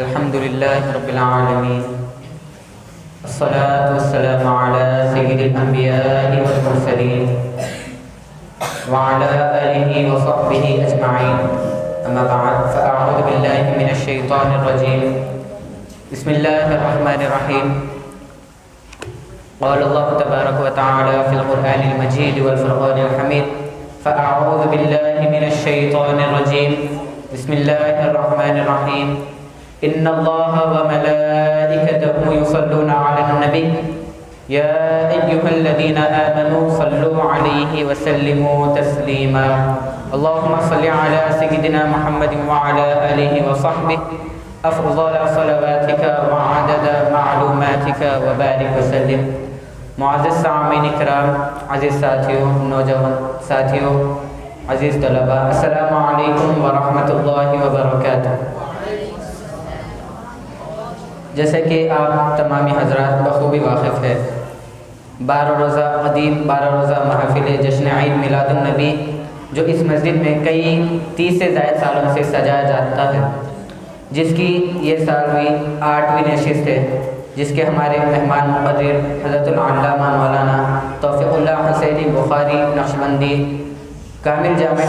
الحمد لله رب العالمين، الصلاة والسلام على سيد الأنبياء والمرسلين وعلى آله وصحبه أجمعين. أما بعد، فأعوذ بالله من الشيطان الرجيم. بسم الله الرحمن الرحيم. قال الله تبارك وتعالى في القرآن المجيد والفرقان الحميد: فأعوذ بالله من الشيطان الرجيم. بسم الله الرحمن الرحيم. إن الله وملائكته يصلون على النبي يا أيها الذين آمنوا صلوا عليه وسلموا تسليما. اللهم صل على سيدنا محمد وعلى آله وصحبه أفضل صلواتك وعدد معلوماتك وبارك وسلم. معزز سامعین کرام، عزیز ساتھیوں، نوجوان ساتھیوں، عزیز طلباء، السلام علیکم ورحمۃ اللہ وبرکاتہ. جیسے کہ آپ تمامی حضرات بخوبی واقف ہے، 12 روزہ قدیم 12 روزہ محفل جشن عید میلاد النبی جو اس مسجد میں کئی 30 سے زائد سالوں سے سجایا جاتا ہے، جس کی یہ سال ہوئی 8ویں نشست ہے، جس کے ہمارے مہمان مقرر حضرت العلامہ مولانا توفیق اللہ حسینی بخاری نقشبندی کامل جامعہ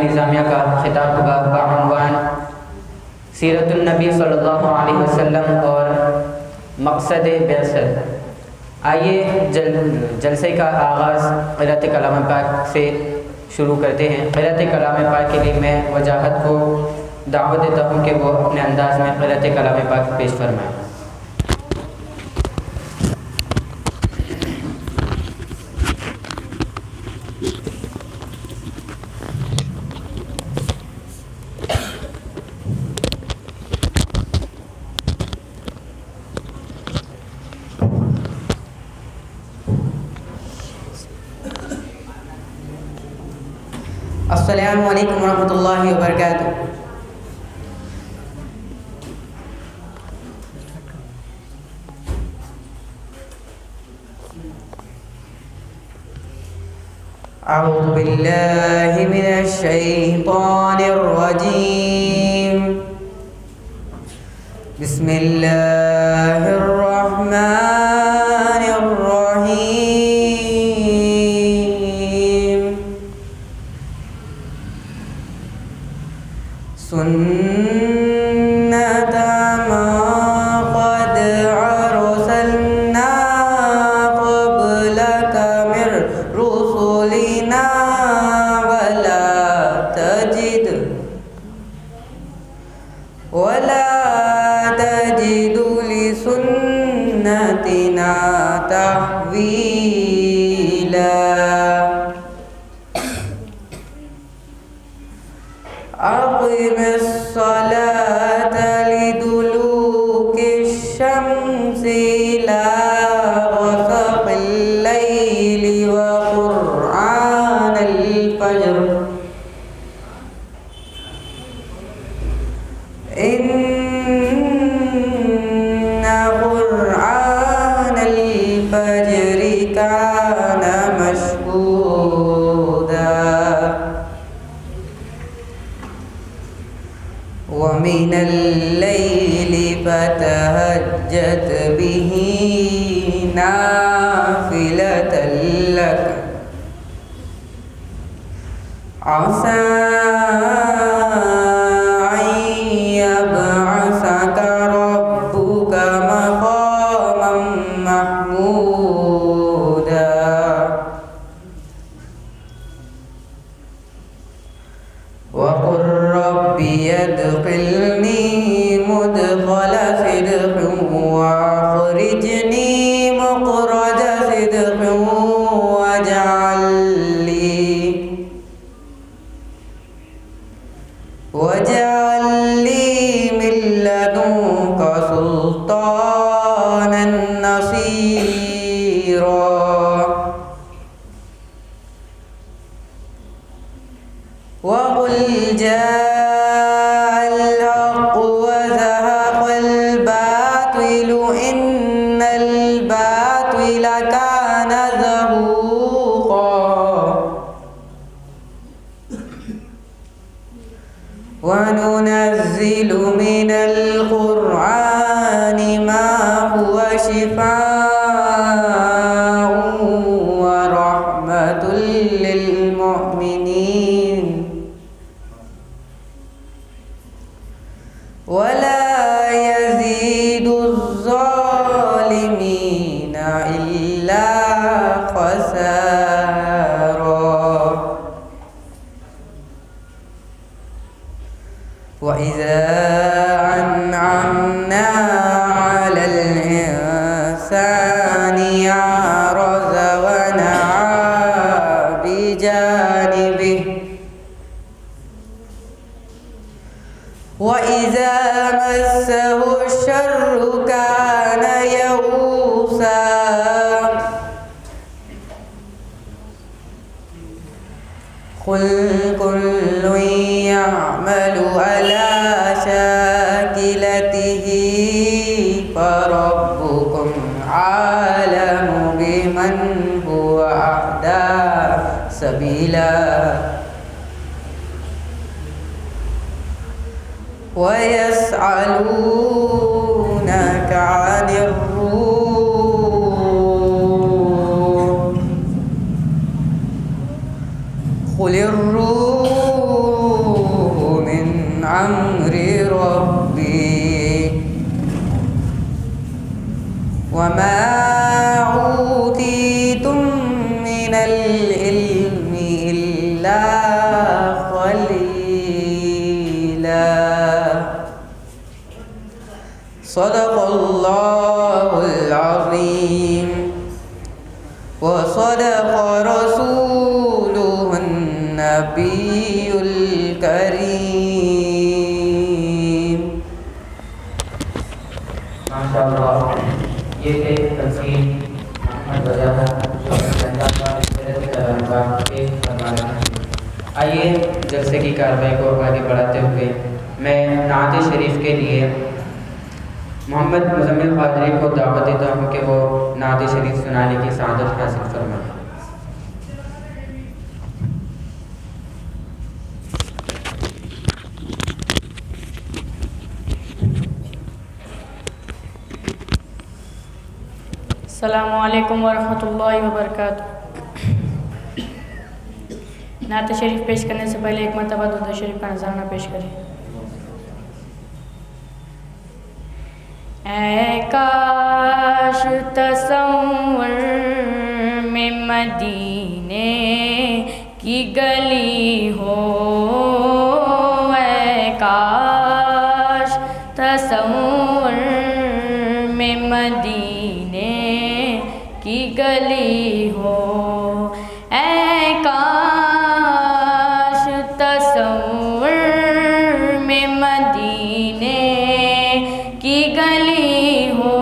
نظامیہ کا خطاب ہوگا بعنوان سیرت النبی صلی اللہ علیہ وسلم اور مقصد بعثت. آئیے جلسے کا آغاز قرأت کلام پاک سے شروع کرتے ہیں. قرأت کلام پاک کے لیے میں وجاہت کو دعوت دیتا ہوں کہ وہ اپنے انداز میں قرأت کلام پاک پیش فرمائیں. السلام علیکم ورحمۃ اللہ وبرکاتہ. اعوذ باللہ من الشیطان الرجیم. بسم اللہ الرحمن الرحیم. سنت ما قد ارسلنا قبلك من رسلنا ولا تجد لسنتنا تحويلا. أقم الصلاة لدلوك الشمس إلى غسق الليل وقرآن الفجر إن قرآن الفجر كان مشهودا. ومن الليل فتهجد به نافلة لك عسى أن يبعثك ربك مقاما محمودا. وقل رب ادخلني مدخل صدق واخرجني مخرج صدق واجعل لي من لدنك سلطانا نصيرا. وقل جاء الحق وزهق الباطل إن الباطل كان زهوقا. وننزل من القرآن ما هو شفاء ورحمة للمؤمنين ولا يزيد الظالمين إلا خسارا. وإذا أنعمنا على الإنسان أعرض ونأى بجانبه وإذا مسه الشر كان يئوسا. قل كل يعمل على شاكلته فربكم عالم بمن هو أهدى سبيلا. ويسألونك عن الروح قل الروح من أمر ربي وما أوتيتم من العلم إلا قليلا. صدق الله العظيم وصدق رسوله النبي الكريم. ماشاءاللہ یہ ایک تقسیم محمد وجہ ہے جو آئیے جلسے کی کارروائی کو آگے بڑھاتے ہوئے میں نعت شریف کے لیے محمد مزمل قادری کو دعوت دیتا ہوں کہ وہ نعت شریف سنانے کی سعادت حاصل فرمائیں. السلام علیکم ورحمۃ اللہ وبرکاتہ. نعت شریف پیش کرنے سے پہلے ایک مرتبہ درود شریف کا نذرانہ پیش کریں. اے کاش تصور میں مدینے کی گلی ہو، اے کاش تصور میں مدینے کی گلی ہو، اے کاش تصور میں مدینے کی گلی ہو،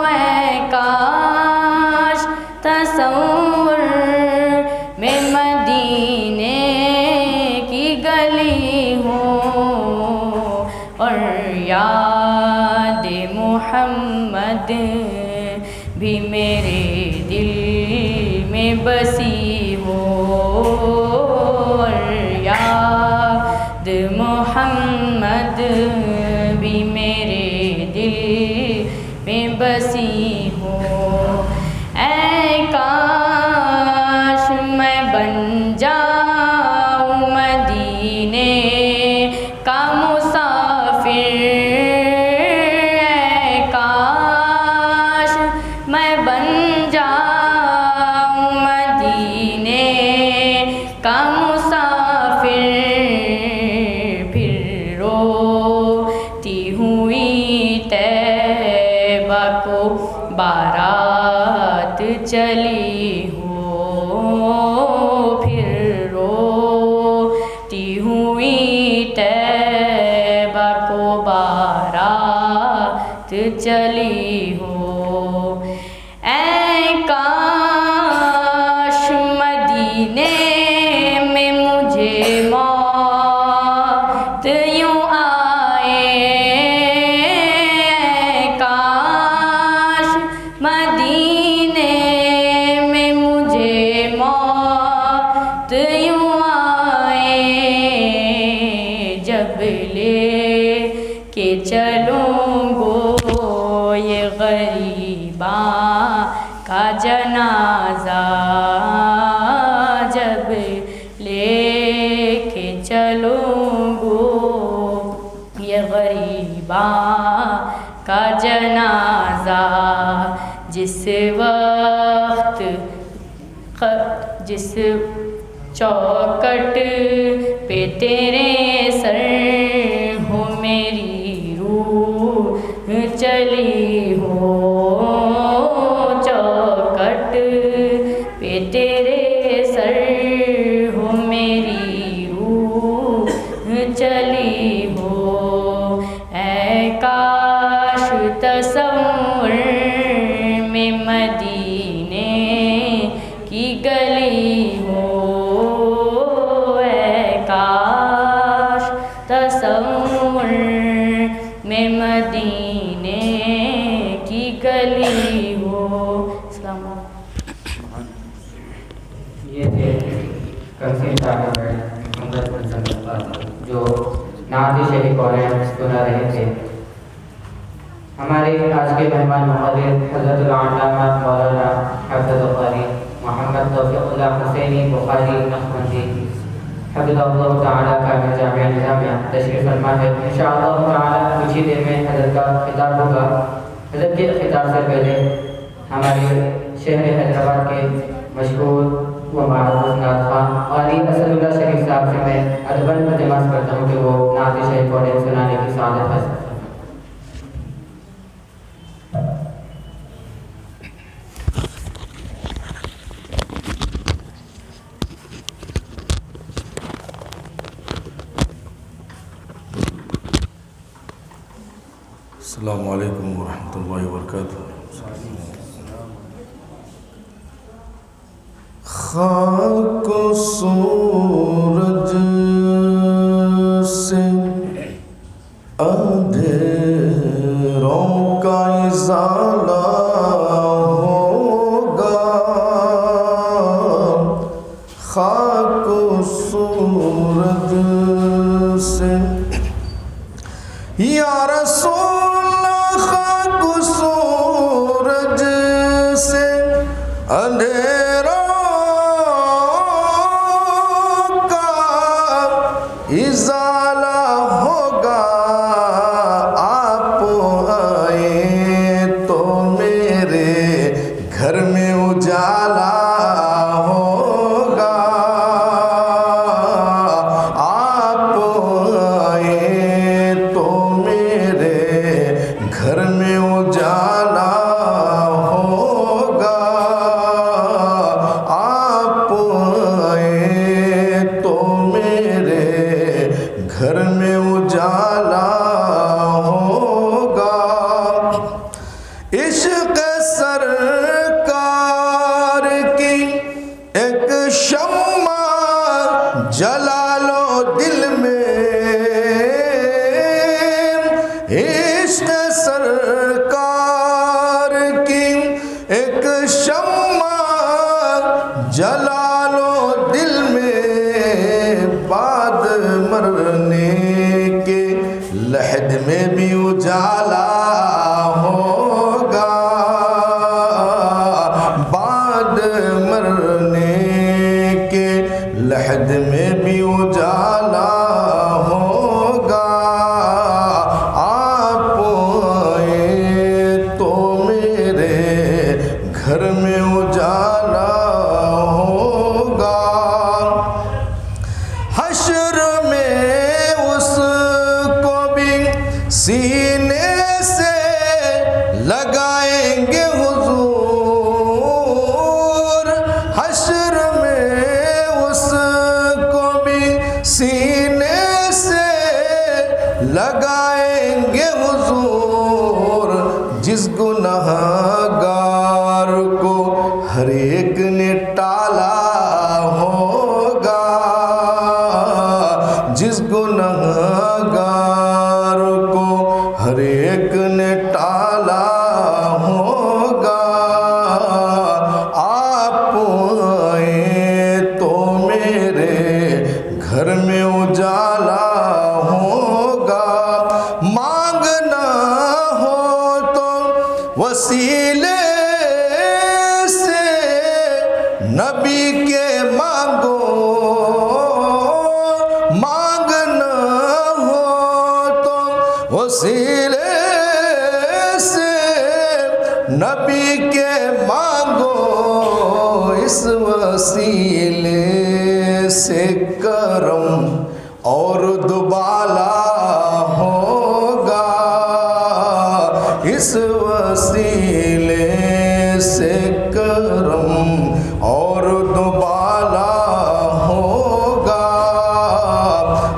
اے کاش تصور میں مدینے کی گلی ہو، اور یاد محمد بھی میرے دل میں بسی ہو، اور یاد محمد بھی میرے دل میں بسی ہو، اے کاش میں بن جاؤں مدینے کا مسافر، اے کاش میں بن جاؤں مدینے کا مسافر، پھر روتی ہوئی طیبہ کو بارات چلی ہو، پھر روتی ہوئی طیبہ کو بارات چلی ہو، اے کاش مدینے میں جنازہ جب لے کے چلوں گو یہ غریباں کا جنازہ، جس وقت جس چوکٹ پہ تیرے سر ہو میری روح چلی ہو، چوکٹ پہ تیرے سر ہو میری روح چلی ہو، اے کاش تصور میں مدینے کی گلی ہو، اے کاش تصور میں مدینے کی گلی ہو۔ السلام علیکم۔ یہ تھے کنسین صاحب محمد بن صاحب جو نعت شریف قرآن سنا رہے تھے۔ ہمارے آج کے مہمان محاضر حضرت العلامہ مولانا حافظ القاری محمد توفیق اللہ حسینی بخاری نقشبندی حفظہ اللہ تعالیٰ کا جامعہ نظامیہ تشریف فرما ہے۔ انشاءاللہ تعالیٰ کچھ ہی دیر میں حضرت کا خطاب ہوگا۔ حضرت کے خطاب سے پہلے ہمارے شہر حیدرآباد کے مشہور و معروف نعت خواں قاری اسد اللہ شریف صاحب سے میں ادباً التماس کرتا ہوں کہ وہ نعت شریف قرآن سنانے کی سعادت حاصل کریں۔ السلام علیکم ورحمۃ اللہ وبرکاتہ۔ خاک و سورج سے اندھیروں کا ازالہ ہوگا، خاک و سورج سے یا رسول خاک و سورج سے اندھیروں کا ازالہ ہوگا، آپ آئے تو میرے گھر میں اجالا ہوگا، آپ آئے تو میرے گھر میں اجالا ہوگا، آپ آئے تو میرے گھر میں اجالا ہوگا۔ عشق سرکار کی ایک شمع جلا لو دل میں، عشق سرکار کی ایک شمع جلا لو دل میں، بعد مرنے کے لحد میں بھی اجالا ہوگا، بعد مرنے کے لحد میں بھی اجالا ہوگا، آپ آئے تو میرے گھر میں اجالا ہوگا۔ حشر میں اس کو بھی سینے سے لگائیں گے حضور، حشر میں اس کو بھی سینے سے لگائیں گے حضور، جس گنہگار کو ہر ایک نے ٹالا ہوگا، جس گنہگار کو ہر ایک نے ٹالا ہوگا، آپ آئے تو میرے گھر میں اجالا ہوگا، مانگنا ہو تو وسیلے سے نبی کے مانگو اس وسیلے سے کرم اور دوبالا ہوگا، اس وسیلے سے کرم اور دوبالا ہوگا۔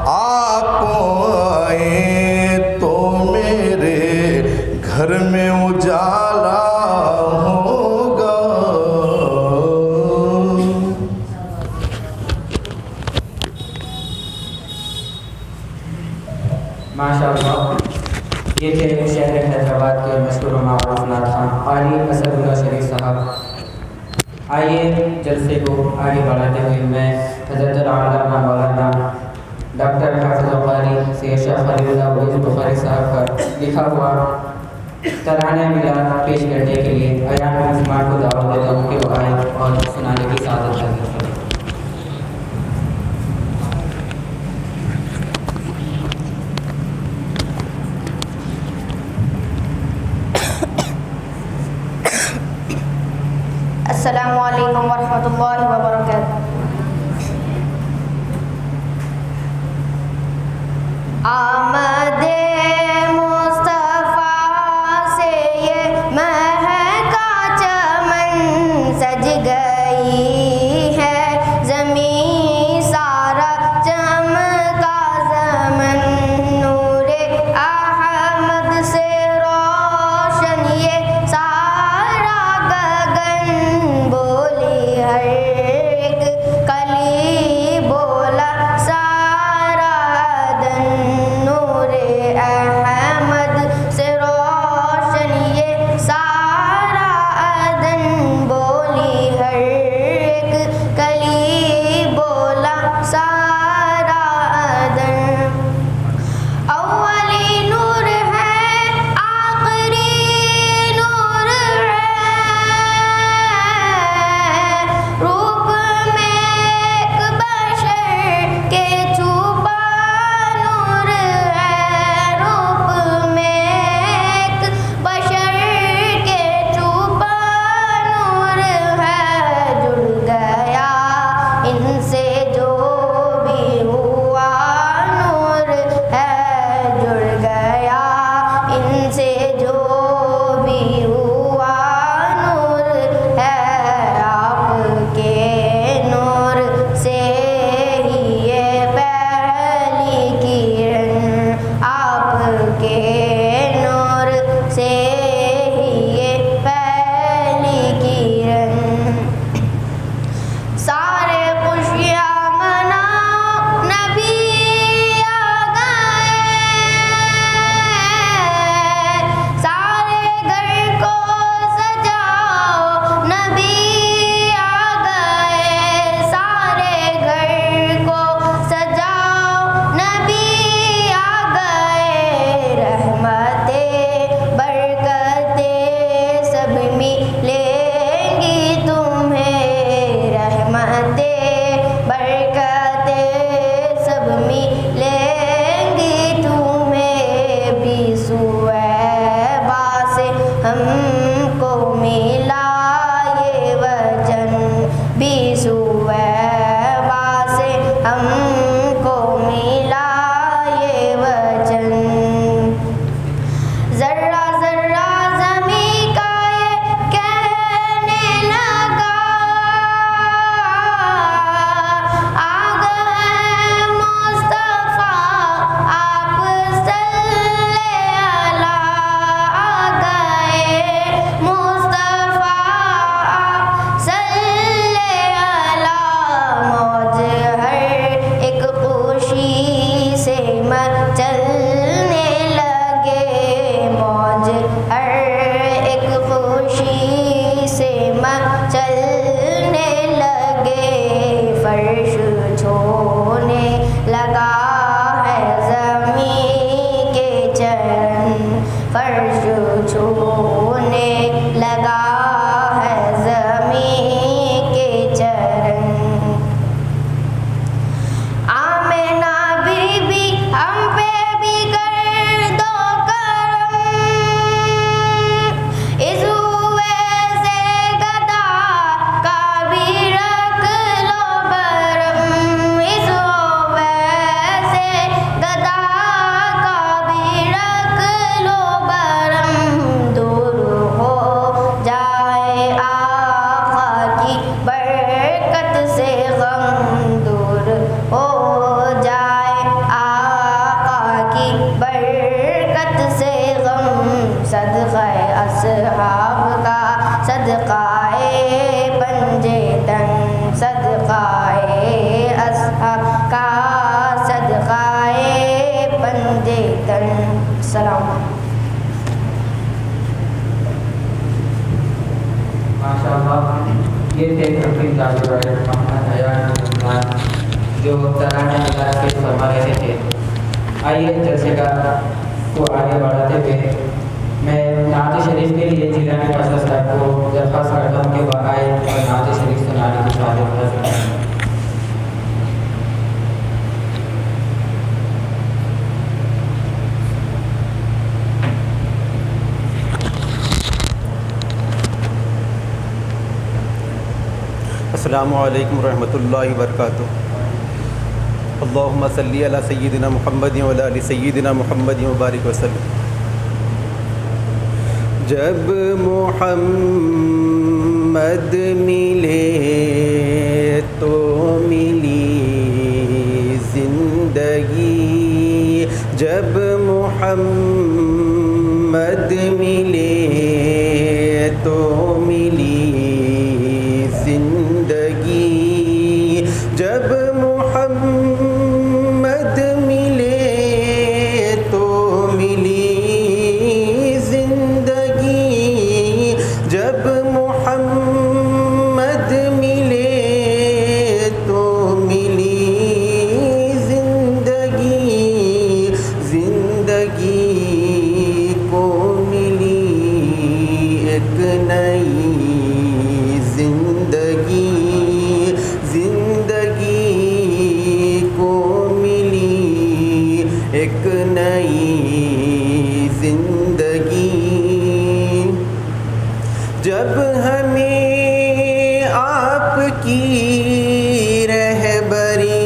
آپ آئے تو میرے گھر میں اجالا ہوگا۔ ماشاءاللہ، یہ تھے شہر حیدرآباد کے مشہور و معروف نعت خواں قاری اسد اللہ شریف صاحب۔ آئیے جلسے کو آگے بڑھاتے ہوئے میں حضرت العلامہ مولانا ڈاکٹر حافظ القاری سید شاہ خلیل اللہ وحید بخاری صاحب کا لکھا ہوا ترانہ میلاد پیش کرنے کے لیے ایان مسلمان کو دعوت دیتا ہوں کہ وہ آئے اور سنانے کی سعادت حاصل کریں۔ السلام علیکم ورحمۃ اللہ وبرکاتہ۔ آمد مصطفیٰ سے یہ مہکا چمن سج گئی ہے، زمین سارا چمکا زمن، نور احمد سے روشن یہ سارا گگن، بولی ہر ایک کلی بولا سارا دن، نور کا صدقائے بندے تن. السلام. ماشاء اللہ یہ تھے حفیظ محمد حیان عثمان جو ترانہ انداز کے فرما رہے تھے. آئیے جلسے کا کو آگے بڑھاتے ہوئے میں نعت شریف کے لیے جیلانی پاشا صاحب کو درخواست کرتا ہوں کہ وہ آئے اور نعت شریف سنانے کی شہادت حاصل کریں. السلام علیکم ورحمۃ اللہ وبرکاتہ. اللہم صلی علی سیدنا محمد وعلی آل سیدنا محمد وبارک وسلم. جب محمد ملے تو ملی زندگی. جب محمد ملے تو ملی زندگی. جب محمد ملے تو ملی زندگی. جب محمد ملے تو ملی زندگی. زندگی کو ملی ایک نئی زندگی. زندگی کو ملی ایک نئی زندگی. جب ہمیں آپ کی رہبری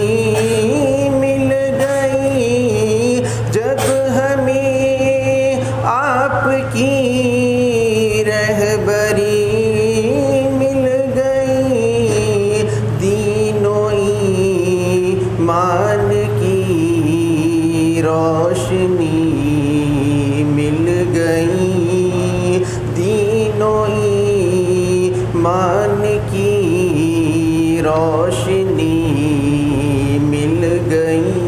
مل گئی. جب ہمیں آپ کی رہبری مل گئی. دین و ایمان کی روشنی مل گئی. دین و ایمان کی روشنی مل گئی.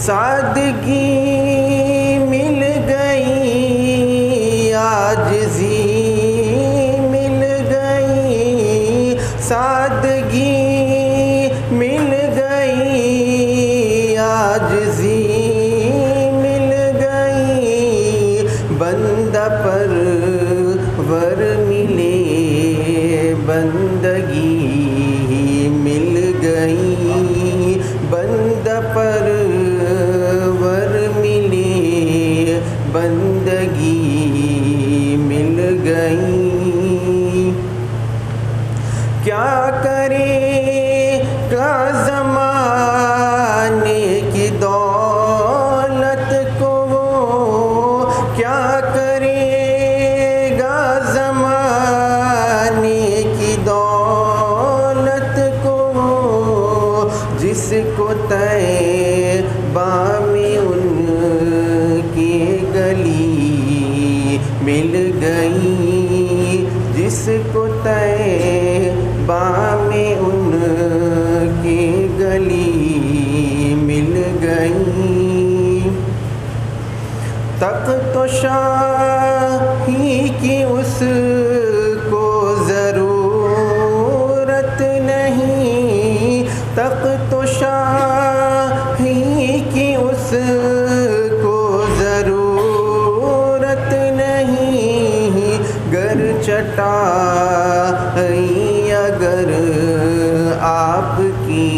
سادگی مل گئی. عاجزی مل گئی. سادگی مل گئی. عاجزی مل گئی. بندہ پرور ملے. بندگی مل گئی. بندہ پرور ملے. بندگی مل گئی. کیا کرے گا زمانے کی دولت کو وہ. کیا کرے گا زمانے کی دولت کو وہ. جس کو طیبہ میں ان کی گلی مل گئی. جس کو طیبہ میں ان کی گلی مل گئی. تخت و شاہی کی اس کو ضرورت نہیں. تخت و شاہی کی اس کو ضرورت نہیں. گر چٹائی اگر آپ کی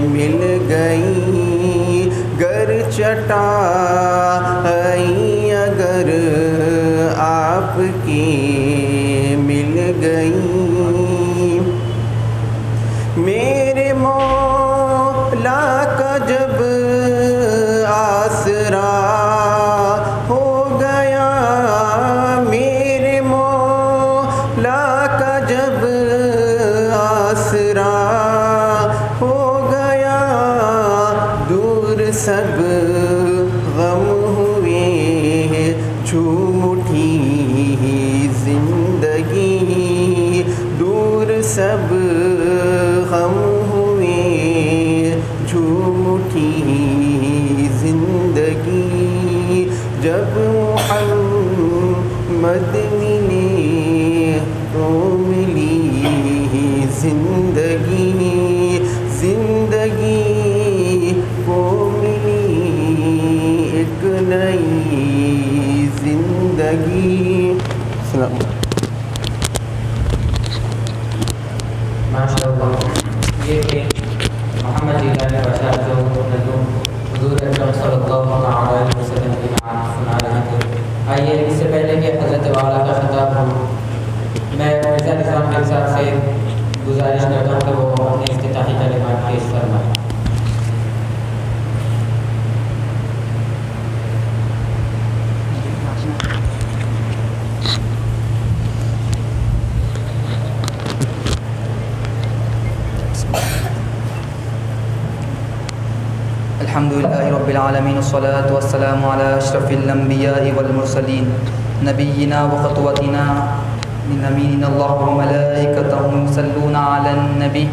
مل گئی. گر چٹائی اگر آپ کی مل گئی. میرے مولا کا جب آسرا ہو گیا. میرے مولا کا جب آسرا ہو گیا. دور سب غم ہوئے جھوم اٹھی زندگی. دور سب غم زندگی کو ملی ایک نئی زندگی. سلام. ماشاء اللہ. یہ کہ محمد جیلانی بشار جو حضور اکرم صلی اللہ علیہ وسلم کی نعت سنا رہے تھے. آئیے اس سے پہلے کہ حضرت والا کا خطاب ہو، میں مرزا نظام کے صاحب سے گزارش کرتا ہوں کہ وہ اپنے افتتاحی کلمات پیش فرمائیں. الحمد لله رب العالمين والصلاة والسلام على أشرف الأنبياء والمرسلين نبينا وخطوتنا من أمين الله وملائكته يصلون على النبي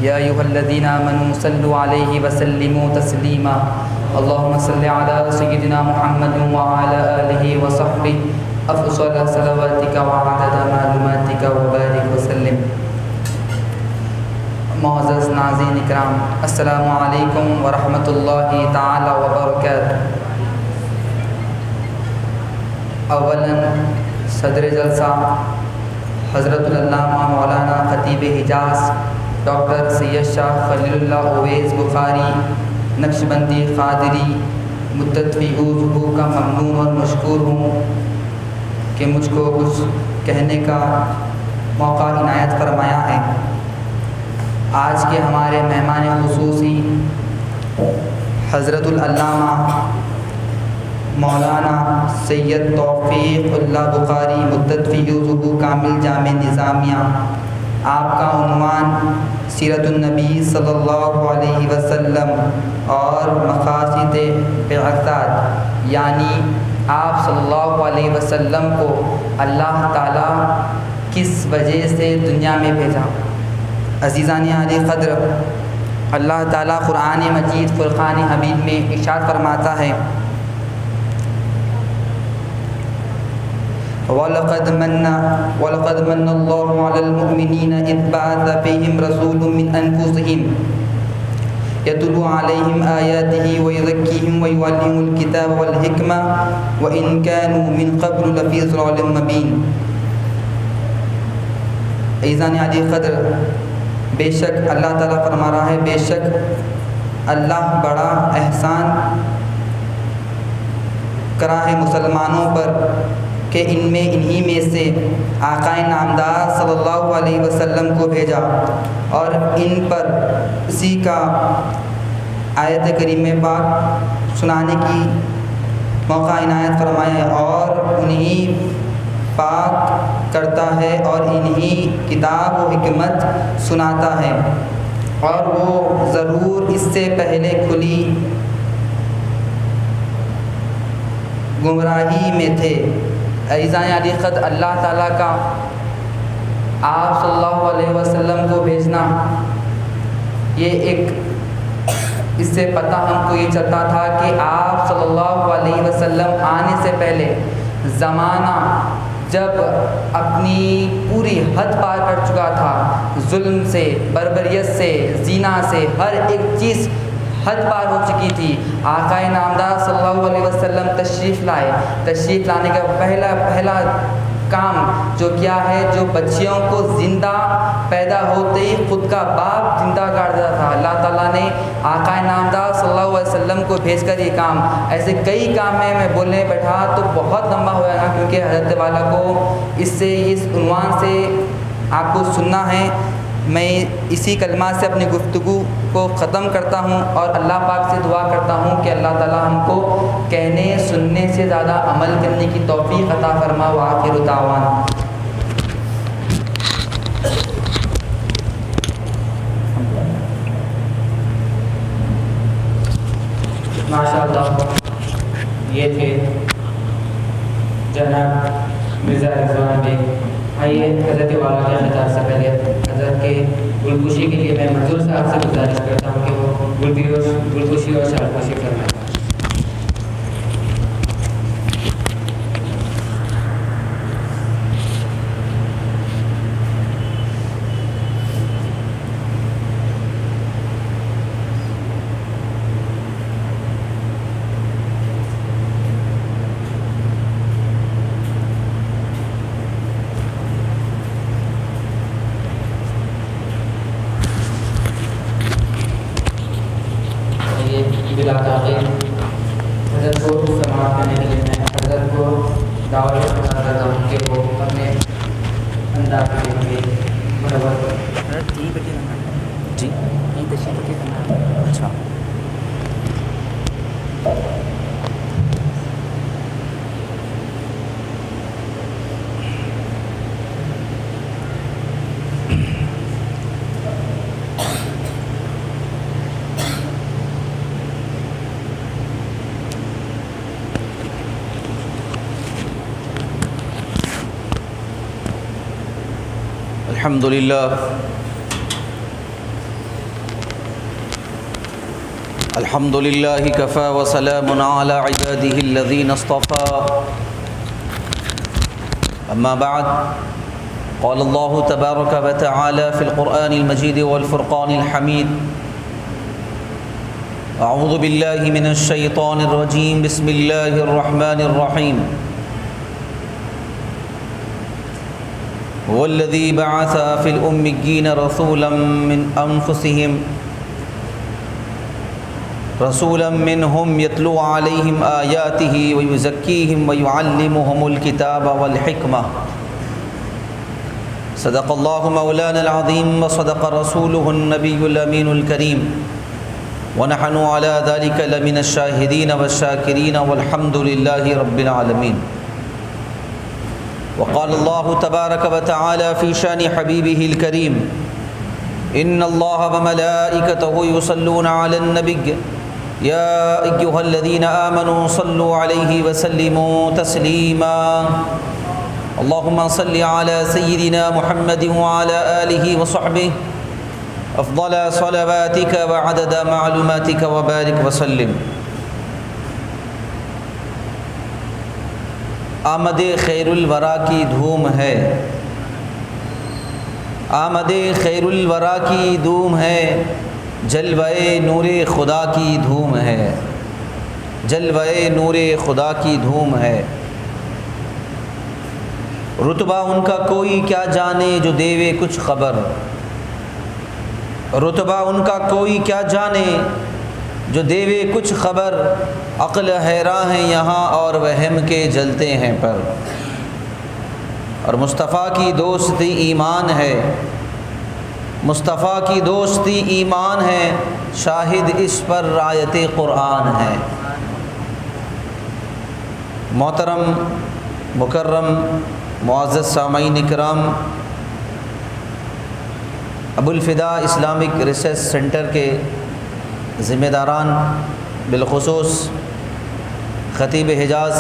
يا أيها الذين آمنوا صلوا عليه وسلموا تسليما. اللهم صل على سيدنا محمد وعلى آله وصحبه أفضل صلواتك وعدد معلوماتك وبارك وسلم. معزز ناظرین اکرام، السلام علیکم ورحمۃ اللہ تعالی وبرکاتہ. اولاً صدر جلسہ حضرت العلامہ مولانا خطیب حجاز ڈاکٹر سید شاہ خلیل اللہ اویس بخاری نقشبندی قادری مدت فی عضو کا ممنون اور مشکور ہوں کہ مجھ کو کچھ کہنے کا موقع عنایت فرمایا ہے. آج کے ہمارے مہمان خصوصی حضرت العلامہ مولانا سید توفیق اللہ بخاری مدت فی عضو کامل جامع نظامیہ. آپ کا عنوان سیرت النبی صلی اللہ علیہ وسلم اور مقاصد بعثت، یعنی آپ صلی اللہ علیہ وسلم کو اللہ تعالیٰ کس وجہ سے دنیا میں بھیجا. عزیزان علی قدر، اللہ تعالیٰ قرآن مجید فرقان حمید میں ارشاد فرماتا ہے وَلَقَدْ مَنَّ اللَّهُ عَلَى الْمُؤْمِنِينَ إِذْ بَعَثَ فِيهِمْ رَسُولٌ مِّنْ أَنفُسِهِمْ يَتْلُو عَلَيْهِمْ آيَاتِهِ وَيُزَكِّيهِمْ وَيُعَلِّمُهُمُ الْكِتَابَ وَالْحِكْمَةَ وَإِنْ كَانُوا مِنْ قَبْلُ لَفِي ضَلَالٍ مُّبِينٍ. عزیزان علی قدر، بے شک اللہ تعالیٰ فرما رہا ہے، بے شک اللہ بڑا احسان کرا ہے مسلمانوں پر کہ انہی میں سے آقا نامدار صلی اللہ علیہ وسلم کو بھیجا اور ان پر اسی کا آیت کریم پاک سنانے کی موقع عنایت فرمایا ہے اور انہی پاک کرتا ہے اور انہی کتاب و حکمت سناتا ہے، اور وہ ضرور اس سے پہلے کھلی گمراہی میں تھے. عزیزان علی قدر، اللہ تعالیٰ کا آپ صلی اللہ علیہ وسلم کو بھیجنا، یہ ایک اس سے پتہ ہم کو یہ چلتا تھا کہ آپ صلی اللہ علیہ وسلم آنے سے پہلے زمانہ جب اپنی پوری حد پار کر چکا تھا، ظلم سے، بربریت سے، زنا سے، ہر ایک چیز حد پار ہو چکی تھی. آقا نامدار صلی اللہ علیہ وسلم تشریف لائے. تشریف لانے کا پہلا کام جو کیا ہے، جو بچیوں کو زندہ پیدا ہوتے ہی خود کا باپ زندہ کر دیتا تھا، اللہ تعالیٰ نے آقا نامدار صلی اللہ علیہ وسلم کو بھیج کر یہ کام. ایسے کئی کام ہیں، میں بولنے بیٹھا تو بہت لمبا ہو جائے گا، کیونکہ حضرت والا کو اس عنوان سے آپ کو سننا ہے. میں اسی کلمات سے اپنی گفتگو کو ختم کرتا ہوں اور اللہ پاک سے دعا کرتا ہوں کہ اللہ تعالیٰ ہم کو کہنے سننے سے زیادہ عمل کرنے کی توفیق عطا فرما. وآخر دعوانا ماشاء اللہ. یہ تھے جناب مرزا رضوان بیگ. آئیے حضرت والا کے خطاب سے پہلے حضرت کے گلگوشی کے لیے میں منظور صاحب سے گزارش کرتا ہوں کہ وہ گلگوشی اور شارگوشی فرمائیں. بلا تاخیر حضرت کو سماعت کرنے کے لیے میں حضرت کو دعوت کرتا ہوں کہ وہ اپنے انداز کے جی اچھا الحمد للہ الحمد للہ کفا وسلام علی عباده الذین اصطفى اما بعد قال اللہ تبارک وتعالی فی القرآن المجید والفرقان الحمید اعوذ باللہ من الشیطان الرجیم بسم اللہ الرحمن الرحیم والذی بعث فی الأمیین رسولا من انفسهم رسولا منهم يتلو عليهم آياته ويزكيهم ويعلمهم الكتاب والحكمة صدق الله مولانا العظيم وصدق رسوله النبي الأمين الكريم ونحن على ذلك لمن الشاهدين والشاكرين والحمد لله رب العالمين. وقال الله تبارك وتعالى في شان حبيبه الكريم إن الله وملائكته يصلون على النبي يا أيها الذين آمنوا صلوا عليه وسلموا تسليما اللهم صل على سيدنا محمد وعلى آله وصحبه أفضل صلواتك وعدد معلوماتك وبارك وسلم. آمد خیر الورا کی دھوم ہے، آمد خیر الورا کی دھوم ہے، جلوہ نور خدا کی دھوم ہے، جلوہ نور خدا کی دھوم ہے. رتبہ ان کا کوئی کیا جانے جو دیوے کچھ خبر، رتبہ ان کا کوئی کیا جانے جو دیوے کچھ خبر، عقل حیراں ہیں یہاں اور وہم کے جلتے ہیں پر. اور مصطفیٰ کی دوستی ایمان ہے، مصطفیٰ کی دوستی ایمان ہے، شاہد اس پر رایت قرآن ہے. محترم مکرم معزز سامعین اکرام، ابوالفدا اسلامک ریسرچ سینٹر کے ذمہ داران، بالخصوص خطیب حجاز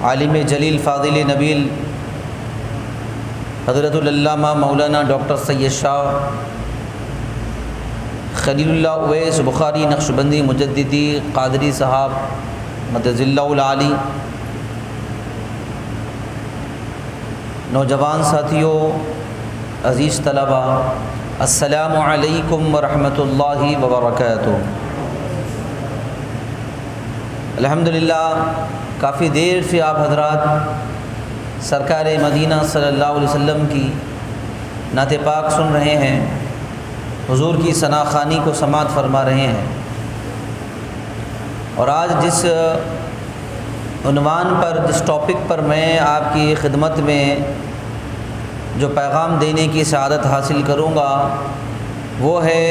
عالم جلیل فاضل نبیل حضرت العلامہ مولانا ڈاکٹر سید شاہ خلیل اللہ اویس بخاری نقشبندی مجددی قادری صاحب مدد اللہ العالی، نوجوان ساتھیوں، عزیز طلبہ، السلام علیکم ورحمۃ اللہ وبرکاتہ. الحمدللہ کافی دیر سے آپ حضرات سرکار مدینہ صلی اللہ علیہ وسلم کی نعت پاک سن رہے ہیں، حضور کی ثنا خوانی کو سماعت فرما رہے ہیں. اور آج جس عنوان پر، جس ٹاپک پر میں آپ کی خدمت میں جو پیغام دینے کی سعادت حاصل کروں گا وہ ہے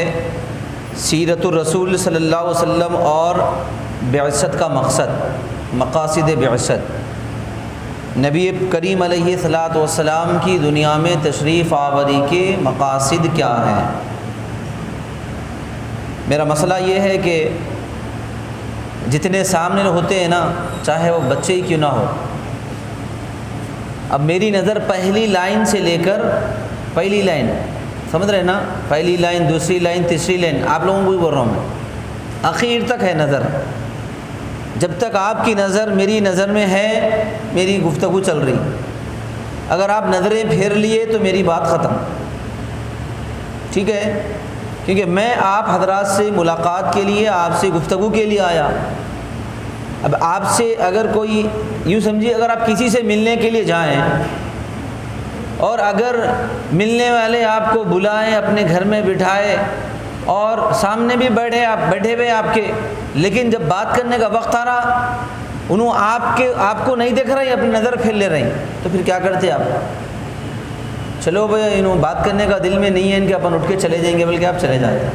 سیرت الرسول صلی اللہ علیہ وسلم اور بعثت کا مقصد، مقاصد بعثت. نبی کریم علیہ الصلاۃ والسلام کی دنیا میں تشریف آوری کے مقاصد کیا ہیں. میرا مسئلہ یہ ہے کہ جتنے سامنے ہوتے ہیں نا، چاہے وہ بچے ہی کیوں نہ ہو، اب میری نظر پہلی لائن سے لے کر، پہلی لائن سمجھ رہے نا، پہلی لائن، دوسری لائن، تیسری لائن، آپ لوگوں کو بھی بول رہا ہوں میں، آخر تک ہے نظر. جب تک آپ کی نظر میری نظر میں ہے، میری گفتگو چل رہی. اگر آپ نظریں پھیر لیے تو میری بات ختم. ٹھیک ہے، کیونکہ میں آپ حضرات سے ملاقات کے لیے، آپ سے گفتگو کے لیے آیا. اب آپ سے اگر کوئی، یوں سمجھیے اگر آپ کسی سے ملنے کے لیے جائیں اور اگر ملنے والے آپ کو بلائیں، اپنے گھر میں بٹھائے اور سامنے بھی بیٹھے ہوئے آپ کے، لیکن جب بات کرنے کا وقت آ رہا انہوں آپ کو نہیں دیکھ رہے، اپنی نظر پھیر لے رہے ہیں، تو پھر کیا کرتے آپ؟ چلو بھائی انہوں بات کرنے کا دل میں نہیں ہے ان کے، اپن اٹھ کے چلے جائیں گے، بلکہ آپ چلے جاتے ہیں،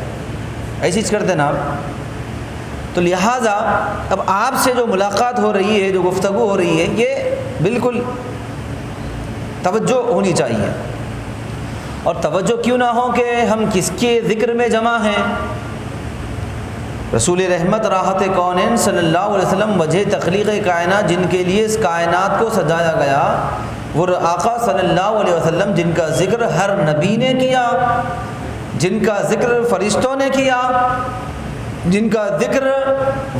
ایسی چیز کرتے نا آپ۔ تو لہٰذا اب آپ سے جو ملاقات ہو رہی ہے، جو گفتگو ہو رہی ہے، یہ بالکل توجہ ہونی چاہیے۔ اور توجہ کیوں نہ ہو کہ ہم کس کے ذکر میں جمع ہیں؟ رسول رحمت راحت کونین صلی اللہ علیہ وسلم وجہ تخلیق کائنات، جن کے لیے اس کائنات کو سجایا گیا، وہ آقا صلی اللہ علیہ وسلم جن کا ذکر ہر نبی نے کیا، جن کا ذکر فرشتوں نے کیا، جن کا ذکر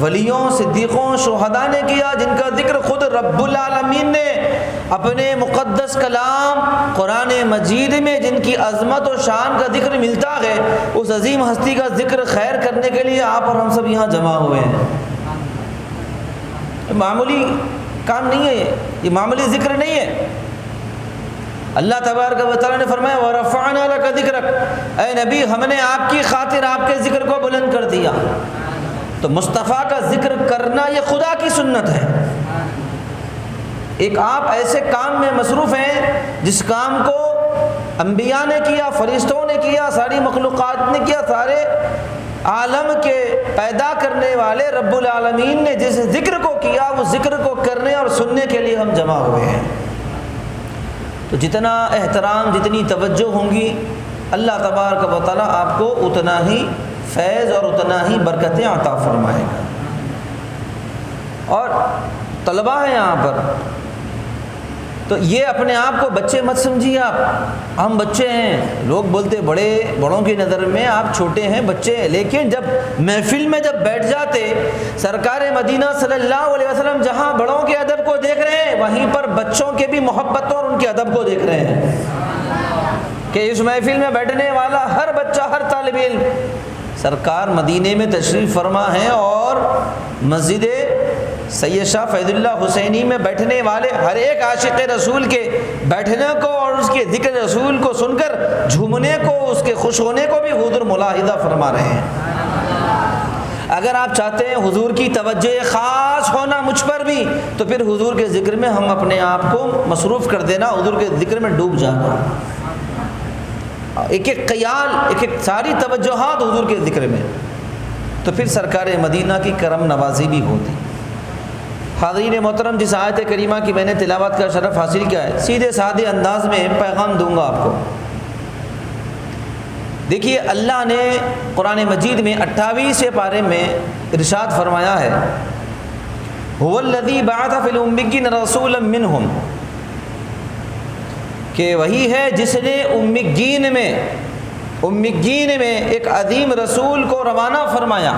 ولیوں، صدیقوں، شہداء نے کیا، جن کا ذکر خود رب العالمین نے اپنے مقدس کلام قرآن مجید میں جن کی عظمت و شان کا ذکر ملتا ہے، اس عظیم ہستی کا ذکر خیر کرنے کے لیے آپ اور ہم سب یہاں جمع ہوئے ہیں۔ معمولی کام نہیں ہے، یہ معمولی ذکر نہیں ہے۔ اللہ تبارک و تعالیٰ نے فرمایا وَرَفَعْنَا لَكَ ذِكْرَكَ، اے نبی ہم نے آپ کی خاطر آپ کے ذکر کو بلند کر دیا۔ تو مصطفیٰ کا ذکر کرنا یہ خدا کی سنت ہے۔ ایک آپ ایسے کام میں مصروف ہیں جس کام کو انبیاء نے کیا، فرشتوں نے کیا، ساری مخلوقات نے کیا، سارے عالم کے پیدا کرنے والے رب العالمین نے جس ذکر کو کیا، وہ ذکر کو کرنے اور سننے کے لیے ہم جمع ہوئے ہیں۔ تو جتنا احترام، جتنی توجہ ہوں گی، اللہ تبارک و تعالیٰ آپ کو اتنا ہی فیض اور اتنا ہی برکتیں عطا فرمائے گا۔ اور طلباء ہیں یہاں پر، تو یہ اپنے آپ کو بچے مت سمجھیے آپ، ہم بچے ہیں، لوگ بولتے بڑوں کی نظر میں آپ چھوٹے ہیں، بچے ہیں، لیکن جب محفل میں جب بیٹھ جاتے، سرکار مدینہ صلی اللہ علیہ وسلم جہاں بڑوں کے ادب کو دیکھ رہے ہیں، وہیں پر بچوں کے بھی محبت اور ان کے ادب کو دیکھ رہے ہیں کہ اس محفل میں بیٹھنے والا ہر بچہ، ہر طالب علم سرکار مدینے میں تشریف فرما ہے، اور مسجد سید شاہ فیض اللہ حسینی میں بیٹھنے والے ہر ایک عاشق رسول کے بیٹھنے کو اور اس کے ذکر رسول کو سن کر جھومنے کو، اس کے خوش ہونے کو بھی حضور ملاحظہ فرما رہے ہیں۔ اگر آپ چاہتے ہیں حضور کی توجہ خاص ہونا مجھ پر بھی، تو پھر حضور کے ذکر میں ہم اپنے آپ کو مصروف کر دینا، حضور کے ذکر میں ڈوب جانا، ایک ایک خیال، ایک ایک ساری توجہات حضور کے ذکر میں، تو پھر سرکار مدینہ کی کرم نوازی بھی ہوتی۔ حاضرین محترم، جس آیت کریمہ کی میں نے تلاوت کا شرف حاصل کیا ہے، سیدھے سادے انداز میں پیغام دوں گا آپ کو۔ دیکھیے اللہ نے قرآن مجید میں 28ویں پارے میں ارشاد فرمایا ہے هُوَ الَّذِي بَعَثَ فِي الْأُمِّيِّينَ رَسُولًا مِّنْهُمْ، کہ وہی ہے جس نے امیین میں ایک عظیم رسول کو روانہ فرمایا۔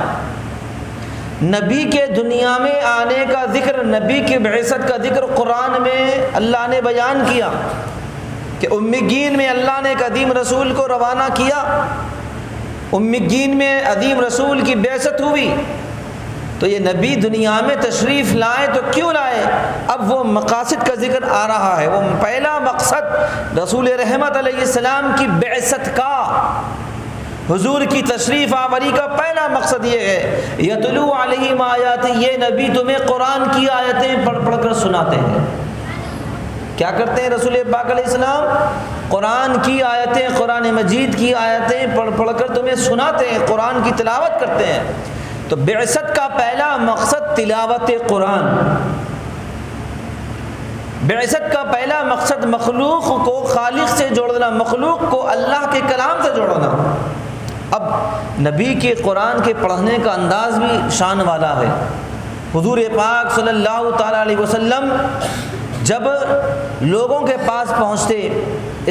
نبی کے دنیا میں آنے کا ذکر، نبی کی بعثت کا ذکر قرآن میں اللہ نے بیان کیا کہ امیین میں اللہ نے ایک عظیم رسول کو روانہ کیا، امیین میں عظیم رسول کی بعثت ہوئی۔ تو یہ نبی دنیا میں تشریف لائے تو کیوں لائے؟ اب وہ مقاصد کا ذکر آ رہا ہے۔ وہ پہلا مقصد رسول رحمت علیہ السلام کی بعثت کا، حضور کی تشریف آوری کا پہلا مقصد یہ ہے یتلو علیہم آیات، یہ نبی تمہیں قرآن کی آیتیں پڑھ پڑھ کر سناتے ہیں۔ کیا کرتے ہیں رسول پاک علیہ السلام؟ قرآن کی آیتیں، قرآن مجید کی آیتیں پڑھ پڑھ کر تمہیں سناتے ہیں، قرآن کی تلاوت کرتے ہیں۔ تو بعثت کا پہلا مقصد تلاوت قرآن، بعثت کا پہلا مقصد مخلوق کو خالق سے جوڑنا، مخلوق کو اللہ کے کلام سے جوڑنا۔ اب نبی کے قرآن کے پڑھنے کا انداز بھی شان والا ہے۔ حضور پاک صلی اللہ تعالیٰ علیہ وسلم جب لوگوں کے پاس پہنچتے،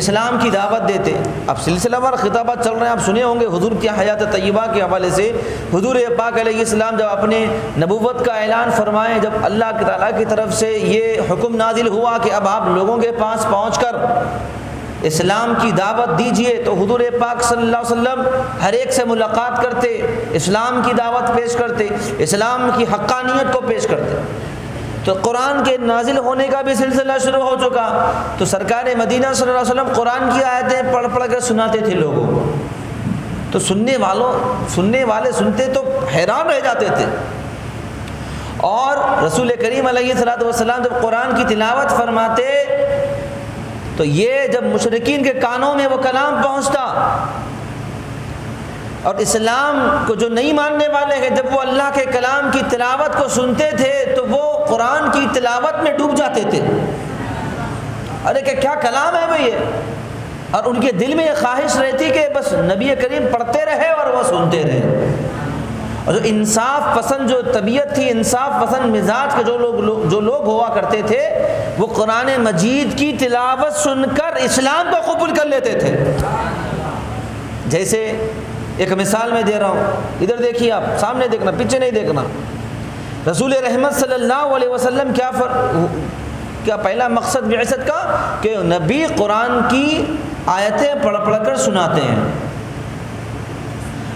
اسلام کی دعوت دیتے، اب سلسلہ وار خطابات چل رہے ہیں، آپ سنے ہوں گے حضور کی حیات طیبہ کے حوالے سے۔ حضور پاک علیہ السلام جب اپنے نبوت کا اعلان فرمائیں، جب اللہ تعالیٰ کی طرف سے یہ حکم نازل ہوا کہ اب آپ لوگوں کے پاس پہنچ کر اسلام کی دعوت دیجئے، تو حضور پاک صلی اللہ علیہ وسلم ہر ایک سے ملاقات کرتے، اسلام کی دعوت پیش کرتے، اسلام کی حقانیت کو پیش کرتے۔ تو قرآن کے نازل ہونے کا بھی سلسلہ شروع ہو چکا، تو سرکار مدینہ صلی اللہ علیہ وسلم قرآن کی آیتیں پڑھ پڑھ کر سناتے تھے لوگوں کو۔ تو تو سننے والے سنتے تو حیران رہ جاتے تھے. اور رسول کریم علیہ الصلوۃ والسلام جب قرآن کی تلاوت فرماتے تو یہ جب مشرکین کے کانوں میں وہ کلام پہنچتا اور اسلام کو جو نہیں ماننے والے ہیں جب وہ اللہ کے کلام کی تلاوت کو سنتے تھے تو وہ قرآن کی تلاوت میں ڈوب جاتے تھے. ارے کہ کیا کلام ہے بھئی یہ, اور ان کے دل میں یہ خواہش رہتی کہ بس نبی کریم پڑھتے رہے اور وہ سنتے رہے. اور جو انصاف پسند جو طبیعت تھی, انصاف پسند مزاج کے جو لوگ ہوا کرتے تھے, وہ قرآن مجید کی تلاوت سن کر اسلام کو قبول کر لیتے تھے. جیسے ایک مثال میں دے رہا ہوں, ادھر دیکھیے, آپ سامنے دیکھنا, پیچھے نہیں دیکھنا. رسول رحمت صلی اللہ علیہ وسلم کیا پہلا مقصد بعثت کا کہ نبی قرآن کی آیتیں پڑھ کر سناتے ہیں.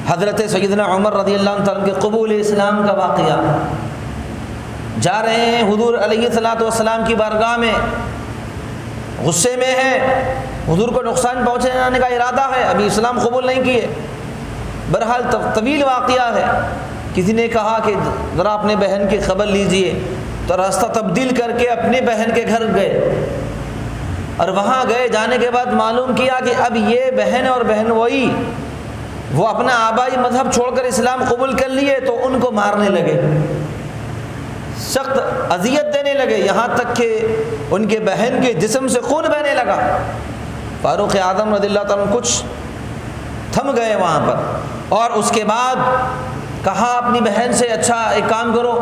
حضرت سیدنا عمر رضی اللہ عنہ تعالیٰ کے قبول اسلام کا واقعہ, جا رہے ہیں حضور علیہ الصلوۃ والسلام کی بارگاہ میں, غصے میں ہیں, حضور کو نقصان پہنچانے کا ارادہ ہے, ابھی اسلام قبول نہیں کیے. بہرحال طویل واقعہ ہے. کسی نے کہا کہ ذرا اپنے بہن کی خبر لیجئے, تو راستہ تبدیل کر کے اپنے بہن کے گھر گئے, اور وہاں گئے, جانے کے بعد معلوم کیا کہ اب یہ بہن اور بہن وہی, وہ اپنا آبائی مذہب چھوڑ کر اسلام قبول کر لیے, تو ان کو مارنے لگے, سخت اذیت دینے لگے, یہاں تک کہ ان کے بہن کے جسم سے خون بہنے لگا. فاروق اعظم رضی اللہ تعالیٰ کچھ تھم گئے وہاں پر, اور اس کے بعد کہا اپنی بہن سے, اچھا ایک کام کرو,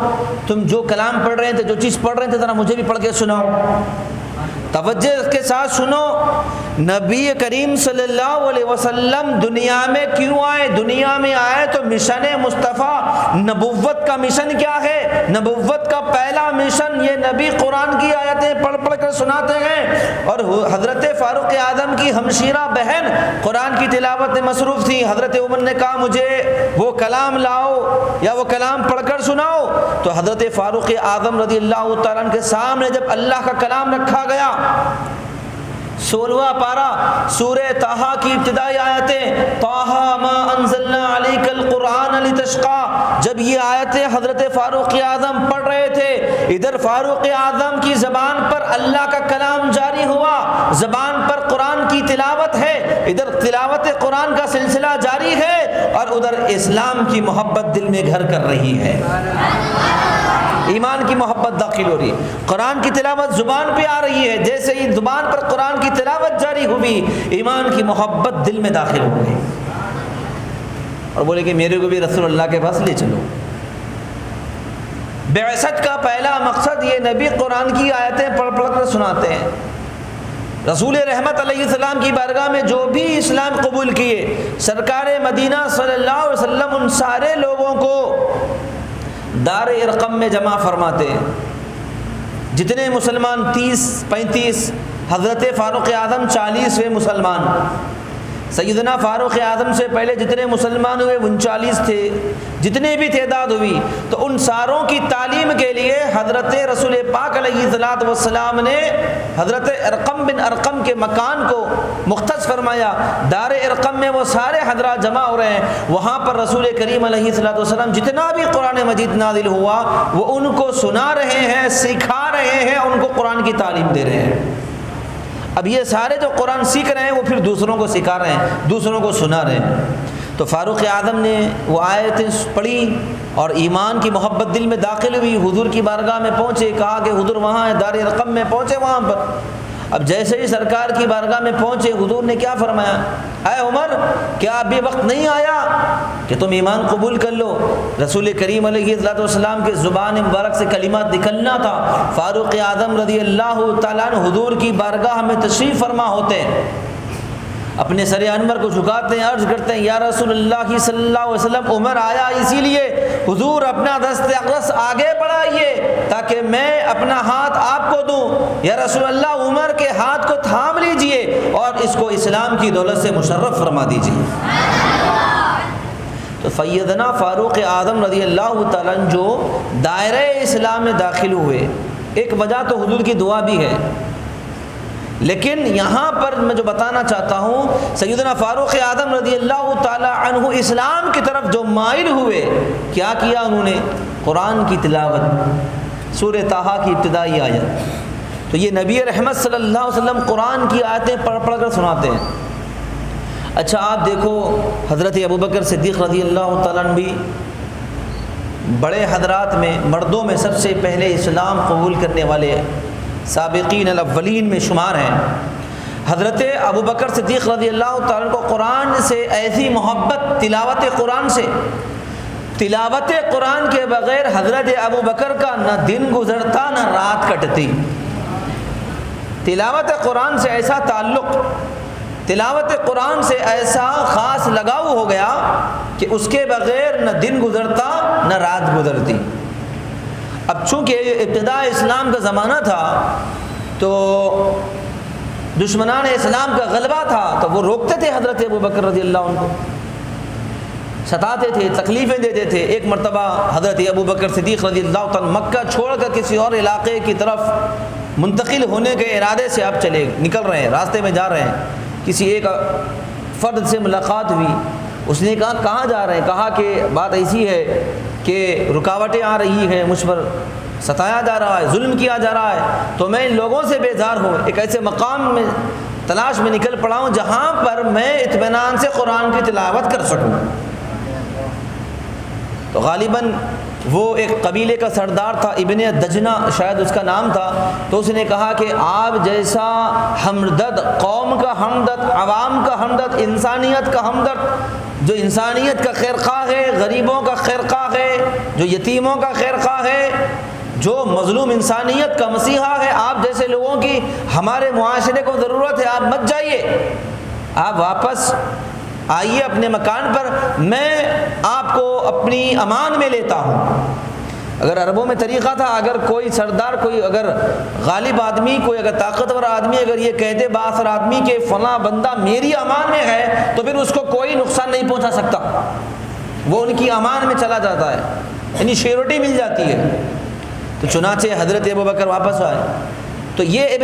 تم جو کلام پڑھ رہے تھے, جو چیز پڑھ رہے تھے, ذرا مجھے بھی پڑھ کے سناؤ. توجہ کے ساتھ سنو, نبی کریم صلی اللہ علیہ وسلم دنیا میں کیوں آئے؟ دنیا میں آئے تو مشن مصطفیٰ, نبوت کا مشن کیا ہے؟ نبوت کا پہلا مشن یہ نبی قرآن کی آیتیں پڑھ کر سناتے ہیں. اور حضرت فاروق اعظم کی ہمشیرہ بہن قرآن کی تلاوت میں مصروف تھی. حضرت عمر نے کہا مجھے وہ کلام لاؤ یا وہ کلام پڑھ کر سناؤ. تو حضرت فاروق اعظم رضی اللہ تعالیٰ عنہ کے سامنے جب اللہ کا کلام رکھا گیا, 16واں پارہ سورہ طٰہٰ کی ابتدائی آیتیں, طٰہٰ ما انزلنا علیک القرآن لتشقیٰ, جب یہ آیتیں حضرت فاروق اعظم پڑھ رہے تھے, ادھر فاروق اعظم کی زبان پر اللہ کا کلام جاری ہوا, زبان پر قرآن کی تلاوت ہے, ادھر تلاوت قرآن کا سلسلہ جاری ہے, اور ادھر اسلام کی محبت دل میں گھر کر رہی ہے, ایمان کی محبت داخل ہو رہی ہے. قرآن کی تلاوت زبان پہ آ رہی ہے, جیسے ہی زبان پر قرآن کی تلاوت جاری ہوئی, ایمان کی محبت دل میں داخل ہو گئی, اور بولے کہ میرے کو بھی رسول اللہ کے پاس لے چلو. بعثت کا پہلا مقصد یہ نبی قرآن کی آیتیں پڑھ کر سناتے ہیں. رسول رحمت علیہ السلام کی بارگاہ میں جو بھی اسلام قبول کیے, سرکار مدینہ صلی اللہ علیہ وسلم ان سارے لوگوں کو دار ارقم میں جمع فرماتے ہیں. جتنے مسلمان 30-35, حضرت فاروق اعظم 40ویں مسلمان. سیدنا فاروق اعظم سے پہلے جتنے مسلمان ہوئے 39 تھے. جتنے بھی تعداد ہوئی تو ان ساروں کی تعلیم کے لیے حضرت رسول پاک علیہ الصلوۃ والسلام نے حضرت ارقم بن ارقم کے مکان کو مختص فرمایا. دار ارقم میں وہ سارے حضرات جمع ہو رہے ہیں, وہاں پر رسول کریم علیہ الصلوۃ والسلام جتنا بھی قرآن مجید نازل ہوا وہ ان کو سنا رہے ہیں, سکھا رہے ہیں, ان کو قرآن کی تعلیم دے رہے ہیں. اب یہ سارے جو قرآن سیکھ رہے ہیں وہ پھر دوسروں کو سکھا رہے ہیں, دوسروں کو سنا رہے ہیں. تو فاروق اعظم نے وہ آیتیں پڑھی اور ایمان کی محبت دل میں داخل ہوئی. حضور کی بارگاہ میں پہنچے, کہا کہ حضور وہاں ہے, دار رقم میں پہنچے وہاں پر. اب جیسے ہی سرکار کی بارگاہ میں پہنچے, حضور نے کیا فرمایا, اے عمر کیا ابھی وقت نہیں آیا کہ تم ایمان قبول کر لو؟ رسول کریم علیہ السلام کے زبان مبارک سے کلمات نکلنا تھا. فاروق اعظم رضی اللہ تعالیٰ عنہ حضور کی بارگاہ میں تشریف فرما ہوتے ہیں, اپنے سر انور کو جھکاتے ہیں, عرض کرتے ہیں یا رسول اللہ صلی اللہ علیہ وسلم, عمر آیا اسی لیے, حضور اپنا دست اقدس آگے بڑھائیے تاکہ میں اپنا ہاتھ آپ کو دوں. یا رسول اللہ عمر کے ہاتھ کو تھام لیجئے اور اس کو اسلام کی دولت سے مشرف فرما دیجئے. تو سیدنا فاروق اعظم رضی اللہ تعالیٰ عنہ جو دائرہ اسلام میں داخل ہوئے, ایک وجہ تو حضور کی دعا بھی ہے لیکن یہاں پر میں جو بتانا چاہتا ہوں، سیدنا فاروق اعظم رضی اللہ تعالی عنہ اسلام کی طرف جو مائل ہوئے، کیا کیا انہوں نے؟ قرآن کی تلاوت، سورہ طٰہٰ کی ابتدائی آیت۔ تو یہ نبی رحمت صلی اللہ علیہ وسلم قرآن کی آیتیں پڑھ پڑھ کر سناتے ہیں۔ اچھا آپ دیکھو، حضرت ابوبکر صدیق رضی اللہ تعالیٰ عنہ بھی بڑے حضرات میں، مردوں میں سب سے پہلے اسلام قبول کرنے والے سابقین الاولین میں شمار ہیں۔ حضرت ابوبکر صدیق رضی اللہ تعالیٰ عنہ کو قرآن سے ایسی محبت، تلاوت قرآن سے، تلاوت قرآن کے بغیر حضرت ابوبکر کا نہ دن گزرتا نہ رات کٹتی۔ تلاوت قرآن سے ایسا تعلق، تلاوت قرآن سے ایسا خاص لگاؤ ہو گیا کہ اس کے بغیر نہ دن گزرتا نہ رات گزرتی۔ اب چونکہ ابتداء اسلام کا زمانہ تھا تو دشمنان اسلام کا غلبہ تھا، تو وہ روکتے تھے حضرت ابوبکر رضی اللہ عنہ کو، ستاتے تھے، تکلیفیں دیتے تھے۔ ایک مرتبہ حضرت ابوبکر صدیق رضی اللہ تعالیٰ مکہ چھوڑ کر کسی اور علاقے کی طرف منتقل ہونے کے ارادے سے اب نکل رہے ہیں، راستے میں جا رہے ہیں۔ کسی ایک فرد سے ملاقات ہوئی، اس نے کہا کہاں جا رہے ہیں؟ کہا کہ بات ایسی ہے کہ رکاوٹیں آ رہی ہیں، مجھ پر ستایا جا رہا ہے، ظلم کیا جا رہا ہے، تو میں ان لوگوں سے بیزار ہوں، ایک ایسے مقام میں تلاش میں نکل پڑا ہوں جہاں پر میں اطمینان سے قرآن کی تلاوت کر سکوں۔ تو غالباً وہ ایک قبیلے کا سردار تھا، ابن دجنہ شاید اس کا نام تھا، تو اس نے کہا کہ آپ جیسا ہمدرد، قوم کا ہمدرد، عوام کا ہمدرد، انسانیت کا ہمدرد، جو انسانیت کا خیرخواہ ہے، غریبوں کا خیرخواہ ہے، جو یتیموں کا خیرخواہ ہے، جو مظلوم انسانیت کا مسیحا ہے، آپ جیسے لوگوں کی ہمارے معاشرے کو ضرورت ہے۔ آپ مت جائیے، آپ واپس آئیے اپنے مکان پر، میں آپ کو اپنی امان میں لیتا ہوں۔ اگر عربوں میں طریقہ تھا، اگر کوئی سردار، کوئی اگر غالب آدمی، کوئی اگر طاقتور آدمی اگر یہ کہتے بااثر آدمی کہ فلاں بندہ میری امان میں ہے، تو پھر اس کو کوئی نقصان نہیں پہنچا سکتا، وہ ان کی امان میں چلا جاتا ہے، یعنی شیورٹی مل جاتی ہے۔ تو چنانچہ حضرت ابوبکر واپس آئے تو یہ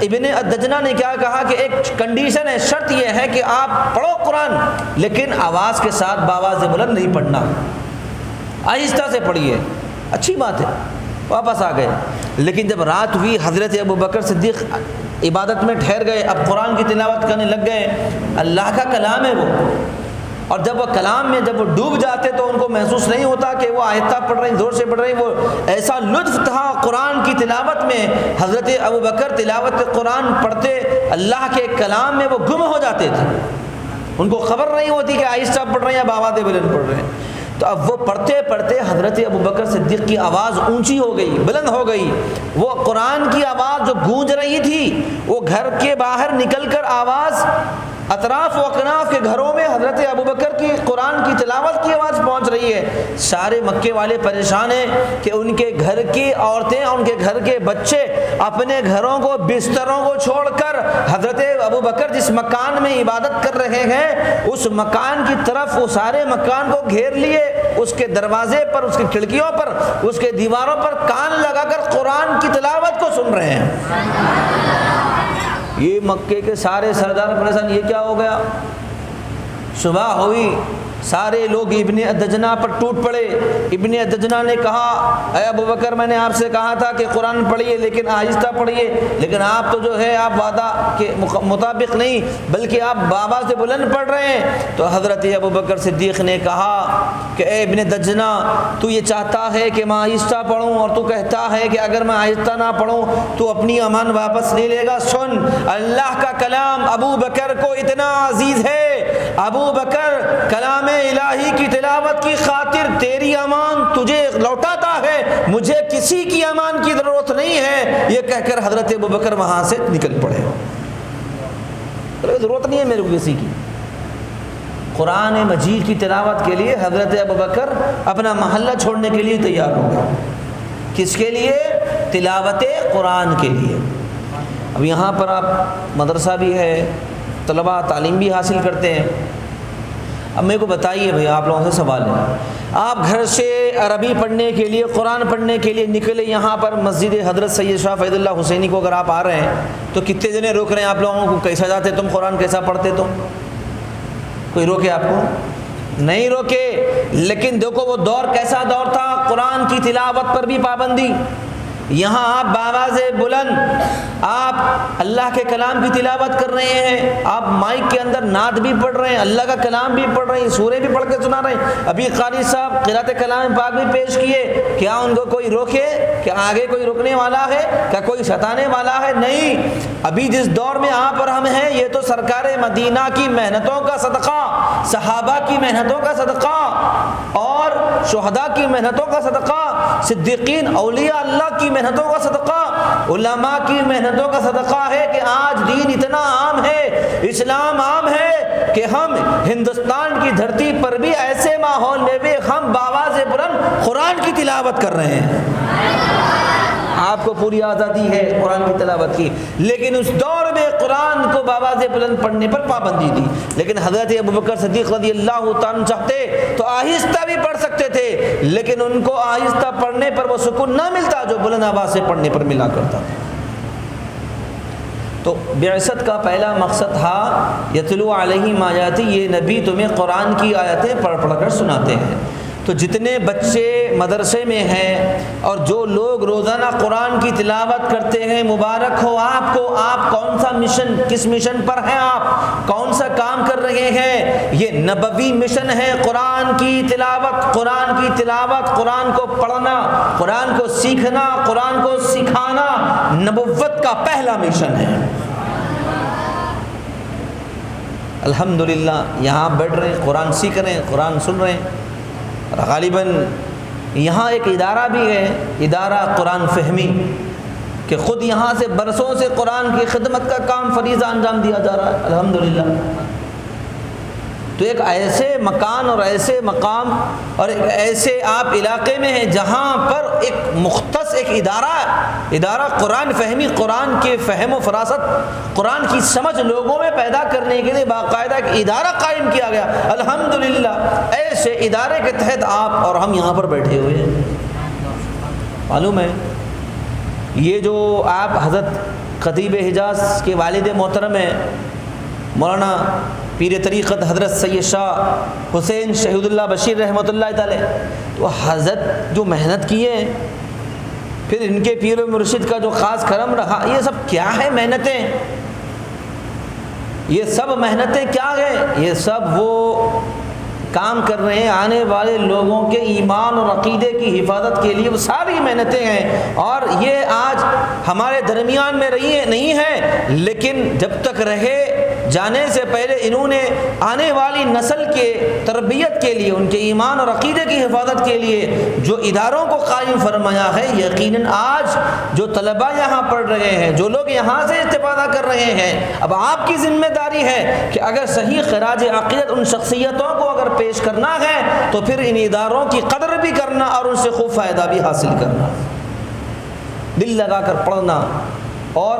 ابن دجنہ نے کیا کہا کہ ایک کنڈیشن ہے، شرط یہ ہے کہ آپ پڑھو قرآن، لیکن آواز کے ساتھ باواز بلند نہیں پڑھنا، آہستہ سے پڑھیے۔ اچھی بات ہے، واپس آ گئے۔ لیکن جب رات ہوئی، حضرت ابوبکر صدیق عبادت میں ٹھہر گئے، اب قرآن کی تلاوت کرنے لگ گئے۔ اللہ کا کلام ہے وہ، اور جب وہ کلام میں جب وہ ڈوب جاتے تو ان کو محسوس نہیں ہوتا کہ وہ آہستہ پڑھ رہے ہیں، زور سے پڑھ رہے ہیں۔ وہ ایسا لطف تھا قرآن کی تلاوت میں، حضرت ابوبکر تلاوت قرآن پڑھتے، اللہ کے کلام میں وہ گم ہو جاتے تھے، ان کو خبر نہیں ہوتی کہ آہستہ پڑھ رہے ہیں یا باواز بلند پڑھ رہے ہیں۔ تو اب وہ پڑھتے پڑھتے حضرت ابوبکر صدیق کی آواز اونچی ہو گئی، بلند ہو گئی۔ وہ قرآن کی آواز جو گونج رہی تھی، وہ گھر کے باہر نکل کر آواز اطراف و اکناف کے گھروں میں حضرت ابوبکر کی قرآن کی تلاوت کی آواز پہنچ رہی ہے۔ سارے مکے والے پریشان ہیں کہ ان کے گھر کی عورتیں، ان کے گھر کے بچے اپنے گھروں کو، بستروں کو چھوڑ کر حضرت ابوبکر جس مکان میں عبادت کر رہے ہیں اس مکان کی طرف، وہ سارے مکان کو گھیر لیے، اس کے دروازے پر، اس کی کھڑکیوں پر، اس کے دیواروں پر کان لگا کر قرآن کی تلاوت کو سن رہے ہیں۔ یہ مکے کے سارے سردار پریشان، یہ کیا ہو گیا؟ صبح ہوئی، سارے لوگ ابن دجنہ پر ٹوٹ پڑے۔ ابن دجنہ نے کہا اے ابوبکر، میں نے آپ سے کہا تھا کہ قرآن پڑھیے لیکن آہستہ پڑھیے، لیکن آپ تو جو ہے آپ وعدہ کے مطابق نہیں بلکہ آپ بابا سے بلند پڑھ رہے ہیں۔ تو حضرت ابوبکر صدیق نے کہا کہ اے ابن دجنہ، تو یہ چاہتا ہے کہ میں آہستہ پڑھوں اور تو کہتا ہے کہ اگر میں آہستہ نہ پڑھوں تو اپنی امان واپس لے لے گا۔ سن، اللہ کا کلام ابو بکر کو اتنا عزیز ہے، ابو بکر کلام الہی کی تلاوت کی خاطر تیری امان تجھے لوٹاتا ہے، مجھے کسی کی امان کی ضرورت نہیں ہے۔ یہ کہہ کر حضرت ابوبکر وہاں سے نکل پڑے، ضرورت نہیں ہے میرے کو کسی کی۔ قرآن مجید کی تلاوت کے لیے حضرت ابوبکر اپنا محلہ چھوڑنے کے لیے تیار ہو گئے۔ کس کے لیے؟ تلاوت قرآن کے لیے۔ اب یہاں پر آپ مدرسہ بھی ہے، طلباء تعلیم بھی حاصل کرتے ہیں۔ اب میرے کو بتائیے بھئی، آپ لوگوں سے سوال ہے، آپ گھر سے عربی پڑھنے کے لیے، قرآن پڑھنے کے لیے نکلے یہاں پر مسجد حضرت سید شاہ فیض اللہ حسینی کو اگر آپ آ رہے ہیں تو کتنے جنے روک رہے ہیں آپ لوگوں کو؟ کیسا جاتے تم، قرآن کیسا پڑھتے تم؟ کوئی روکے آپ کو؟ نہیں روکے. لیکن دیکھو وہ دور کیسا دور تھا، قرآن کی تلاوت پر بھی پابندی. یہاں آپ باواز بلند آپ اللہ کے کلام کی تلاوت کر رہے ہیں، آپ مائک کے اندر نعت بھی پڑھ رہے ہیں، اللہ کا کلام بھی پڑھ رہے ہیں، سورے بھی پڑھ کے سنا رہے ہیں. ابھی قاری صاحب قرات کلام پاک بھی پیش کیے. کیا ان کو کوئی روکے؟ کیا آگے کوئی رکنے والا ہے؟ کیا کوئی ستانے والا ہے؟ نہیں. ابھی جس دور میں آپ اور ہم ہیں یہ تو سرکار مدینہ کی محنتوں کا صدقہ، صحابہ کی محنتوں کا صدقہ اور شہداء کی محنتوں کا صدقہ، صدیقین اولیاء اللہ کی محنتوں کا صدقہ، علماء کی محنتوں کا صدقہ ہے کہ آج دین اتنا عام ہے، اسلام عام ہے کہ ہم ہندوستان کی دھرتی پر بھی ایسے ماحول میں بھی ہم باواز بلند قرآن کی تلاوت کر رہے ہیں. آپ کو پوری آزادی ہے قرآن کی تلاوت کی، لیکن اس دور میں قرآن کو باواز بلند پڑھنے پر پابندی دی. لیکن حضرت ابوبکر صدیق رضی اللہ تعالیٰ چاہتے تو آہستہ بھی پڑھ سکتے تھے، لیکن ان کو آہستہ پڑھنے پر وہ سکون نہ ملتا جو بلند آواز سے پڑھنے پر ملا کرتا تھا. تو بعثت کا پہلا مقصد تھا یتلو علیہم آیاتی، یہ نبی تمہیں قرآن کی آیتیں پڑھ پڑھ کر سناتے ہیں. تو جتنے بچے مدرسے میں ہیں اور جو لوگ روزانہ قرآن کی تلاوت کرتے ہیں، مبارک ہو آپ کو. آپ کون سا مشن، کس مشن پر ہیں آپ، کون سا کام کر رہے ہیں؟ یہ نبوی مشن ہے. قرآن کی تلاوت، قرآن کی تلاوت، قرآن کو پڑھنا، قرآن کو سیکھنا، قرآن کو سکھانا نبوت کا پہلا مشن ہے. الحمدللہ یہاں بیٹھ رہے ہیں، قرآن سیکھ رہے ہیں، قرآن سن رہے ہیں. غالباً یہاں ایک ادارہ بھی ہے، ادارہ قرآن فہمی، کہ خود یہاں سے برسوں سے قرآن کی خدمت کا کام فریضہ انجام دیا جا رہا ہے الحمدللہ. تو ایک ایسے مکان اور ایسے مقام اور ایک ایسے آپ علاقے میں ہیں جہاں پر ایک مختص ایک ادارہ قرآن فہمی، قرآن کے فہم و فراست، قرآن کی سمجھ لوگوں میں پیدا کرنے کے لیے باقاعدہ ایک ادارہ قائم کیا گیا الحمدللہ. ایسے ادارے کے تحت آپ اور ہم یہاں پر بیٹھے ہوئے ہیں. معلوم ہے یہ جو آپ حضرت خطیب حجاز کے والد محترم ہیں مولانا پیر طریقت حضرت سید شاہ حسین شہید اللہ بشیر رحمۃ اللہ تعالی، تو حضرت جو محنت کیے ہیں، پھر ان کے پیر و مرشد کا جو خاص کرم رہا، یہ سب کیا ہے محنتیں؟ یہ سب محنتیں کیا ہیں؟ یہ سب وہ کام کر رہے ہیں آنے والے لوگوں کے ایمان اور عقیدے کی حفاظت کے لیے، وہ ساری محنتیں ہیں. اور یہ آج ہمارے درمیان میں رہی ہیں نہیں ہیں، لیکن جب تک رہے جانے سے پہلے انہوں نے آنے والی نسل کے تربیت کے لیے، ان کے ایمان اور عقیدے کی حفاظت کے لیے جو اداروں کو قائم فرمایا ہے. یقیناً آج جو طلباء یہاں پڑھ رہے ہیں، جو لوگ یہاں سے استفادہ کر رہے ہیں، اب آپ کی ذمہ داری ہے کہ اگر صحیح خراج عقیدت ان شخصیتوں کو اگر پیش کرنا ہے تو پھر ان اداروں کی قدر بھی کرنا اور ان سے خوب فائدہ بھی حاصل کرنا، دل لگا کر پڑھنا اور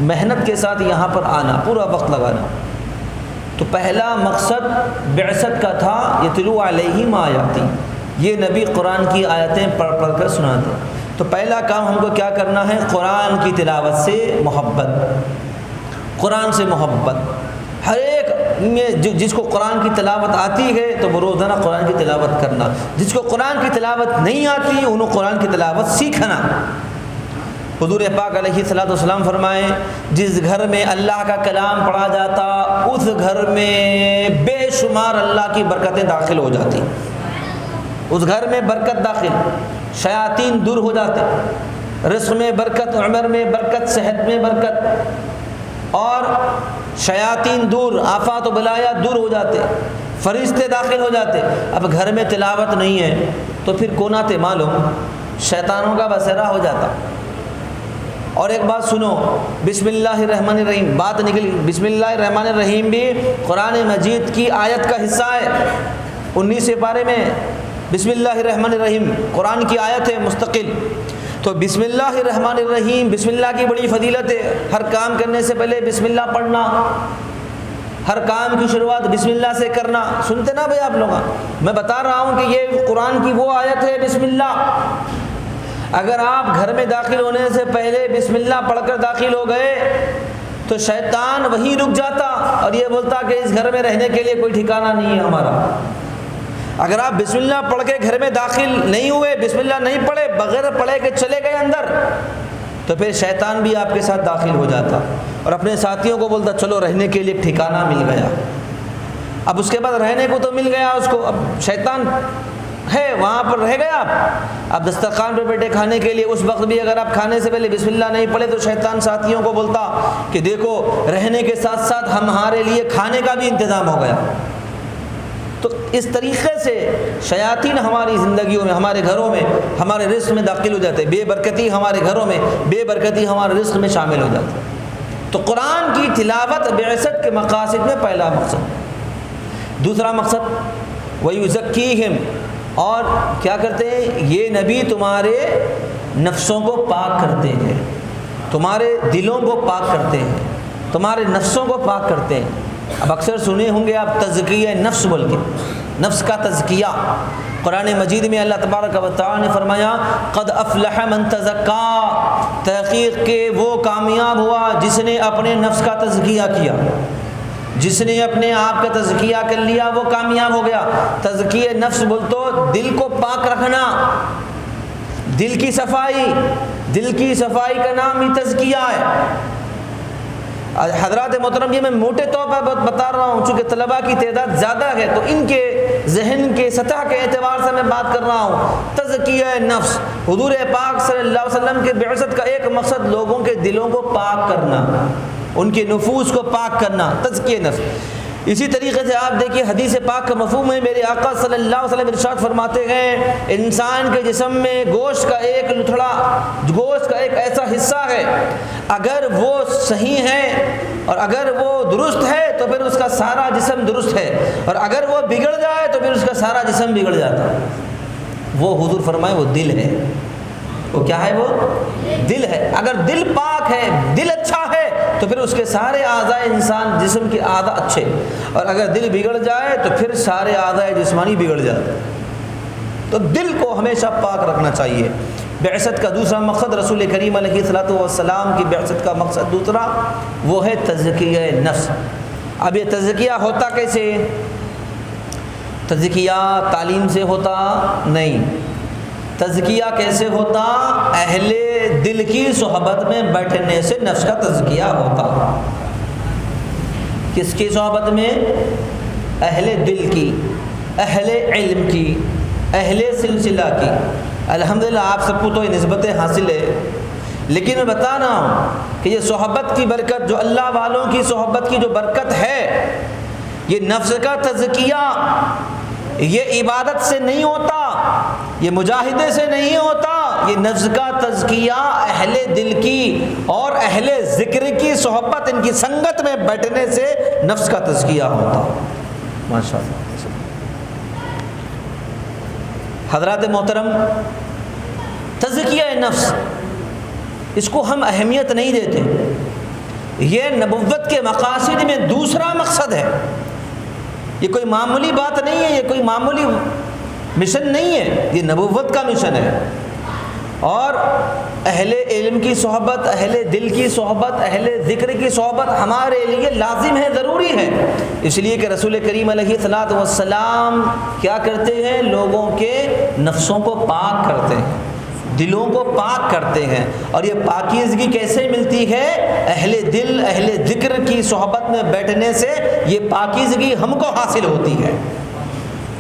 محنت کے ساتھ یہاں پر آنا، پورا وقت لگانا. تو پہلا مقصد بعثت کا تھا یتلو علیہم آیاتی، یہ نبی قرآن کی آیتیں پڑھ پڑھ کر سناتے. تو پہلا کام ہم کو کیا کرنا ہے؟ قرآن کی تلاوت سے محبت، قرآن سے محبت. ہر ایک میں جس کو قرآن کی تلاوت آتی ہے تو وہ روزانہ قرآن کی تلاوت کرنا، جس کو قرآن کی تلاوت نہیں آتی انہوں قرآن کی تلاوت سیکھنا. حضور پاک علیہ الصلوۃ والسلام فرمائیں جس گھر میں اللہ کا کلام پڑھا جاتا اس گھر میں بے شمار اللہ کی برکتیں داخل ہو جاتی، اس گھر میں برکت داخل، شیاطین دور ہو جاتے، رزق میں برکت، عمر میں برکت، صحت میں برکت، اور شیاطین دور، آفات و بلایات دور ہو جاتے، فرشتے داخل ہو جاتے. اب گھر میں تلاوت نہیں ہے تو پھر کوناتے معلوم، شیطانوں کا بسیرا ہو جاتا. اور ایک بات سنو، بسم اللہ الرحمن الرحیم بات نکلی. بسم اللہ الرحمن الرحیم بھی قرآن مجید کی آیت کا حصہ ہے. 19 پارے میں بسم اللہ الرحمن الرحیم قرآن کی آیت ہے مستقل. تو بسم اللہ الرحمن الرحیم، بسم اللہ کی بڑی فضیلت ہے. ہر کام کرنے سے پہلے بسم اللہ پڑھنا. ہر کام کی شروعات بسم اللہ سے کرنا. سنتے نا بھائی آپ لوگ, میں بتا رہا ہوں کہ یہ قرآن کی وہ آیت ہے بسم اللہ. اگر آپ گھر میں داخل ہونے سے پہلے بسم اللہ پڑھ کر داخل ہو گئے تو شیطان وہیں رک جاتا اور یہ بولتا کہ اس گھر میں رہنے کے لیے کوئی ٹھکانہ نہیں ہے ہمارا. اگر آپ بسم اللہ پڑھ کے گھر میں داخل نہیں ہوئے, بسم اللہ نہیں پڑھے, بغیر پڑھے کہ چلے گئے اندر, تو پھر شیطان بھی آپ کے ساتھ داخل ہو جاتا اور اپنے ساتھیوں کو بولتا چلو رہنے کے لیے ٹھکانہ مل گیا. اب اس کے بعد رہنے کو تو مل گیا اس کو, اب شیطان ہے وہاں پر رہ گیا. اب دسترخوان پہ بیٹھے کھانے کے لیے, اس وقت بھی اگر آپ کھانے سے پہلے بسم اللہ نہیں پڑھے تو شیطان ساتھیوں کو بولتا کہ دیکھو رہنے کے ساتھ ساتھ ہمارے لیے کھانے کا بھی انتظام ہو گیا. تو اس طریقے سے شیاطین ہماری زندگیوں میں, ہمارے گھروں میں, ہمارے رزق میں داخل ہو جاتے. بے برکتی ہمارے گھروں میں, بے برکتی ہمارے رزق میں شامل ہو جاتی. تو قرآن کی تلاوت بعثت کے مقاصد میں پہلا مقصد. دوسرا مقصد وَيُزَكِّيهِمْ, اور کیا کرتے ہیں یہ نبی تمہارے نفسوں کو پاک کرتے ہیں, تمہارے دلوں کو پاک کرتے ہیں, تمہارے نفسوں کو پاک کرتے ہیں. اب اکثر سنے ہوں گے آپ تزکیہ نفس بول کے, نفس کا تزکیہ. قرآن مجید میں اللہ تبارک و تعالی نے فرمایا قد افلح من تزکا, تحقیق کہ وہ کامیاب ہوا جس نے اپنے نفس کا تزکیہ کیا. جس نے اپنے آپ کا تزکیہ کر لیا وہ کامیاب ہو گیا. تزکیہ نفس بول تو دل کو پاک رکھنا, دل کی صفائی. دل کی صفائی کا نام ہی تزکیہ ہے. حضرات محترم, یہ میں موٹے طور پر بتا رہا ہوں چونکہ طلباء کی تعداد زیادہ ہے تو ان کے ذہن کے سطح کے اعتبار سے میں بات کر رہا ہوں. تزکیہ نفس, حضور پاک صلی اللہ علیہ وسلم کے بعثت کا ایک مقصد لوگوں کے دلوں کو پاک کرنا, ان کے نفوس کو پاک کرنا, تزکیہ نفس. اسی طریقے سے آپ دیکھیے حدیث پاک کا مفہوم ہے. میرے آقا صلی اللہ علیہ وسلم ارشاد فرماتے ہیں انسان کے جسم میں گوشت کا ایک لتھڑا, گوشت کا ایک ایسا حصہ ہے, اگر وہ صحیح ہے اور اگر وہ درست ہے تو پھر اس کا سارا جسم درست ہے, اور اگر وہ بگڑ جائے تو پھر اس کا سارا جسم بگڑ جاتا ہے. وہ حضور فرمائے وہ دل ہے. وہ کیا ہے؟ وہ دل ہے. اگر دل پاک ہے, دل اچھا ہے تو پھر اس کے سارے اعضاء انسان جسم کے اعضاء اچھے, اور اگر دل بگڑ جائے تو پھر سارے اعضاء جسمانی بگڑ جاتے. تو دل کو ہمیشہ پاک رکھنا چاہیے. بعثت کا دوسرا مقصد, رسول کریم علیہ الصلوۃ والسلام کی بعثت کا مقصد دوسرا وہ ہے تزکیہ نفس. اب یہ تزکیہ ہوتا کیسے؟ تزکیہ تعلیم سے ہوتا نہیں. تزکیہ کیسے ہوتا؟ اہل دل کی صحبت میں بیٹھنے سے نفس کا تزکیہ ہوتا. کس کی صحبت میں؟ اہل دل کی, اہل علم کی, اہل سلسلہ کی. الحمدللہ آپ سب کو تو یہ نسبتیں حاصل ہے, لیکن میں بتا رہا ہوں کہ یہ صحبت کی برکت, جو اللہ والوں کی صحبت کی جو برکت ہے, یہ نفس کا تزکیہ یہ عبادت سے نہیں ہوتا, یہ مجاہدے سے نہیں ہوتا. یہ نفس کا تزکیہ اہل دل کی اور اہل ذکر کی صحبت, ان کی سنگت میں بیٹھنے سے نفس کا تزکیہ ہوتا. ماشاء اللہ. حضرات محترم, تزکیہ نفس اس کو ہم اہمیت نہیں دیتے. یہ نبوت کے مقاصد میں دوسرا مقصد ہے. یہ کوئی معمولی بات نہیں ہے, یہ کوئی معمولی مشن نہیں ہے, یہ نبوت کا مشن ہے. اور اہل علم کی صحبت, اہل دل کی صحبت, اہل ذکر کی صحبت ہمارے لیے لازم ہے, ضروری ہے. اس لیے کہ رسول کریم علیہ الصلوۃ والسلام کیا کرتے ہیں؟ لوگوں کے نفسوں کو پاک کرتے ہیں, دلوں کو پاک کرتے ہیں. اور یہ پاکیزگی کیسے ملتی ہے؟ اہل دل, اہل ذکر کی صحبت میں بیٹھنے سے یہ پاکیزگی ہم کو حاصل ہوتی ہے.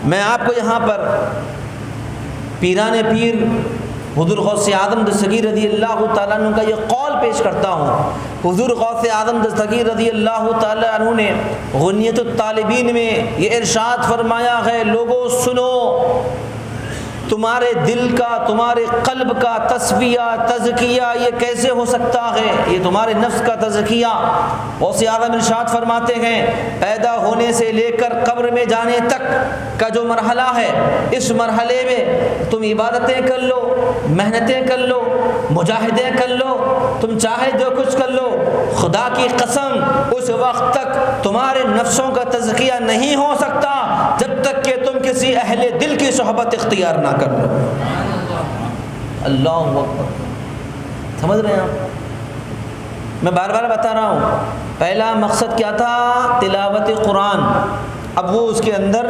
میں آپ کو یہاں پر پیران پیر حضور غوث اعظم دستگیر رضی اللہ تعالیٰ عنہ کا یہ قول پیش کرتا ہوں. حضور غوث اعظم دستگیر رضی اللہ تعالیٰ عنہ نے غنیت الطالبین میں یہ ارشاد فرمایا ہے, لوگوں سنو, تمہارے دل کا, تمہارے قلب کا تصفیہ, تزکیہ یہ کیسے ہو سکتا ہے؟ یہ تمہارے نفس کا تزکیہ. غوث اعظم ارشاد فرماتے ہیں پیدا ہونے سے لے کر قبر میں جانے تک کا جو مرحلہ ہے، اس مرحلے میں تم عبادتیں کر لو، محنتیں کر لو، مجاہدیں کر لو، تم چاہے جو کچھ کر لو، خدا کی قسم اس وقت تک تمہارے نفسوں کا تزکیہ نہیں ہو سکتا جب تک کہ تم کسی اہل دل کی صحبت اختیار نہ کر لو۔ اللہ اکبر، سمجھ رہے ہیں آپ؟ میں بار بار بتا رہا ہوں، پہلا مقصد کیا تھا؟ تلاوت قرآن۔ اب وہ اس کے اندر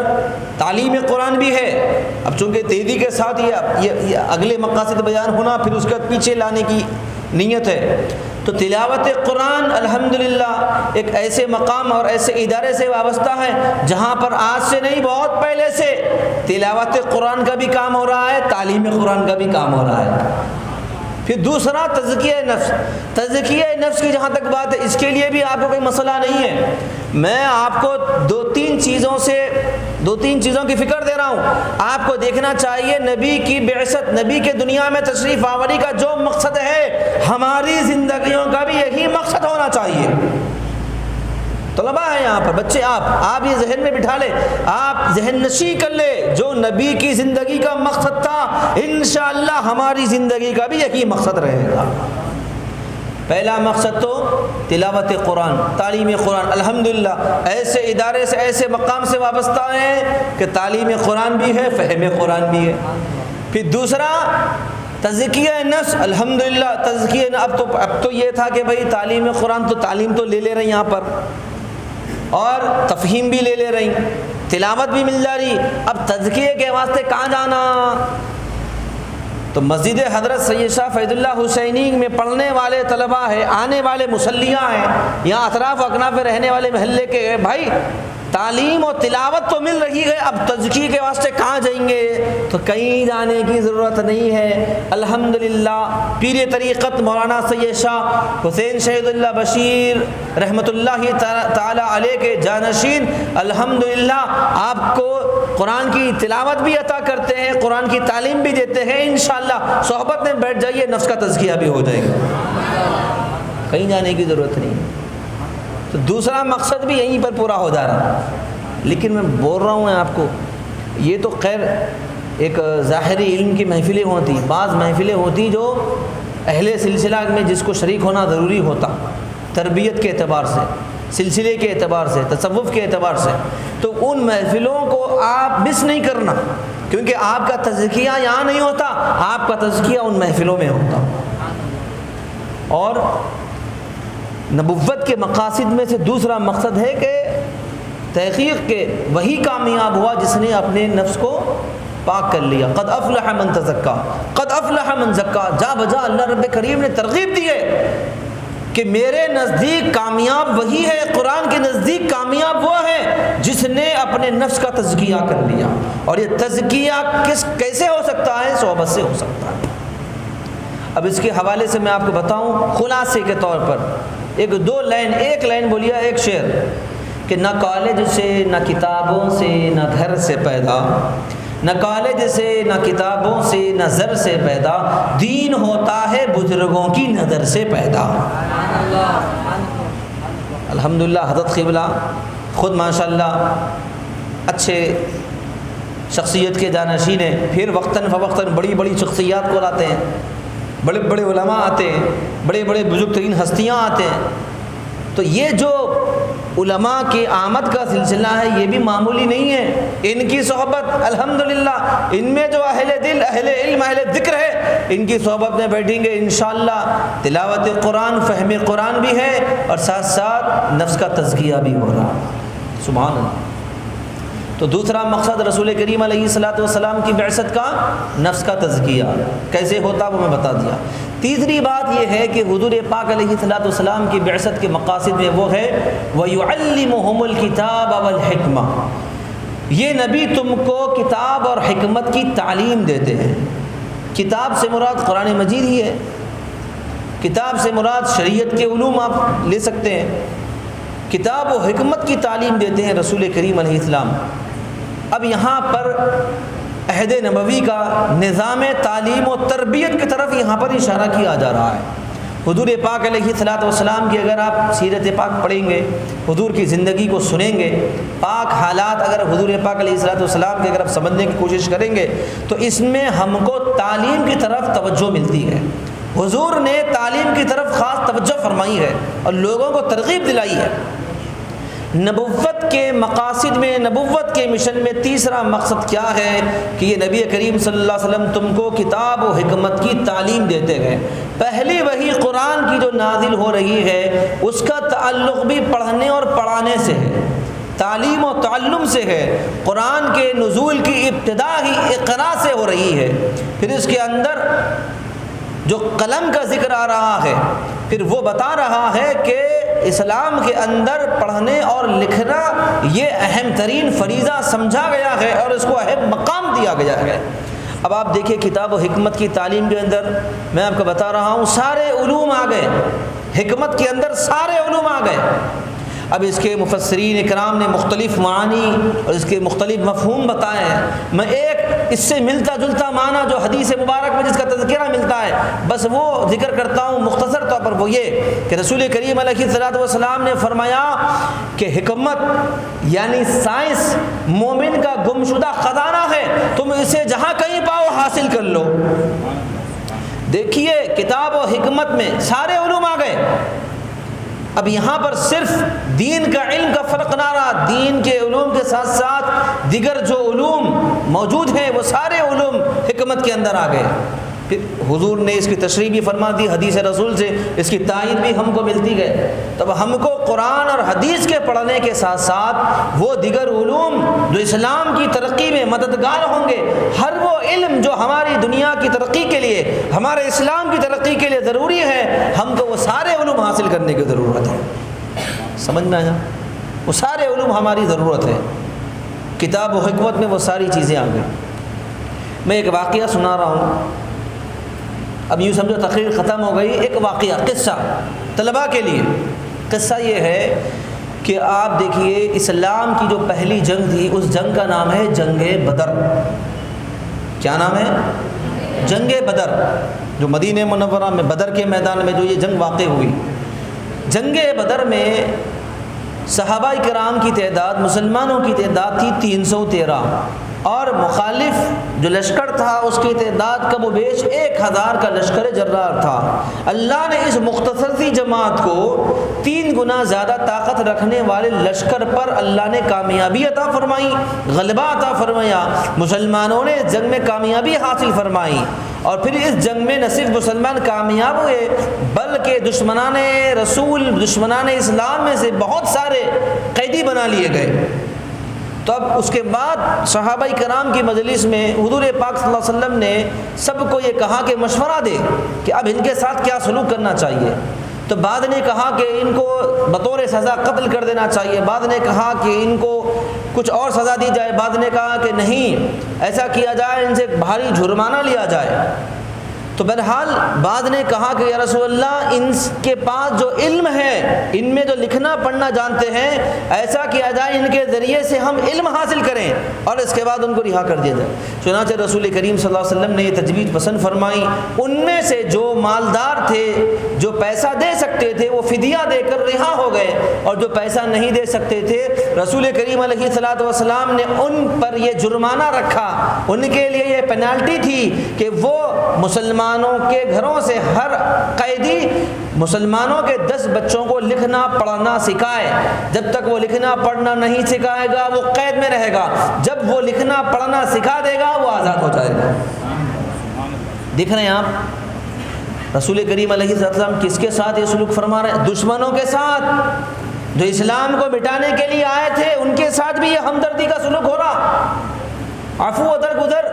تعلیم قرآن بھی ہے، اب چونکہ تیزی کے ساتھ یہ اگلے مقاصد بیان ہونا، پھر اس کے پیچھے لانے کی نیت ہے۔ تو تلاوت قرآن الحمدللہ ایک ایسے مقام اور ایسے ادارے سے وابستہ ہے جہاں پر آج سے نہیں، بہت پہلے سے تلاوت قرآن کا بھی کام ہو رہا ہے، تعلیم قرآن کا بھی کام ہو رہا ہے۔ پھر دوسرا تزکیہ نفس۔ تزکیہ نفس کی جہاں تک بات ہے، اس کے لیے بھی آپ کو کوئی مسئلہ نہیں ہے، میں آپ کو دو تین چیزوں کی فکر دے رہا ہوں۔ آپ کو دیکھنا چاہیے نبی کی بعثت، نبی کے دنیا میں تشریف آوری کا جو مقصد ہے، ہماری زندگیوں کا بھی یہی مقصد ہونا چاہیے۔ طلباء ہیں یہاں پر، بچے، آپ یہ ذہن میں بٹھا لیں، آپ ذہن نشی کر لیں، جو نبی کی زندگی کا مقصد تھا انشاءاللہ ہماری زندگی کا بھی یہی مقصد رہے گا۔ پہلا مقصد تو تلاوت قرآن، تعلیم قرآن۔ الحمدللہ ایسے ادارے سے، ایسے مقام سے وابستہ ہیں کہ تعلیم قرآن بھی ہے، فہم قرآن بھی ہے۔ پھر دوسرا تزکیہ نفس۔ الحمدللہ تزکیہ، اب تو یہ تھا کہ بھئی تعلیم قرآن تو تعلیم تو لے رہے ہیں یہاں پر، اور تفہیم بھی لے رہی، تلاوت بھی مل جا رہی، اب تزکیے کے واسطے کہاں جانا؟ تو مسجد حضرت سید شاہ فیض اللہ حسینی میں پڑھنے والے طلباء ہیں، آنے والے مصلیاں ہیں، یہاں اطراف و اکناف میں رہنے والے محلے کے بھائی، تعلیم اور تلاوت تو مل رہی ہے، اب تزکیے کے واسطے کہاں جائیں گے؟ تو کہیں جانے کی ضرورت نہیں ہے۔ الحمدللہ پیر طریقت مولانا سید شاہ حسین شہید اللہ بشیر رحمۃ اللہ تعالی علیہ کے جانشین الحمدللہ آپ کو قرآن کی تلاوت بھی عطا کرتے ہیں، قرآن کی تعلیم بھی دیتے ہیں۔ انشاءاللہ صحبت میں بیٹھ جائیے، نفس کا تزکیہ بھی ہو جائے گا، کہیں جانے کی ضرورت نہیں ہے۔ تو دوسرا مقصد بھی یہیں پر پورا ہو جا رہا ہے۔ لیکن میں بول رہا ہوں آپ کو، یہ تو خیر ایک ظاہری علم کی محفلیں ہوتی، بعض محفلیں ہوتی جو اہل سلسلہ میں جس کو شریک ہونا ضروری ہوتا، تربیت کے اعتبار سے، سلسلے کے اعتبار سے، تصوف کے اعتبار سے، تو ان محفلوں کو آپ مس نہیں کرنا، کیونکہ آپ کا تزکیہ یہاں نہیں ہوتا، آپ کا تزکیہ ان محفلوں میں ہوتا۔ اور نبوت کے مقاصد میں سے دوسرا مقصد ہے کہ تحقیق کے وہی کامیاب ہوا جس نے اپنے نفس کو پاک کر لیا۔ قد افلح من تزکا، قد افلح من زکا، جا بجا اللہ رب کریم نے ترغیب دی ہے کہ میرے نزدیک کامیاب وہی ہے، قرآن کے نزدیک کامیاب وہ ہے جس نے اپنے نفس کا تزکیہ کر لیا۔ اور یہ تزکیہ کیسے ہو سکتا ہے؟ صحبت سے ہو سکتا ہے۔ اب اس کے حوالے سے میں آپ کو بتاؤں خلاصے کے طور پر ایک لائن بولیا، ایک شعر کہ نہ کالج سے نہ کتابوں سے نہ گھر سے پیدا، نہ کالج سے نہ کتابوں سے نہ زر سے پیدا، دین ہوتا ہے بزرگوں کی نظر سے پیدا۔ الحمدللہ حضرت قبلہ خود ماشاءاللہ اچھے شخصیت کے جانشین ہیں، پھر وقتاً فوقتاً بڑی بڑی شخصیات کو لاتے ہیں، بڑے بڑے علماء آتے ہیں، بڑے بڑے بزرگ ترین ہستیاں آتے ہیں۔ تو یہ جو علماء کی آمد کا سلسلہ ہے یہ بھی معمولی نہیں ہے، ان کی صحبت الحمدللہ، ان میں جو اہل دل، اہل علم، اہل ذکر ہے، ان کی صحبت میں بیٹھیں گے انشاءاللہ تلاوت قرآن، فہم قرآن بھی ہے، اور ساتھ ساتھ نفس کا تزکیہ بھی ہو رہا ہے۔ سبحان اللہ۔ تو دوسرا مقصد رسول کریم علیہ الصلوۃ والسلام کی بعثت کا نفس کا تزکیہ کیسے ہوتا وہ میں بتا دیا۔ تیسری بات یہ ہے کہ حضور پاک علیہ الصلوۃ والسلام کی بعثت کے مقاصد میں وہ ہے وَيُعَلِّمُهُمُ الْكِتَابَ وَالْحِكْمَةَ، یہ نبی تم کو کتاب اور حکمت کی تعلیم دیتے ہیں۔ کتاب سے مراد قرآن مجید ہی ہے، کتاب سے مراد شریعت کے علوم آپ لے سکتے ہیں، کتاب و حکمت کی تعلیم دیتے ہیں رسول کریم علیہ السلام۔ اب یہاں پر عہد نبوی کا نظام تعلیم و تربیت کی طرف یہاں پر اشارہ کیا جا رہا ہے۔ حضور پاک علیہ الصلوۃ والسلام کی اگر آپ سیرت پاک پڑھیں گے، حضور کی زندگی کو سنیں گے، پاک حالات اگر حضور پاک علیہ الصلوۃ والسلام کے اگر آپ سمجھنے کی کوشش کریں گے تو اس میں ہم کو تعلیم کی طرف توجہ ملتی ہے۔ حضور نے تعلیم کی طرف خاص توجہ فرمائی ہے اور لوگوں کو ترغیب دلائی ہے۔ نبوت کے مقاصد میں، نبوت کے مشن میں تیسرا مقصد کیا ہے کہ یہ نبی کریم صلی اللہ علیہ وسلم تم کو کتاب و حکمت کی تعلیم دیتے گئے۔ پہلی وہی قرآن کی جو نازل ہو رہی ہے اس کا تعلق بھی پڑھنے اور پڑھانے سے ہے، تعلیم و تعلم سے ہے۔ قرآن کے نزول کی ابتدا ہی اقرا سے ہو رہی ہے، پھر اس کے اندر جو قلم کا ذکر آ رہا ہے، پھر وہ بتا رہا ہے کہ اسلام کے اندر پڑھنے اور لکھنا یہ اہم ترین فریضہ سمجھا گیا ہے اور اس کو اہم مقام دیا گیا ہے۔ اب آپ دیکھیں کتاب و حکمت کی تعلیم کے اندر میں آپ کو بتا رہا ہوں سارے علوم آ گئے، حکمت کے اندر سارے علوم آ گئے۔ اب اس کے مفسرین اکرام نے مختلف معانی اور اس کے مختلف مفہوم بتائے ہیں۔ میں ایک اس سے ملتا جلتا معنی جو حدیث مبارک میں جس کا تذکرہ ملتا ہے بس وہ ذکر کرتا ہوں مختصر طور پر، وہ یہ کہ رسول کریم علیہ الصلوۃ والسلام نے فرمایا کہ حکمت یعنی سائنس مومن کا گمشدہ خزانہ ہے، تم اسے جہاں کہیں پاؤ حاصل کر لو۔ دیکھیے کتاب و حکمت میں سارے علوم آ گئے۔ اب یہاں پر صرف دین کا علم کا فرق نہ رہا، دین کے علوم کے ساتھ ساتھ دیگر جو علوم موجود ہیں وہ سارے علوم حکمت کے اندر آ گئے۔ پھر حضور نے اس کی تشریح بھی فرما دی، حدیث رسول سے اس کی تائید بھی ہم کو ملتی گئے۔ تب ہم کو قرآن اور حدیث کے پڑھنے کے ساتھ ساتھ وہ دیگر علوم جو اسلام کی ترقی میں مددگار ہوں گے، ہر وہ علم جو ہماری دنیا کی ترقی کے لیے، ہمارے اسلام کی ترقی کے لیے ضروری ہے، ہم کو وہ سارے علوم حاصل کرنے کی ضرورت ہے۔ سمجھ میں آیا؟ وہ سارے علوم ہماری ضرورت ہے۔ کتاب و حکمت میں وہ ساری چیزیں آ گئی۔ میں ایک واقعہ سنا رہا ہوں، اب یوں سمجھو تقریر ختم ہو گئی، ایک واقعہ قصہ طلباء کے لیے۔ قصہ یہ ہے کہ آپ دیکھیے اسلام کی جو پہلی جنگ تھی اس جنگ کا نام ہے جنگ بدر۔ کیا نام ہے؟ جنگ بدر، جو مدینہ منورہ میں بدر کے میدان میں جو یہ جنگ واقع ہوئی۔ جنگ بدر میں صحابہ کرام کی تعداد، مسلمانوں کی تعداد تھی 313 اور مخالف جو لشکر تھا اس کی تعداد کم و بیش 1000 کا لشکر جرار تھا۔ اللہ نے اس مختصر سی جماعت کو 3 گنا زیادہ طاقت رکھنے والے لشکر پر اللہ نے کامیابی عطا فرمائی، غلبہ عطا فرمایا، مسلمانوں نے جنگ میں کامیابی حاصل فرمائی۔ اور پھر اس جنگ میں نہ صرف مسلمان کامیاب ہوئے بلکہ دشمنان رسول، دشمنان اسلام میں سے بہت سارے قیدی بنا لیے گئے۔ تو اب اس کے بعد صحابہ کرام کی مجلس میں حضور پاک صلی اللہ علیہ وسلم نے سب کو یہ کہا کہ مشورہ دے کہ اب ان کے ساتھ کیا سلوک کرنا چاہیے۔ تو بعد نے کہا کہ ان کو بطور سزا قتل کر دینا چاہیے، بعد نے کہا کہ ان کو کچھ اور سزا دی جائے، بعد نے کہا کہ نہیں ایسا کیا جائے ان سے بھاری جرمانہ لیا جائے۔ تو بہرحال بعد نے کہا کہ یا رسول اللہ ان کے پاس جو علم ہے، ان میں جو لکھنا پڑھنا جانتے ہیں، ایسا کیا جائے ان کے ذریعے سے ہم علم حاصل کریں اور اس کے بعد ان کو رہا کر دیا جائے۔ چنانچہ رسول کریم صلی اللہ علیہ وسلم نے یہ تجویز پسند فرمائی۔ ان میں سے جو مالدار تھے، جو پیسہ دے سکتے تھے، وہ فدیہ دے کر رہا ہو گئے، اور جو پیسہ نہیں دے سکتے تھے رسول کریم علیہ الصلوۃ والسلام نے ان پر یہ جرمانہ رکھا، ان کے لیے یہ پینالٹی تھی کہ وہ مسلمانوں کے گھروں سے ہر قیدی مسلمانوں کے 10 بچوں کو لکھنا پڑھنا سکھائے۔ جب تک وہ لکھنا پڑھنا نہیں سکھائے گا وہ قید میں رہے گا، جب وہ لکھنا پڑھنا سکھا دے گا وہ آزاد ہو جائے گا۔ دیکھ رہے ہیں آپ رسول کریم علیہ السلام کس کے ساتھ یہ سلوک فرما رہے ہیں؟ دشمنوں کے ساتھ، جو اسلام کو مٹانے کے لیے آئے تھے ان کے ساتھ بھی یہ ہمدردی کا سلوک ہو رہا، عفو و درگزر۔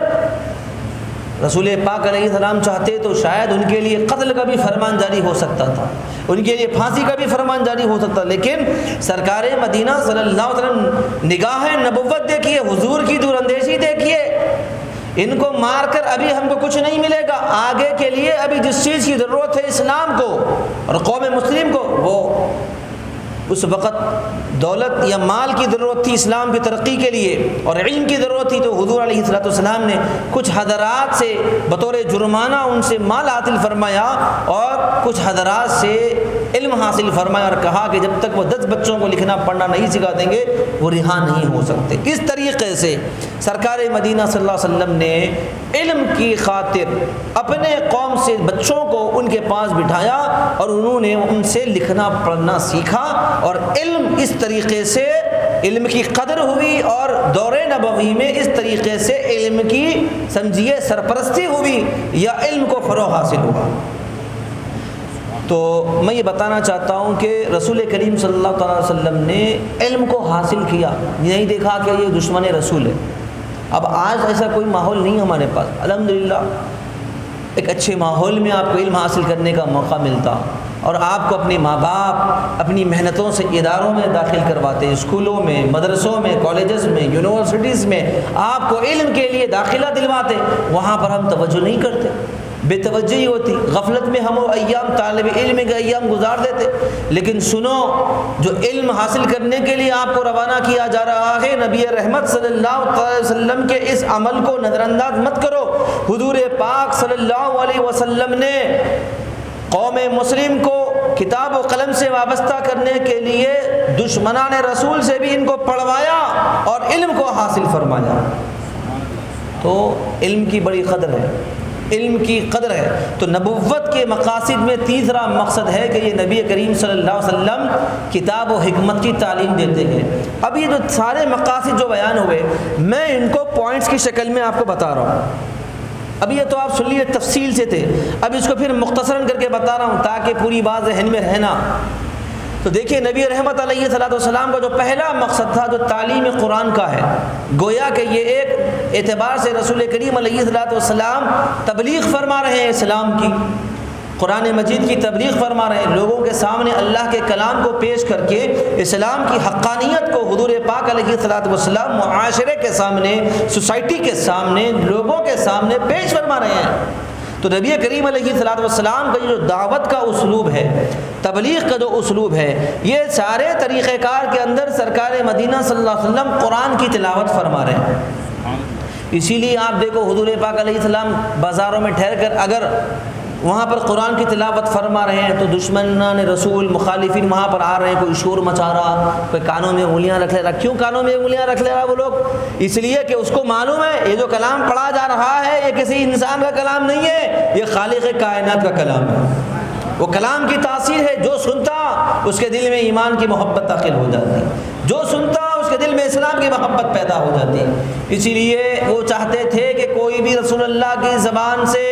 رسول پاک علیہ السلام چاہتے تو شاید ان کے لیے قتل کا بھی فرمان جاری ہو سکتا تھا، ان کے لیے پھانسی کا بھی فرمان جاری ہو سکتا، لیکن سرکار مدینہ صلی اللہ علیہ وسلم نگاہ نبوت دیکھیے، حضور کی دور اندیشی دیکھیے، ان کو مار کر ابھی ہم کو کچھ نہیں ملے گا، آگے کے لیے ابھی جس چیز کی ضرورت ہے اسلام کو اور قوم مسلم کو وہ اس وقت دولت یا مال کی ضرورت تھی اسلام کی ترقی کے لیے اور علم کی ضرورت تھی، تو حضور علیہ السلام نے کچھ حضرات سے بطور جرمانہ ان سے مال حاصل فرمایا اور کچھ حضرات سے علم حاصل فرمایا اور کہا کہ جب تک وہ 10 بچوں کو لکھنا پڑھنا نہیں سکھا دیں گے وہ رہا نہیں ہو سکتے۔ اس طریقے سے سرکار مدینہ صلی اللہ علیہ وسلم نے علم کی خاطر اپنے قوم سے بچوں کو ان کے پاس بٹھایا اور انہوں نے ان سے لکھنا پڑھنا سیکھا، اور علم اس طریقے سے علم کی قدر ہوئی اور دور نبوی میں اس طریقے سے علم کی سمجھیے سرپرستی ہوئی یا علم کو فروغ حاصل ہوا۔ تو میں یہ بتانا چاہتا ہوں کہ رسول کریم صلی اللہ علیہ وسلم نے علم کو حاصل کیا، نہیں دیکھا کہ یہ دشمن رسول ہے۔ اب آج ایسا کوئی ماحول نہیں ہمارے پاس، الحمدللہ ایک اچھے ماحول میں آپ کو علم حاصل کرنے کا موقع ملتا اور آپ کو اپنے ماں باپ اپنی محنتوں سے اداروں میں داخل کرواتے، اسکولوں میں، مدرسوں میں، کالجز میں، یونیورسٹیز میں آپ کو علم کے لیے داخلہ دلواتے، وہاں پر ہم توجہ نہیں کرتے، بے توجہی ہوتی، غفلت میں ہم ایام طالب علم کے ایام گزار دیتے۔ لیکن سنو، جو علم حاصل کرنے کے لیے آپ کو روانہ کیا جا رہا ہے، نبی رحمت صلی اللہ علیہ وسلم کے اس عمل کو نظر انداز مت کرو۔ حضور پاک صلی اللہ علیہ وسلم نے قوم مسلم کو کتاب و قلم سے وابستہ کرنے کے لیے دشمنان رسول سے بھی ان کو پڑھوایا اور علم کو حاصل فرمایا۔ تو علم کی بڑی قدر ہے، علم کی قدر ہے۔ تو نبوت کے مقاصد میں تیسرا مقصد ہے کہ یہ نبی کریم صلی اللہ علیہ وسلم کتاب و حکمت کی تعلیم دیتے ہیں۔ اب یہ جو سارے مقاصد جو بیان ہوئے، میں ان کو پوائنٹس کی شکل میں آپ کو بتا رہا ہوں۔ اب یہ تو آپ سن لیے تفصیل سے تھے، اب اس کو پھر مختصراً کر کے بتا رہا ہوں تاکہ پوری بات ذہن میں رہنا۔ تو دیکھیے، نبی رحمت علیہ السلام کا جو پہلا مقصد تھا جو تعلیم قرآن کا ہے، گویا کہ یہ ایک اعتبار سے رسول کریم علیہ السلام تبلیغ فرما رہے ہیں اسلام کی، قرآن مجید کی تبلیغ فرما رہے ہیں، لوگوں کے سامنے اللہ کے کلام کو پیش کر کے اسلام کی حقانیت کو حضور پاک علیہ السلام معاشرے کے سامنے، سوسائٹی کے سامنے، لوگوں کے سامنے پیش فرما رہے ہیں۔ تو نبی کریم علیہ السلام کا جو دعوت کا اسلوب ہے، تبلیغ کا جو اسلوب ہے، یہ سارے طریقہ کار کے اندر سرکار مدینہ صلی اللہ علیہ وسلم قرآن کی تلاوت فرما رہے ہیں۔ اسی لیے آپ دیکھو حضور پاک علیہ السلام بازاروں میں ٹھہر کر اگر وہاں پر قرآن کی تلاوت فرما رہے ہیں تو دشمنان رسول مخالفین وہاں پر آ رہے ہیں، کوئی شور مچا رہا، کوئی کانوں میں انگلیاں رکھ لے رہا۔ کیوں کانوں میں انگلیاں رکھ لے رہا وہ لوگ؟ اس لیے کہ اس کو معلوم ہے یہ جو کلام پڑھا جا رہا ہے یہ کسی انسان کا کلام نہیں ہے، یہ خالق کائنات کا کلام ہے۔ وہ کلام کی تاثیر ہے، جو سنتا اس کے دل میں ایمان کی محبت داخل ہو جاتی، جو سنتا اس کے دل میں اسلام کی محبت پیدا ہو جاتی۔ اسی لیے وہ چاہتے تھے کہ کوئی بھی رسول اللہ کی زبان سے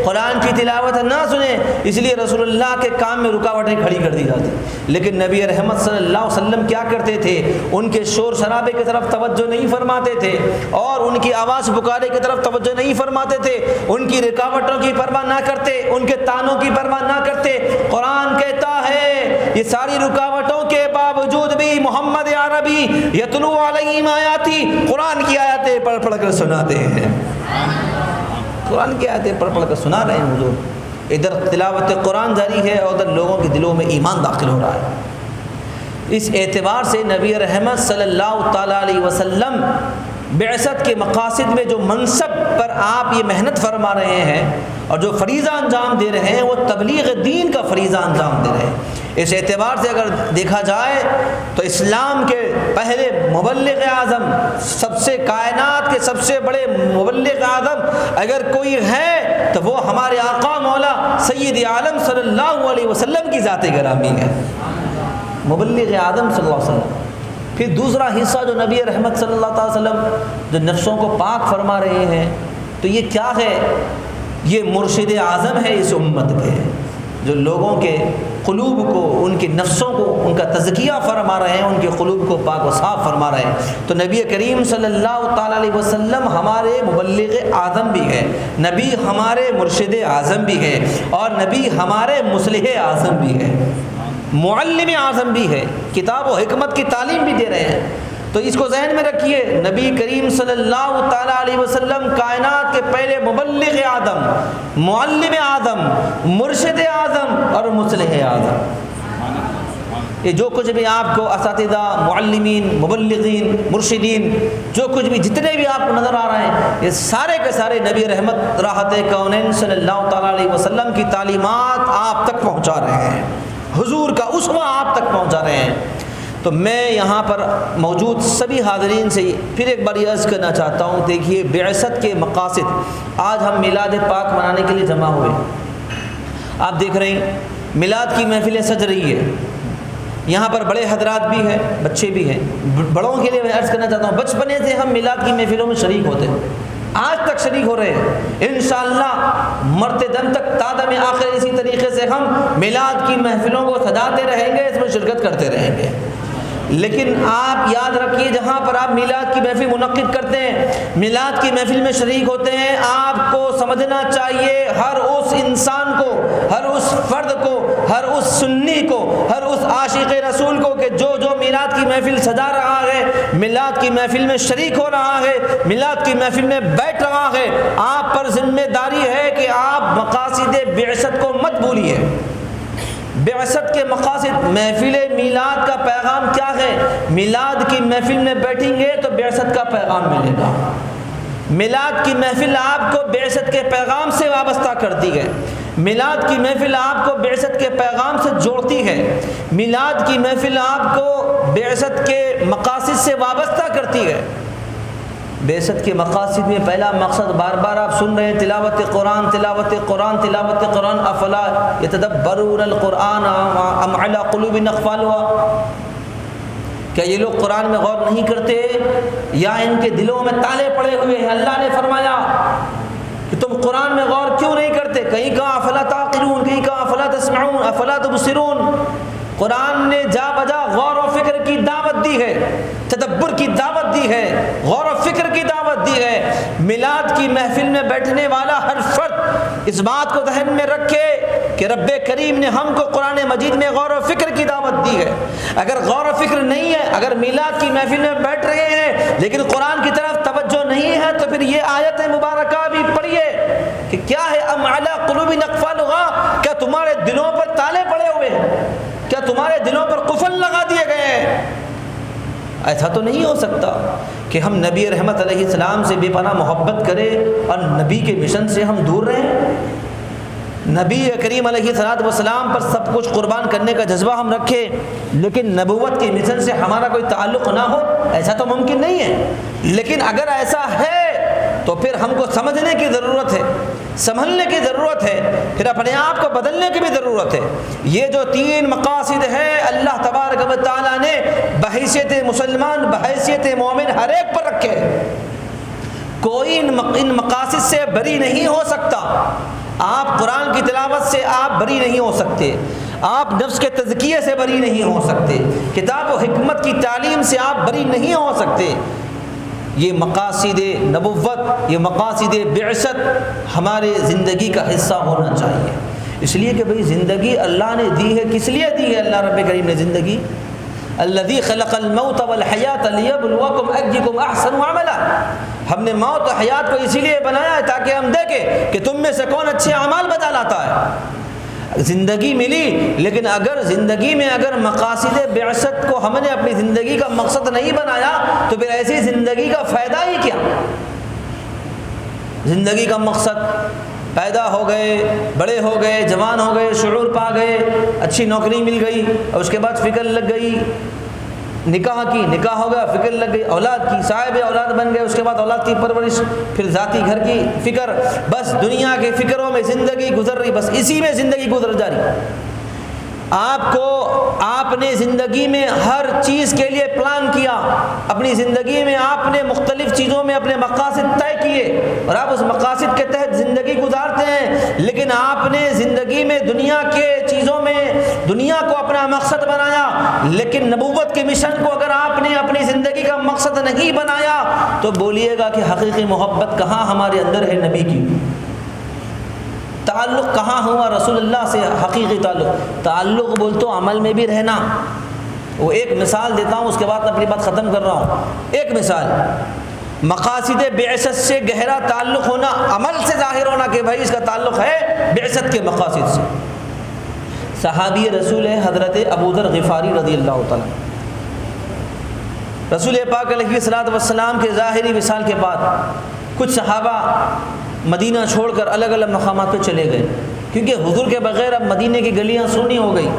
قرآن کی تلاوت نہ سنے، اس لیے رسول اللہ کے کام میں رکاوٹیں کھڑی کر دی جاتی۔ لیکن نبی رحمت صلی اللہ علیہ وسلم کیا کرتے تھے؟ ان کے شور شرابے کی طرف توجہ نہیں فرماتے تھے اور ان کی آواز پکارے کی طرف توجہ نہیں فرماتے تھے، ان کی رکاوٹوں کی پرواہ نہ کرتے، ان کے تانوں کی پرواہ نہ کرتے۔ قرآن کہتا ہے یہ ساری رکاوٹوں کے باوجود بھی محمد عربی یتلو علیہم آیاتی، قرآن کی آیاتیں پڑھ پڑھ کر سناتے ہیں، قرآن کی آیتیں پڑھ پڑھ کر سنا رہے ہیں حضور۔ ادھر تلاوت قرآن جاری ہے اور ادھر لوگوں کے دلوں میں ایمان داخل ہو رہا ہے۔ اس اعتبار سے نبی رحمت صلی اللہ تعالیٰ علیہ وسلم بعثت کے مقاصد میں جو منصب پر آپ یہ محنت فرما رہے ہیں اور جو فریضہ انجام دے رہے ہیں وہ تبلیغ دین کا فریضہ انجام دے رہے ہیں۔ اس اعتبار سے اگر دیکھا جائے تو اسلام کے پہلے مبلغ اعظم، سب سے کائنات کے سب سے بڑے مبلغ اعظم اگر کوئی ہے تو وہ ہمارے آقا مولا سید عالم صلی اللہ علیہ وسلم کی ذات گرامی ہے، مبلغ اعظم صلی اللہ علیہ وسلم۔ پھر دوسرا حصہ جو نبی رحمت صلی اللہ علیہ وسلم جو نفسوں کو پاک فرما رہے ہیں، تو یہ کیا ہے؟ یہ مرشد اعظم ہے اس امت کے، جو لوگوں کے قلوب کو، ان کے نفسوں کو، ان کا تزکیہ فرما رہے ہیں، ان کے قلوب کو پاک و صاف فرما رہے ہیں۔ تو نبی کریم صلی اللہ تعالیٰ علیہ وسلم ہمارے مبلغ اعظم بھی ہے، نبی ہمارے مرشد اعظم بھی ہے، اور نبی ہمارے مصلح اعظم بھی ہے، معلم اعظم بھی ہے، کتاب و حکمت کی تعلیم بھی دے رہے ہیں۔ تو اس کو ذہن میں رکھیے، نبی کریم صلی اللہ تعالیٰ علیہ وسلم کائنات کے پہلے مبلغ اعظم، معلم اعظم، مرشد اعظم اور مصلح اعظم۔ یہ جو کچھ بھی آپ کو اساتذہ، معلمین، مبلغین، مرشدین، جو کچھ بھی جتنے بھی آپ کو نظر آ رہے ہیں، یہ سارے کے سارے نبی رحمت راحت کونین صلی اللہ تعالیٰ علیہ وسلم کی تعلیمات آپ تک پہنچا رہے ہیں، حضور کا اسوہ آپ تک پہنچا رہے ہیں۔ تو میں یہاں پر موجود سبھی حاضرین سے پھر ایک بار یہ عرض کرنا چاہتا ہوں، دیکھیے بعثت کے مقاصد، آج ہم میلاد پاک منانے کے لیے جمع ہوئے، آپ دیکھ رہے ہیں میلاد کی محفلیں سج رہی ہے، یہاں پر بڑے حضرات بھی ہیں، بچے بھی ہیں۔ بڑوں کے لیے میں عرض کرنا چاہتا ہوں، بچپنے سے ہم میلاد کی محفلوں میں شریک ہوتے ہیں، آج تک شریک ہو رہے ہیں، انشاءاللہ مرتے دم تک تادم آخر اسی طریقے سے ہم میلاد کی محفلوں کو سجاتے رہیں گے، اس میں شرکت کرتے رہیں گے۔ لیکن آپ یاد رکھیے، جہاں پر آپ میلاد کی محفل منعقد کرتے ہیں، میلاد کی محفل میں شریک ہوتے ہیں، آپ کو سمجھنا چاہیے ہر اس انسان کو، ہر اس فرد کو، ہر اس سنی کو، ہر اس عاشق رسول کو کہ جو میلاد کی محفل سجا رہا ہے، میلاد کی محفل میں شریک ہو رہا ہے، میلاد کی محفل میں بیٹھ رہا ہے، آپ پر ذمہ داری ہے کہ آپ مقاصد بعثت کو مت بھولیے۔ بعثت کے مقاصد، محفل میلاد کا پیغام کیا ہے؟ میلاد کی محفل میں بیٹھیں گے تو بعثت کا پیغام ملے گا۔ میلاد کی محفل آپ کو بعثت کے پیغام سے وابستہ کرتی ہے، میلاد کی محفل آپ کو بعثت کے پیغام سے جوڑتی ہے، میلاد کی محفل آپ کو بعثت کے مقاصد سے وابستہ کرتی ہے۔ بعثت کے مقاصد میں پہلا مقصد بار بار آپ سن رہے ہیں، تلاوت قرآن، تلاوت قرآن، تلاوت قرآن، افلا یتدبرون القرآن ام علی قلوب اقفالها، کیا یہ لوگ قرآن میں غور نہیں کرتے یا ان کے دلوں میں تالے پڑے ہوئے ہیں؟ اللہ نے فرمایا کہ تم قرآن میں غور کیوں نہیں کرتے؟ کہیں کہا افلا تعقلون، کہیں کہا افلا تسمعون، افلا تبصرون۔ قرآن نے جا بجا غور و فکر کی دعوت دی ہے، تدبر کی دعوت دی ہے، غور و فکر کی دعوت دی ہے۔ میلاد کی محفل میں بیٹھنے والا ہر فرد اس بات کو ذہن میں رکھے کہ رب کریم نے ہم کو قرآن مجید میں غور و فکر کی دعوت دی ہے۔ اگر غور و فکر نہیں ہے، اگر میلاد کی محفل میں بیٹھ رہے ہیں لیکن قرآن کی طرف توجہ نہیں ہے، تو پھر یہ آیت مبارکہ بھی پڑھیے کہ کیا ہے، ام علی قلوب اقفالها، کیا تمہارے دلوں پر تالے پڑے ہوئے ہیں؟ کیا تمہارے دلوں پر قفل لگا دیے گئے ہیں؟ ایسا تو نہیں ہو سکتا کہ ہم نبی رحمت علیہ السلام سے بے پناہ محبت کریں اور نبی کے مشن سے ہم دور رہیں۔ نبی کریم علیہ السلام پر سب کچھ قربان کرنے کا جذبہ ہم رکھیں، لیکن نبوت کے مشن سے ہمارا کوئی تعلق نہ ہو، ایسا تو ممکن نہیں ہے۔ لیکن اگر ایسا ہے تو پھر ہم کو سمجھنے کی ضرورت ہے، سنبھلنے کی ضرورت ہے، پھر اپنے آپ کو بدلنے کی بھی ضرورت ہے۔ یہ جو تین مقاصد ہیں اللہ تبارک و تعالیٰ نے بحیثیت مسلمان، بحیثیت مومن ہر ایک پر رکھے، کوئی ان مقاصد سے بری نہیں ہو سکتا۔ آپ قرآن کی تلاوت سے آپ بری نہیں ہو سکتے، آپ نفس کے تزکیے سے بری نہیں ہو سکتے، کتاب و حکمت کی تعلیم سے آپ بری نہیں ہو سکتے۔ یہ مقاصد نبوت، یہ مقاصد بعثت ہمارے زندگی کا حصہ ہونا چاہیے، اس لیے کہ بھئی زندگی اللہ نے دی ہے، کس لیے دی ہے اللہ رب کریم نے زندگی؟ الذی خلق الموت والحیات لیبلوکم ایکم احسن عملا، ہم نے موت و حیات کو اسی لیے بنایا ہے تاکہ ہم دیکھیں کہ تم میں سے کون اچھے اعمال بجا لاتا ہے۔ زندگی ملی، لیکن اگر زندگی میں اگر مقاصد بعثت کو ہم نے اپنی زندگی کا مقصد نہیں بنایا تو پھر ایسی زندگی کا فائدہ ہی کیا؟ زندگی کا مقصد، پیدا ہو گئے، بڑے ہو گئے، جوان ہو گئے، شعور پا گئے، اچھی نوکری مل گئی اور اس کے بعد فکر لگ گئی، نکاح کی، نکاح ہو گیا، فکر لگ گئی، اولاد کی، صاحب اولاد بن گئے، اس کے بعد اولاد کی پرورش، پھر ذاتی گھر کی فکر، بس دنیا کے فکروں میں زندگی گزر رہی، بس اسی میں زندگی گزر جا رہی۔ آپ نے زندگی میں ہر چیز کے لیے پلان کیا، اپنی زندگی میں آپ نے مختلف چیزوں میں اپنے مقاصد طے کیے اور آپ اس مقاصد کے تحت زندگی گزارتے ہیں، لیکن آپ نے زندگی میں دنیا کے چیزوں میں دنیا کو اپنا مقصد بنایا، لیکن نبوت کے مشن کو اگر آپ نے اپنی زندگی کا مقصد نہیں بنایا تو بولیے گا کہ حقیقی محبت کہاں ہمارے اندر ہے؟ نبی کی تعلق کہاں ہوا رسول اللہ سے؟ حقیقی تعلق بول تو عمل میں بھی رہنا۔ وہ ایک مثال دیتا ہوں، اس کے بعد اپنی بات ختم کر رہا ہوں۔ ایک مثال، مقاصد بعثت سے گہرا تعلق ہونا، عمل سے ظاہر ہونا کہ بھائی اس کا تعلق ہے بعثت کے مقاصد سے۔ صحابی رسول ہے حضرت ابو ذر غفاری رضی اللہ تعالیٰ. رسول پاک علیہ الصلوۃ والسلام کے ظاہری وصال کے بعد کچھ صحابہ مدینہ چھوڑ کر الگ الگ مقامات پہ چلے گئے، کیونکہ حضور کے بغیر اب مدینہ کی گلیاں سونی ہو گئی،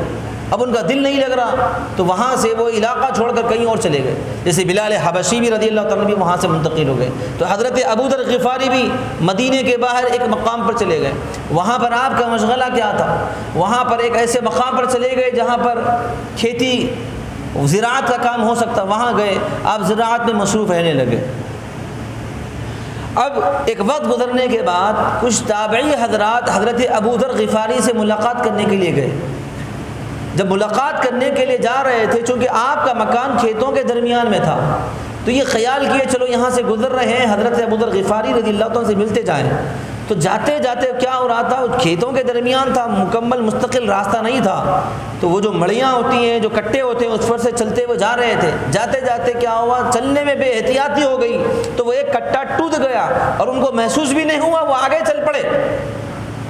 اب ان کا دل نہیں لگ رہا، تو وہاں سے وہ علاقہ چھوڑ کر کہیں اور چلے گئے. جیسے بلال حبشی بھی رضی اللہ تعالیٰ بھی وہاں سے منتقل ہو گئے. تو حضرت ابو ذر غفاری بھی مدینہ کے باہر ایک مقام پر چلے گئے. وہاں پر آپ کا مشغلہ کیا تھا؟ وہاں پر ایک ایسے مقام پر چلے گئے جہاں پر کھیتی زراعت کا کام ہو سکتا. وہاں گئے، آپ زراعت میں مصروف رہنے لگے. اب ایک وقت گزرنے کے بعد کچھ تابعی حضرات حضرت ابو ذر غفاری سے ملاقات کرنے کے لیے گئے. جب ملاقات کرنے کے لیے جا رہے تھے، چونکہ آپ کا مکان کھیتوں کے درمیان میں تھا، تو یہ خیال کیے چلو یہاں سے گزر رہے ہیں، حضرت ابو ذر غفاری رضی اللہ عنہ سے ملتے جائیں. تو جاتے جاتے کیا ہو رہا تھا، کھیتوں کے درمیان تھا، مکمل مستقل راستہ نہیں تھا. تو وہ جو مڑیاں ہوتی ہیں، جو کٹے ہوتے ہیں، اس پر سے چلتے ہوئے جا رہے تھے. جاتے جاتے کیا ہوا، چلنے میں بے احتیاطی ہو گئی تو وہ ایک کٹا ٹوٹ گیا اور ان کو محسوس بھی نہیں ہوا. وہ آگے چل پڑے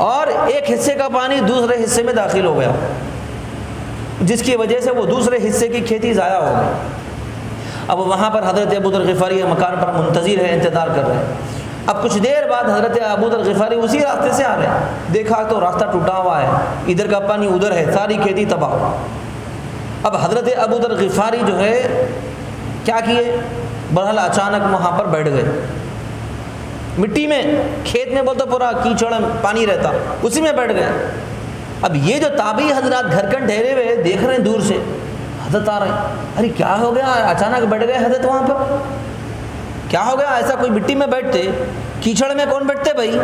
اور ایک حصے کا پانی دوسرے حصے میں داخل ہو گیا، جس کی وجہ سے وہ دوسرے حصے کی کھیتی ضائع ہو گئی. اب وہاں پر حضرت ابو ذر غفاری مکان پر منتظر ہے، انتظار کر رہے ہیں. اب کچھ دیر بعد حضرت ابو ذر غفاری اسی راستے سے آ رہے ہیں، دیکھا تو راستہ ٹوٹا ہوا ہے، ادھر کا پانی ادھر ہے، ساری کھیتی تباہ. اب حضرت ابو ذر غفاری جو ہے کیا کیے، بہرحال اچانک وہاں پر بیٹھ گئے. مٹی میں، کھیت میں بولتے پورا کیچڑ پانی رہتا، اسی میں بیٹھ گئے. اب یہ جو تابعی حضرات گھر کن ٹھہرے ہوئے دیکھ رہے ہیں دور سے حضرت آ رہے ہیں. ارے کیا ہو گیا، اچانک بیٹھ گئے حضرت وہاں پر، کیا ہو گیا؟ ایسا کوئی مٹی میں بیٹھتے، کیچڑ میں کون بیٹھتے بھائی؟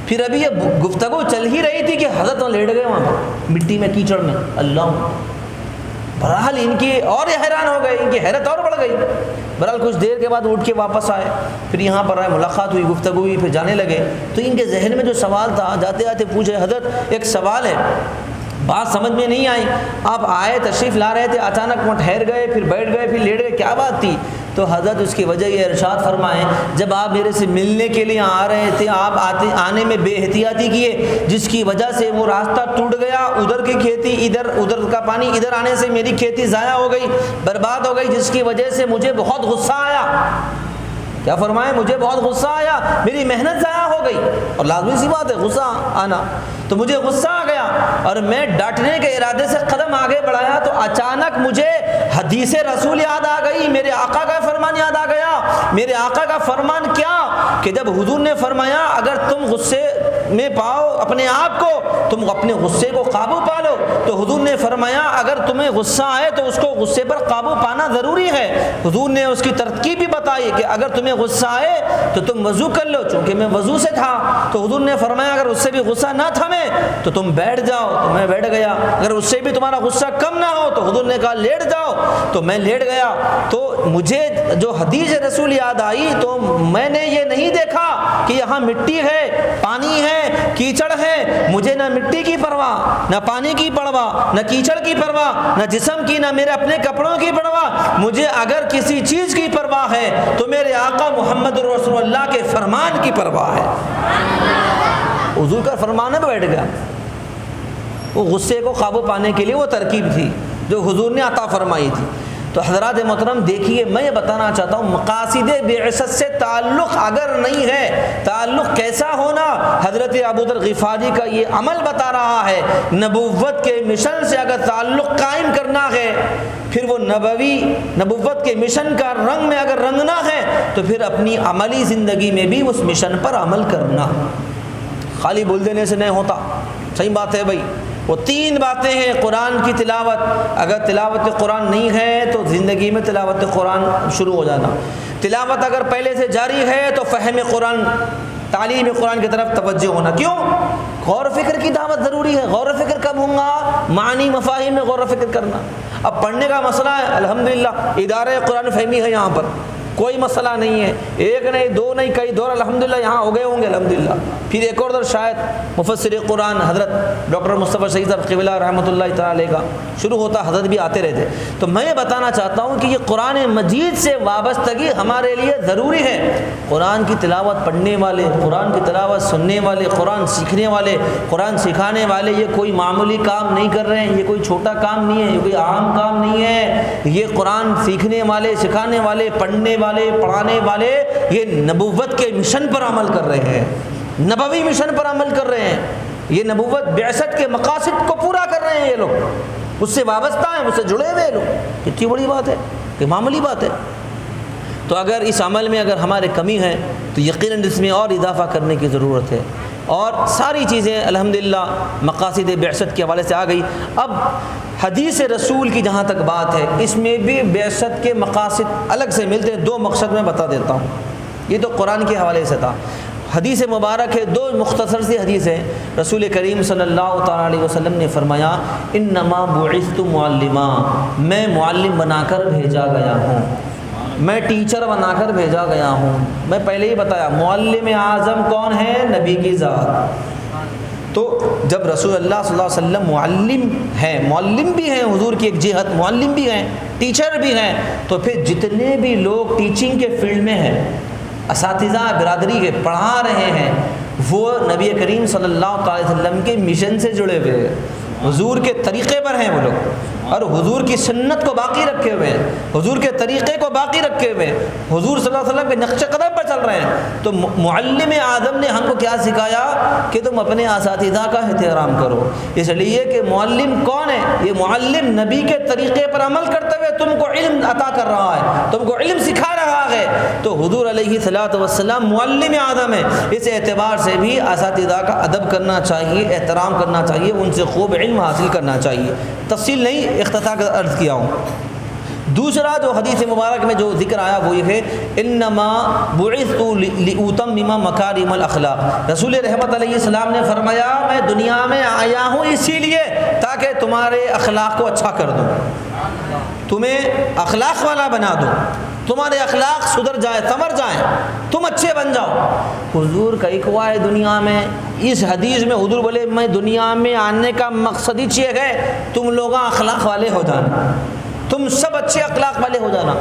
پھر ابھی یہ گفتگو چل ہی رہی تھی کہ حضرت وہاں لیٹ گئے وہاں پر مٹی میں، کیچڑ میں. اللہ، بہرحال ان کی اور یہ حیران ہو گئے، ان کی حیرت اور بڑھ گئی. بہرحال کچھ دیر کے بعد اٹھ کے واپس آئے، پھر یہاں پر آئے، ملاقات ہوئی، گفتگو ہوئی، پھر جانے لگے. تو ان کے ذہن میں جو سوال تھا، جاتے جاتے پوچھے حضرت ایک سوال ہے، بات سمجھ میں نہیں آئی، آپ آئے تشریف لا رہے تھے، اچانک وہاں ٹھہر گئے، پھر بیٹھ گئے، پھر لیٹ گئے، کیا بات تھی؟ تو حضرت اس کی وجہ یہ ارشاد فرمائیں، جب آپ میرے سے ملنے کے لیے آ رہے تھے، آپ آنے میں بے احتیاطی کیے، جس کی وجہ سے وہ راستہ ٹوٹ گیا، ادھر کی کھیتی ادھر کا پانی ادھر آنے سے میری کھیتی ضائع ہو گئی، برباد ہو گئی، جس کی وجہ سے مجھے بہت غصہ آیا. کیا فرمائے؟ مجھے بہت غصہ آیا، میری محنت ضائع ہو گئی. اور لازمی سی بات ہے غصہ آنا، تو مجھے غصہ آ گیا اور میں ڈانٹنے کے ارادے سے قدم آگے بڑھایا تو اچانک مجھے حدیث رسول یاد آ گئی، میرے آقا کا فرمان یاد آ گیا. میرے آقا کا فرمان کیا کہ جب حضور نے فرمایا اگر تم غصے میں پاؤ اپنے آپ کو، تم اپنے غصے کو قابو پا لو، تو حضور نے فرمایا اگر تمہیں غصہ آئے تو اس کو غصے پر قابو پانا ضروری ہے. حضور نے اس کی ترتیب بھی بتائی کہ اگر تمہیں غصہ آئے تو تم وضو کر لو، چونکہ میں وضو سے تھا تو حضور نے فرمایا اگر اس سے بھی غصہ نہ تھمے تو تم بیٹھ جاؤ، تو میں بیٹھ گیا. اگر اس سے بھی تمہارا غصہ کم نہ ہو تو حضور نے کہا لیٹ جاؤ، تو میں لیٹ گیا. تو مجھے جو حدیث رسول یاد آئی تو میں نے یہ نہیں دیکھا کہ یہاں مٹی ہے، پانی ہے، کیچڑ ہے. مجھے نہ مٹی کی پرواہ، نہ پانی کی پرواہ، نہ کیچڑ کی پرواہ، نہ جسم کی، نہ میرے اپنے کپڑوں کی پرواہ. مجھے اگر کسی چیز کی پرواہ ہے تو میرے آقا محمد رسول اللہ کے فرمان کی پرواہ ہے. حضور کا فرمان ہے، بیٹھ گیا. وہ غصے کو قابو پانے کے لیے وہ ترکیب تھی جو حضور نے عطا فرمائی تھی. تو حضرات محترم دیکھیے، میں یہ بتانا چاہتا ہوں مقاصد بعثت سے تعلق اگر نہیں ہے، تعلق کیسا ہونا؟ حضرت ابو ذر غفاری کا یہ عمل بتا رہا ہے. نبوت کے مشن سے اگر تعلق قائم کرنا ہے، پھر وہ نبوت کے مشن کا رنگ میں اگر رنگنا ہے تو پھر اپنی عملی زندگی میں بھی اس مشن پر عمل کرنا. خالی بول دینے سے نہیں ہوتا. صحیح بات ہے بھائی، وہ 3 باتیں ہیں. قرآن کی تلاوت، اگر تلاوت قرآن نہیں ہے تو زندگی میں تلاوت قرآن شروع ہو جانا. تلاوت اگر پہلے سے جاری ہے تو فہم قرآن، تعلیم قرآن کی طرف توجہ ہونا. کیوں؟ غور و فکر کی دعوت ضروری ہے. غور و فکر کب ہوگا؟ معنی مفاہیم میں غور و فکر کرنا. اب پڑھنے کا مسئلہ ہے، الحمدللہ ادارہ قرآن فہمی ہے، یہاں پر کوئی مسئلہ نہیں ہے، ایک نہیں دو نہیں کئی دور الحمدللہ یہاں ہو گئے ہوں گے الحمدللہ۔ پھر ایک اور دور شاید مفسر قرآن حضرت ڈاکٹر مصطفیٰ شہید صاحب قبلہ رحمۃ اللہ تعالی علیہ کا شروع ہوتا، حضرت بھی آتے رہتے۔ تو میں یہ بتانا چاہتا ہوں کہ یہ قرآن مجید سے وابستگی ہمارے لیے ضروری ہے۔ قرآن کی تلاوت پڑھنے والے، قرآن کی تلاوت سننے والے، قرآن سیکھنے والے، قرآن سکھانے والے یہ کوئی معمولی کام نہیں کر رہے ہیں، یہ کوئی چھوٹا کام نہیں ہے، یہ کوئی عام کام نہیں ہے۔ یہ قرآن سیکھنے والے، سکھانے والے، پڑھنے والے، پڑھانے والے یہ نبوت کے مشن پر عمل کر رہے ہیں، نبوی مشن پر عمل کر رہے ہیں۔ یہ نبوت بعثت کے مقاصد کو پورا کر رہے ہیں، یہ لوگ اس سے وابستہ ہیں، اس سے جڑے ہوئے ہیں لوگ۔ کتنی بڑی بات ہے، کہ معمولی بات ہے۔ تو اگر اس عمل میں اگر ہمارے کمی ہے تو یقیناً اس میں اور اضافہ کرنے کی ضرورت ہے، اور ساری چیزیں الحمدللہ مقاصد بعثت کے حوالے سے آ گئی۔ اب حدیث رسول کی جہاں تک بات ہے، اس میں بھی بعثت کے مقاصد الگ سے ملتے ہیں۔ دو مقصد میں بتا دیتا ہوں، یہ تو قرآن کے حوالے سے تھا۔ حدیث مبارک ہے، دو مختصر سی حدیث ہیں۔ رسول کریم صلی اللہ تعالیٰ علیہ وسلم نے فرمایا انما بعثت معلما، میں معلم بنا کر بھیجا گیا ہوں، میں ٹیچر بنا کر بھیجا گیا ہوں۔ میں پہلے ہی بتایا معلم اعظم کون ہے؟ نبی کی ذات۔ تو جب رسول اللہ صلی اللہ علیہ وسلم معلم ہیں، معلم بھی ہیں حضور کی ایک جہت، معلم بھی ہیں، ٹیچر بھی ہیں، تو پھر جتنے بھی لوگ ٹیچنگ کے فیلڈ میں ہیں، اساتذہ برادری کے پڑھا رہے ہیں، وہ نبی کریم صلی اللہ علیہ وسلم کے مشن سے جڑے ہوئے ہیں، حضور کے طریقے پر ہیں وہ لوگ، اور حضور کی سنت کو باقی رکھے ہوئے ہیں، حضور کے طریقے کو باقی رکھے ہوئے ہیں، حضور صلی اللہ علیہ وسلم کے نقش قدم پر چل رہے ہیں۔ تو معلم اعظم نے ہم کو کیا سکھایا کہ تم اپنے اساتذہ کا احترام کرو۔ اس لیے کہ معلم کون ہے؟ یہ معلم نبی کے طریقے پر عمل کرتے ہوئے تم کو علم عطا کر رہا ہے، تم کو علم سکھا رہا ہے۔ تو حضور علیہ الصلوۃ والسلام معلم اعظم ہے، اس اعتبار سے بھی اساتذہ کا ادب کرنا چاہیے، احترام کرنا چاہیے، ان سے خوب علم حاصل کرنا چاہیے۔ تفصیل نہیں، اختتام کا عرض کیا ہوں۔ دوسرا جو حدیث مبارک میں جو ذکر آیا وہ یہ ہے انما بعثت لاتمم مکارم الاخلاق۔ رسول رحمت علیہ السلام نے فرمایا میں دنیا میں آیا ہوں اسی لیے تاکہ تمہارے اخلاق کو اچھا کر دوں، تمہیں اخلاق والا بنا دوں، تمہارے اخلاق سدھر جائے، سنور جائیں، تم اچھے بن جاؤ۔ حضور کا ایک ہوا ہے دنیا میں، اس حدیث میں حضور بولے میں دنیا میں آنے کا مقصد ہی یہ ہے تم لوگ اخلاق والے ہو جانا، تم سب اچھے اخلاق والے ہو جانا۔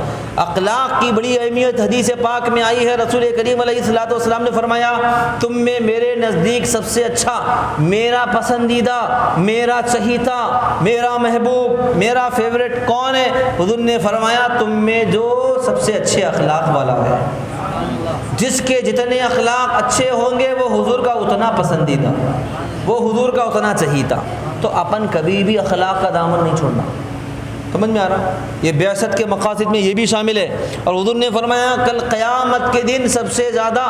اخلاق کی بڑی اہمیت حدیث پاک میں آئی ہے۔ رسول کریم علیہ الصلوۃ والسلام نے فرمایا تم میں میرے نزدیک سب سے اچھا، میرا پسندیدہ، میرا چہیتا، میرا محبوب، میرا فیوریٹ کون ہے؟ حضور نے فرمایا تم میں جو سب سے اچھے اخلاق والا ہے، جس کے جتنے اخلاق اچھے ہوں گے وہ حضور کا اتنا پسندیدہ، وہ حضور کا اتنا چہیتا۔ تو اپن کبھی بھی اخلاق کا دامن نہیں چھوڑنا، سمجھ میں آ رہا؟ یہ بعثت کے مقاصد میں یہ بھی شامل ہے۔ اور حضور نے فرمایا کل قیامت کے دن سب سے زیادہ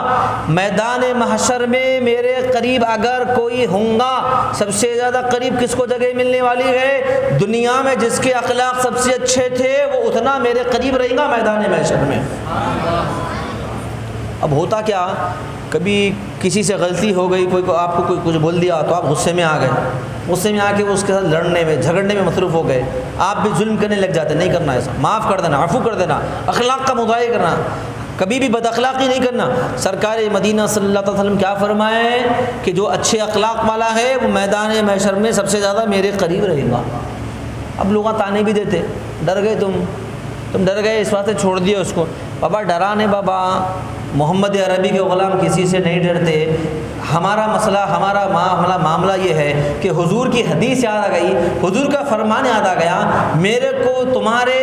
میدان محشر میں میرے قریب اگر کوئی ہوں گا، سب سے زیادہ قریب کس کو جگہ ملنے والی ہے؟ دنیا میں جس کے اخلاق سب سے اچھے تھے وہ اتنا میرے قریب رہے گا میدان محشر میں۔ اب ہوتا کیا، کبھی کسی سے غلطی ہو گئی، کوئی آپ کو کوئی کچھ بول دیا تو آپ غصے میں آ گئے، غصے میں آ کے اس کے ساتھ لڑنے میں جھگڑنے میں مصروف ہو گئے، آپ بھی ظلم کرنے لگ جاتے، نہیں کرنا ایسا، معاف کر دینا، عفو کر دینا، اخلاق کا مظاہرہ کرنا، کبھی بھی بد اخلاقی نہیں کرنا۔ سرکار مدینہ صلی اللہ علیہ وسلم کیا فرمائے کہ جو اچھے اخلاق والا ہے وہ میدان محشر میں سب سے زیادہ میرے قریب رہے گا۔ اب لوگ تانے بھی دیتے، ڈر گئے تم ڈر گئے، اس واسطے چھوڑ دیا اس کو۔ بابا ڈرا نہیں بابا، محمد عربی کے غلام کسی سے نہیں ڈرتے۔ ہمارا مسئلہ، ہمارا معاملہ یہ ہے کہ حضور کی حدیث یاد آ گئی، حضور کا فرمان یاد آ گیا، میرے کو تمہارے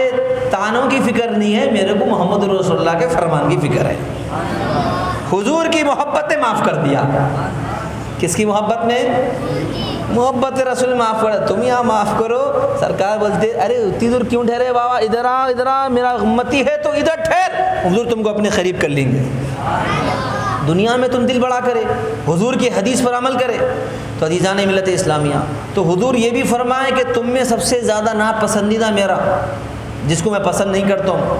تانوں کی فکر نہیں ہے، میرے کو محمد رسول اللہ کے فرمان کی فکر ہے۔ حضور کی محبت نے معاف کر دیا۔ کس کی محبت میں؟ محبت رسول معاف کر، تم یہاں معاف کرو۔ سرکار بولتے ارے اتنی دور کیوں ٹھہرے بابا، ادھر آ میرا امتی ہے تو ادھر ٹھہر، حضور تم کو اپنے قریب کر لیں گے۔ دنیا میں تم دل بڑا کرے، حضور کی حدیث پر عمل کرے۔ تو عزیزان ملت اسلامیہ، تو حضور یہ بھی فرمائے کہ تم میں سب سے زیادہ ناپسندیدہ میرا، جس کو میں پسند نہیں کرتا ہوں،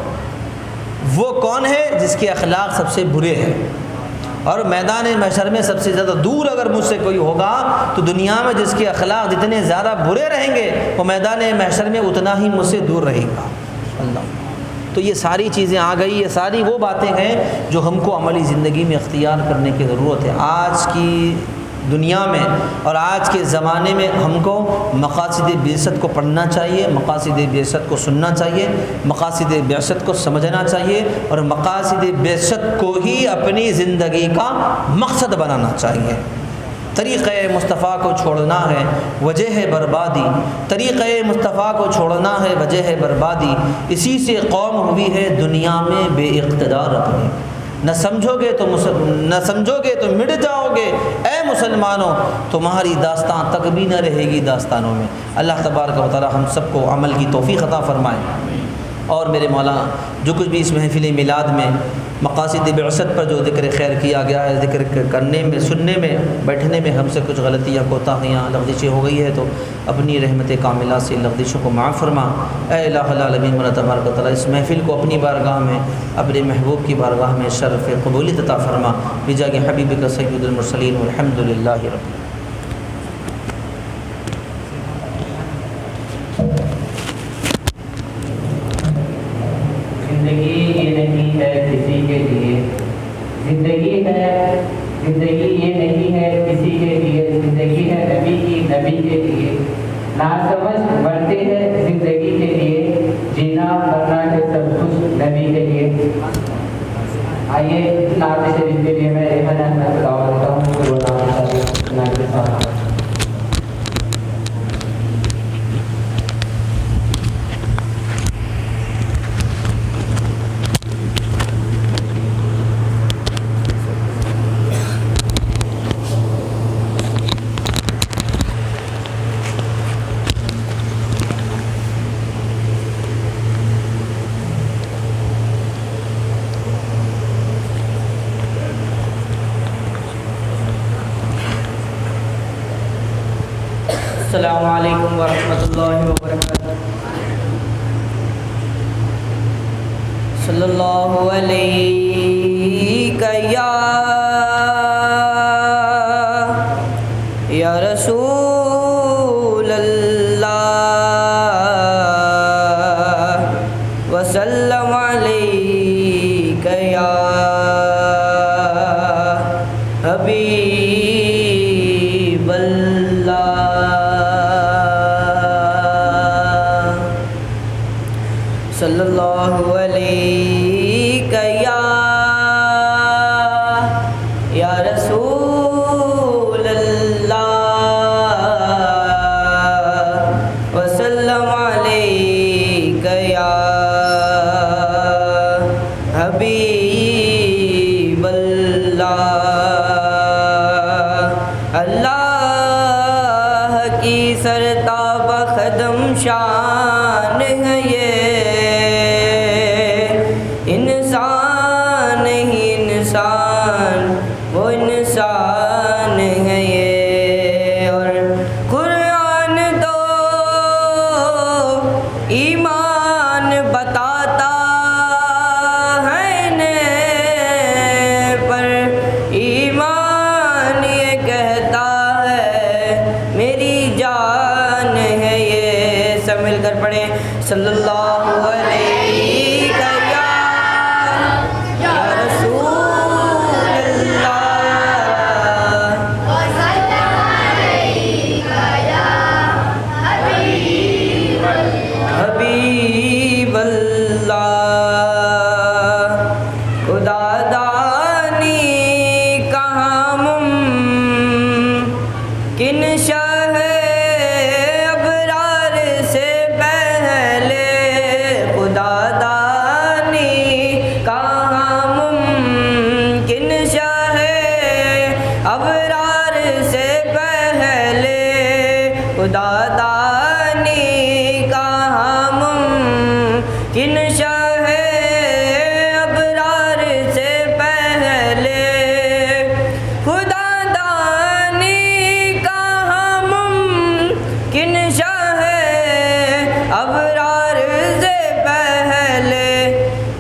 وہ کون ہے؟ جس کے اخلاق سب سے برے ہیں۔ اور میدان محشر میں سب سے زیادہ دور اگر مجھ سے کوئی ہوگا تو دنیا میں جس کے اخلاق جتنے زیادہ برے رہیں گے وہ میدان محشر میں اتنا ہی مجھ سے دور رہے گا۔ اللہ تو یہ ساری چیزیں آ گئی، یہ ساری وہ باتیں ہیں جو ہم کو عملی زندگی میں اختیار کرنے کی ضرورت ہے۔ آج کی دنیا میں اور آج کے زمانے میں ہم کو مقاصد بعثت کو پڑھنا چاہیے، مقاصد بعثت کو سننا چاہیے، مقاصد بعثت کو سمجھنا چاہیے، اور مقاصد بعثت کو ہی اپنی زندگی کا مقصد بنانا چاہیے۔ طریقہ مصطفیٰ کو چھوڑنا ہے وجہ ہے بربادی، طریقہ مصطفیٰ کو چھوڑنا ہے وجہ ہے بربادی، اسی سے قوم ہوئی ہے دنیا میں بے اقتدار اپنی۔ نہ سمجھو گے تو مٹ جاؤ گے اے مسلمانوں، تمہاری داستان تک بھی نہ رہے گی داستانوں میں۔ اللہ تبارک و تعالی ہم سب کو عمل کی توفیق عطا فرمائے۔ اور میرے مولا جو کچھ بھی اس محفل میلاد میں مقاصد بعثت پر جو ذکر خیر کیا گیا ہے، ذکر کرنے میں، سننے میں، بیٹھنے میں ہم سے کچھ غلطیاں، کوتاہیاں، لغزشیں ہو گئی ہے تو اپنی رحمت کاملہ سے لغزشوں کو معاف فرما۔ اے الہ العالمین مولا تبارک و تعالی اس محفل کو اپنی بارگاہ میں، اپنے محبوب کی بارگاہ میں شرف قبولیت عطا فرما بجاہ حبیبک سید المرسلین والحمد للہ رب۔ زندگی یہ نہیں ہے کسی کے لیے، زندگی یہ نہیں ہے کسی کے لیے، زندگی ہے نبی کی، نبی کے لیے۔ ناسمجھ مرتے ہیں زندگی کے لیے، جینا مرنا ہے سب کچھ نبی کے لیے۔ آئیے نعت شریف کے لیے میں ریحان احمد تلاوت کرتا ہوں، پھر وہ نعت شریف کے ساتھ۔ السلام علیکم ورحمۃ اللہ وبرکاتہ۔ صلی اللہ علیہ یا رسول اللہ وسلم علیک یا حبیب اللہ۔ صلی اللہ علیہ یا رسول اللہ وسلم علیک یا حبیب اللہ۔ اللہ کی سرتاب قدم شان ہے یہ، انسان ہی انسان، وہ انسان ہے یہ۔ اور قرآن تو ایمان بتاتا ہے انہیں، پر ایمان یہ کہتا ہے میری جان ہے یہ۔ سب مل کر پڑھیں صلی اللہ علیہ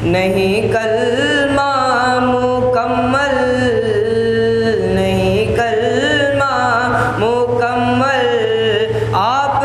نہیں کلمہ مکمل، نہیں کلمہ مکمل، آپ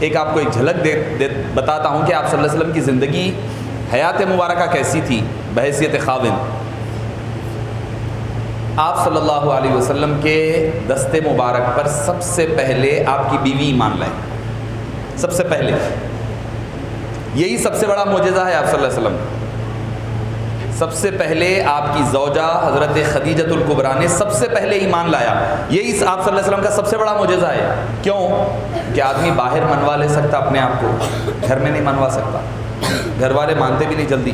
ایک آپ کو ایک جھلک بتاتا ہوں کہ آپ صلی اللہ علیہ وسلم کی زندگی حیات مبارکہ کیسی تھی بحیثیت خاوند۔ آپ صلی اللہ علیہ وسلم کے دست مبارک پر سب سے پہلے آپ کی بیوی ایمان لائے، سب سے پہلے۔ یہی سب سے بڑا معجزہ ہے آپ صلی اللہ علیہ وسلم۔ سب سے پہلے آپ کی زوجہ حضرت خدیجۃ الکبریٰ نے سب سے پہلے ایمان لایا۔ یہی آپ صلی اللہ علیہ وسلم کا سب سے بڑا معجزہ ہے۔ کیوں؟ کہ آدمی باہر منوا لے سکتا اپنے آپ کو، گھر میں نہیں منوا سکتا، گھر والے مانتے بھی نہیں جلدی۔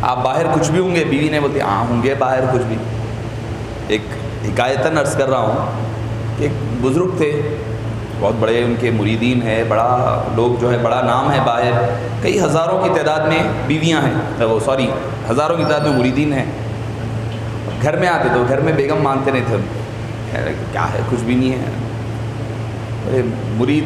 آپ باہر کچھ بھی ہوں گے، بیوی نے بولتی ہاں ہوں گے باہر کچھ بھی۔ ایک حکایتاً عرض کر رہا ہوں کہ ایک بزرگ تھے، بہت بڑے ان کے مریدین ہیں، بڑا لوگ جو ہے بڑا نام ہے باہر، کئی ہزاروں کی تعداد میں بیویاں ہیں، ہزاروں کی تعداد میں مریدین ہیں۔ گھر میں آتے تو گھر میں بیگم مانتے نہیں تھے، کیا ہے کچھ بھی نہیں ہے۔ مرید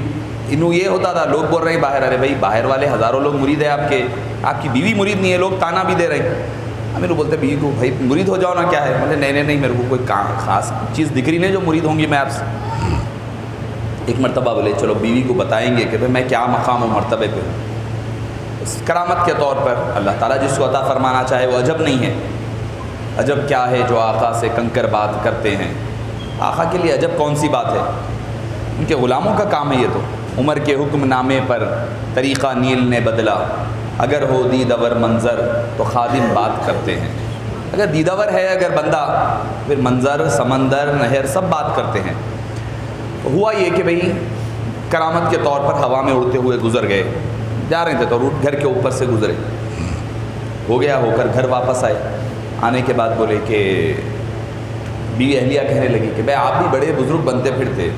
انہوں یہ ہوتا تھا، لوگ بول رہے ہیں باہر، ارے بھائی باہر والے ہزاروں لوگ مرید ہیں آپ کی بیوی مرید نہیں ہے، لوگ تانا بھی دے رہے ہیں۔ میرے بولتے بیوی کو بھائی مرید ہو جاؤ نا، کیا ہے؟ بولے نہیں میرے کو کوئی خاص چیز دکھ رہی نہیں جو مرید ہوں گی میں آپ سے۔ ایک مرتبہ بولے چلو بیوی کو بتائیں گے کہ بھائی میں کیا مقام و مرتبے پہ ہوں۔ اس کرامت کے طور پر اللہ تعالیٰ جس کو عطا فرمانا چاہے وہ عجب نہیں ہے۔ عجب کیا ہے جو آقا سے کنکر بات کرتے ہیں، آقا کے لیے عجب کون سی بات ہے؟ ان کے غلاموں کا کام ہے یہ تو۔ عمر کے حکم نامے پر طریقہ نیل نے بدلا، اگر ہو دیدور منظر تو خادم بات کرتے ہیں۔ اگر دیدور ہے اگر بندہ، پھر منظر سمندر نہر سب بات کرتے ہیں۔ ہوا یہ کہ بھئی کرامت کے طور پر ہوا میں اڑتے ہوئے گزر گئے، جا رہے تھے تو گھر کے اوپر سے گزرے، ہو گیا ہو کر گھر واپس آئے۔ آنے کے بعد بولے کہ بیوی اہلیہ کہنے لگی کہ بھئی آپ بھی بڑے بزرگ بنتے پھرتے،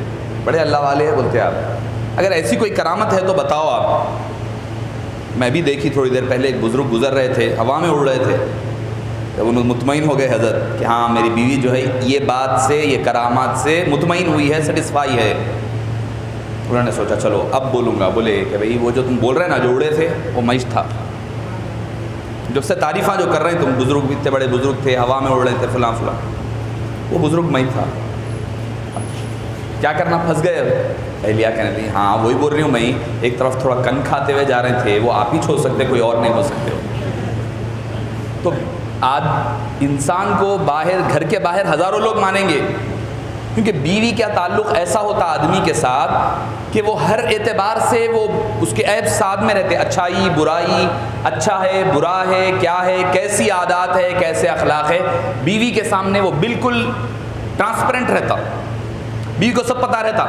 بڑے اللہ والے ہیں بولتے آپ، اگر ایسی کوئی کرامت ہے تو بتاؤ آپ۔ میں بھی دیکھی تھوڑی دیر پہلے ایک بزرگ گزر رہے تھے، ہوا میں اڑ رہے تھے، جب انہوں مطمئن ہو گئے حضرت کہ ہاں میری بیوی جو ہے یہ بات سے یہ کرامات سے مطمئن ہوئی ہے، سیٹسفائی ہے۔ انہوں نے سوچا چلو اب بولوں گا۔ بولے کہ بھئی وہ جو تم بول رہے ہیں نا جو اڑے تھے وہ معیش تھا، جب سے تعریفاں جو کر رہے ہیں تم، بزرگ بھی اتنے بڑے بزرگ تھے، ہوا میں اڑ رہے تھے فلاں فلاں، وہ بزرگ میں تھا۔ کیا کرنا، پھنس گئے۔ اہلیہ کہنے لگی ہاں وہی بول رہی ہوں میں، ایک طرف تھوڑا کن کھاتے ہوئے جا رہے تھے، وہ آپ ہی چھوڑ سکتے، کوئی اور نہیں ہو سکتے ہو۔ تو آج انسان کو باہر گھر کے باہر ہزاروں لوگ مانیں گے، کیونکہ بیوی کا تعلق ایسا ہوتا آدمی کے ساتھ کہ وہ ہر اعتبار سے وہ اس کے عیب ساتھ میں رہتے، اچھائی برائی، اچھا ہے برا ہے، کیا ہے، کیسی عادات ہے، کیسے اخلاق ہے، بیوی کے سامنے وہ بالکل ٹرانسپیرنٹ رہتا۔ بیوی کو سب پتہ رہتا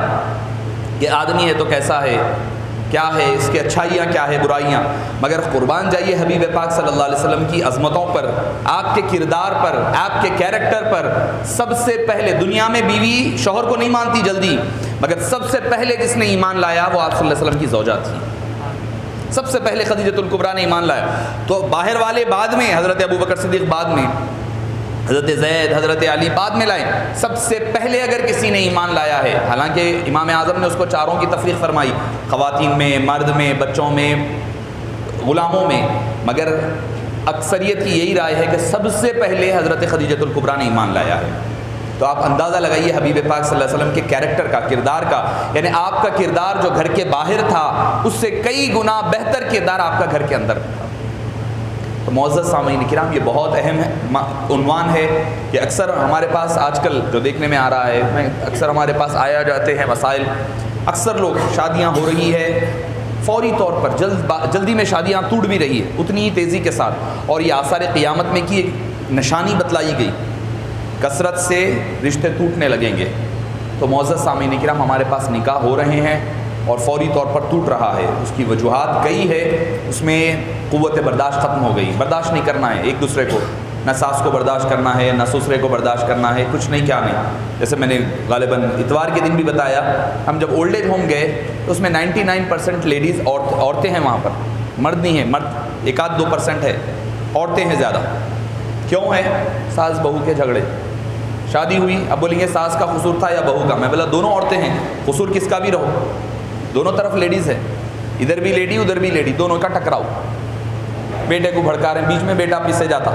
کہ آدمی ہے تو کیسا ہے، کیا ہے، اس کی اچھائیاں کیا ہے، برائیاں۔ مگر قربان جائیے حبیب پاک صلی اللہ علیہ وسلم کی عظمتوں پر، آپ کے کردار پر، آپ کے کیریکٹر پر۔ سب سے پہلے دنیا میں بیوی شوہر کو نہیں مانتی جلدی، مگر سب سے پہلے جس نے ایمان لایا وہ آپ صلی اللہ علیہ وسلم کی زوجہ تھی۔ سب سے پہلے خدیجۃ الکبریٰ نے ایمان لایا، تو باہر والے بعد میں، حضرت ابوبکر صدیق بعد میں، حضرت زید، حضرت علی بعد میں لائے۔ سب سے پہلے اگر کسی نے ایمان لایا ہے، حالانکہ امام اعظم نے اس کو چاروں کی تفریق فرمائی، خواتین میں، مرد میں، بچوں میں، غلاموں میں، مگر اکثریت کی یہی رائے ہے کہ سب سے پہلے حضرت خدیجۃ الکبریٰ نے ایمان لایا ہے۔ تو آپ اندازہ لگائیے حبیب پاک صلی اللہ علیہ وسلم کے کیریکٹر کا، کردار کا، یعنی آپ کا کردار جو گھر کے باہر تھا اس سے کئی گنا بہتر کردار آپ کا گھر کے اندر تھا۔ تو معزز سامعین کرام، یہ بہت اہم عنوان ہے کہ اکثر ہمارے پاس آج کل جو دیکھنے میں آ رہا ہے، اکثر ہمارے پاس آیا جاتے ہیں مسائل، اکثر لوگ شادیاں ہو رہی ہے فوری طور پر، جلدی میں شادیاں ٹوٹ بھی رہی ہے اتنی ہی تیزی کے ساتھ، اور یہ آثار قیامت میں کی ایک نشانی بتلائی گئی، کثرت سے رشتے ٹوٹنے لگیں گے۔ تو معزز سامعین کرام، ہمارے پاس نکاح ہو رہے ہیں اور فوری طور پر ٹوٹ رہا ہے، اس کی وجوہات کئی ہے، اس میں قوت برداشت ختم ہو گئی، برداشت نہیں کرنا ہے ایک دوسرے کو، نہ ساس کو برداشت کرنا ہے، نہ سسرے کو برداشت کرنا ہے، کچھ نہیں کیا نہیں۔ جیسے میں نے غالباً اتوار کے دن بھی بتایا، ہم جب اولڈ ایج ہوم گئے تو اس میں 99% لیڈیز عورتیں ہیں وہاں پر، مرد نہیں ہیں، مرد 1-2% ہے، عورتیں ہیں زیادہ۔ کیوں ہے؟ ساس بہو کے جھگڑے، شادی ہوئی، اب بولیں گے ساس کا قصور تھا یا بہو کا، میں بولا دونوں عورتیں ہیں، قصور کس کا بھی رہو، دونوں طرف لیڈیز ہے، ادھر بھی لیڈی ادھر بھی لیڈی، دونوں کا ٹکراؤ، بیٹے کو بھڑکا رہے ہیں، بیچ میں بیٹا پیچھے جاتا،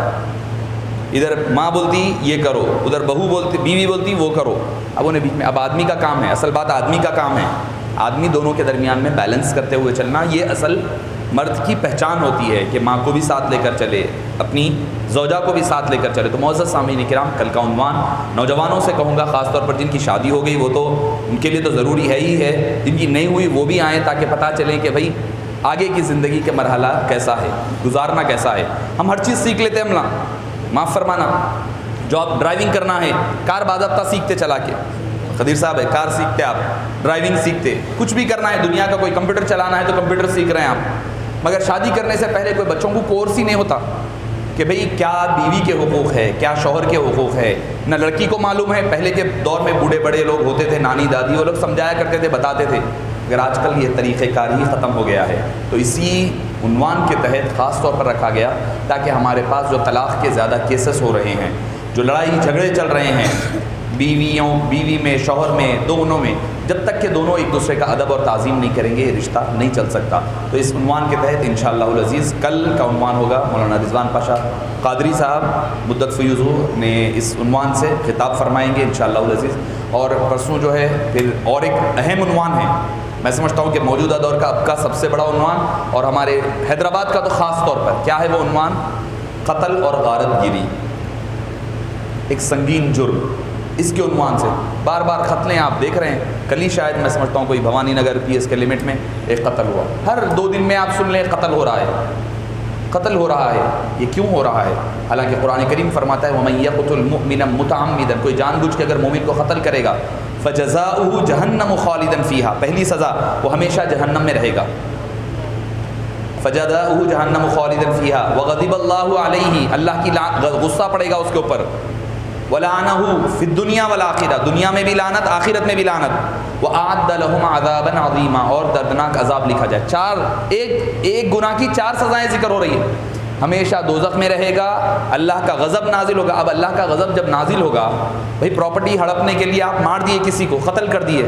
ادھر ماں بولتی یہ کرو، ادھر بہو بولتی، بیوی بولتی وہ کرو، اب انہیں بیچ میں، اب آدمی کا کام ہے، اصل بات آدمی کا کام ہے آدمی دونوں کے درمیان میں بیلنس کرتے ہوئے چلنا، یہ اصل مرد کی پہچان ہوتی ہے کہ ماں کو بھی ساتھ لے کر چلے، اپنی زوجہ کو بھی ساتھ لے کر چلے۔ تو معزز سامعین کرام، کل کا عنوان نوجوانوں سے کہوں گا، خاص طور پر جن کی شادی ہو گئی وہ تو ان کے لیے تو ضروری ہے ہی ہے، جن کی نہیں ہوئی وہ بھی آئیں تاکہ پتہ چلے کہ بھائی آگے کی زندگی کے مرحلہ کیسا ہے، گزارنا کیسا ہے۔ ہم ہر چیز سیکھ لیتے ہیں، معاف فرمانا، جو آپ ڈرائیونگ کرنا ہے، کار باضابطہ سیکھتے چلا کے، خدیر صاحب ہے، کار سیکھتے آپ، ڈرائیونگ سیکھتے، کچھ بھی کرنا ہے دنیا کا، کوئی کمپیوٹر چلانا ہے تو کمپیوٹر سیکھ رہے ہیں آپ، مگر شادی کرنے سے پہلے کوئی بچوں کو کورس ہی نہیں ہوتا کہ بھئی کیا بیوی کے حقوق ہے، کیا شوہر کے حقوق ہے، نہ لڑکی کو معلوم ہے۔ پہلے کے دور میں بوڑھے بڑے لوگ ہوتے تھے، نانی دادی، وہ لوگ سمجھایا کرتے تھے، بتاتے تھے، اگر آج کل یہ طریقہ کار ہی ختم ہو گیا ہے۔ تو اسی عنوان کے تحت خاص طور پر رکھا گیا تاکہ ہمارے پاس جو طلاق کے زیادہ کیسز ہو رہے ہیں، جو لڑائی جھگڑے چل رہے ہیں بیوی میں، شوہر میں، دونوں میں، جب تک کہ دونوں ایک دوسرے کا ادب اور تعظیم نہیں کریں گے یہ رشتہ نہیں چل سکتا۔ تو اس عنوان کے تحت انشاءاللہ العزیز کل کا عنوان ہوگا، مولانا رضوان پاشا قادری صاحب مدت فیوز نے اس عنوان سے خطاب فرمائیں گے انشاءاللہ العزیز، اور پرسوں جو ہے پھر اور ایک اہم عنوان ہے، میں سمجھتا ہوں کہ موجودہ دور کا اب کا سب سے بڑا عنوان، اور ہمارے حیدرآباد کا تو خاص طور پر کیا ہے وہ عنوان، قتل اور غارت گیری، ایک سنگین جرم۔ اس کے عنوان سے بار بار قتلیں آپ دیکھ رہے ہیں، کل ہی شاید میں سمجھتا ہوں کوئی بھوانی نگر پی ایس کے لمٹ میں ایک قتل ہوا، ہر 2 دن میں آپ سن لیں قتل ہو رہا ہے، قتل ہو رہا ہے۔ یہ کیوں ہو رہا ہے؟ حالانکہ قرآن کریم فرماتا ہے وَمَن يَقْتُلْ مُؤْمِنًا مُتَعَمِّدًا، کوئی جان بوجھ کے اگر مومن کو قتل کرے گا فَجَزَاؤُهُ جَهَنَّمُ خَالِدًا فِيهَا، پہلی سزا وہ ہمیشہ جہنم میں رہے گا، فَجَزَاؤُهُ جَهَنَّمُ خَالِدًا فِيهَا وَغَضِبَ اللَّهُ عَلَيْهِ، اللہ کی غصہ پڑے گا اس کے اوپر، وَلَعَنَهُ فِي الدُّنْيَا وَالْآخِرَةِ، دنیا میں بھی لعنت، آخرت میں بھی لعنت، وَأَعَدَّ لَهُمْ عَذَابًا عَظِيمًا، اور دردناک عذاب لکھا جائے۔ ایک گناہ کی 4 سزائیں ذکر ہو رہی ہیں، ہمیشہ دوزخ میں رہے گا، اللہ کا غضب نازل ہوگا۔ اب اللہ کا غضب جب نازل ہوگا، بھئی پراپرٹی ہڑپنے کے لیے آپ مار دیے کسی کو، قتل کر دیے،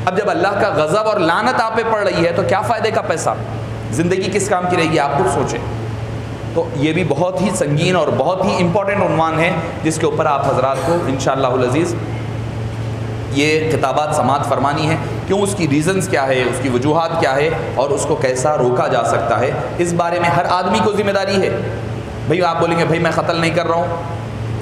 اب جب اللہ کا غضب اور لعنت آپ پہ پڑ رہی ہے تو کیا فائدے کا پیسہ، زندگی کس کام کی رہے گی، آپ خود سوچیں۔ تو یہ بھی بہت ہی سنگین اور بہت ہی امپورٹنٹ عنوان ہے جس کے اوپر آپ حضرات کو انشاءاللہ العزیز یہ خطابات سماعت فرمانی ہے، کیوں، اس کی ریزنز کیا ہے، اس کی وجوہات کیا ہے، اور اس کو کیسا روکا جا سکتا ہے، اس بارے میں ہر آدمی کو ذمہ داری ہے۔ بھئی آپ بولیں گے بھئی میں قتل نہیں کر رہا ہوں،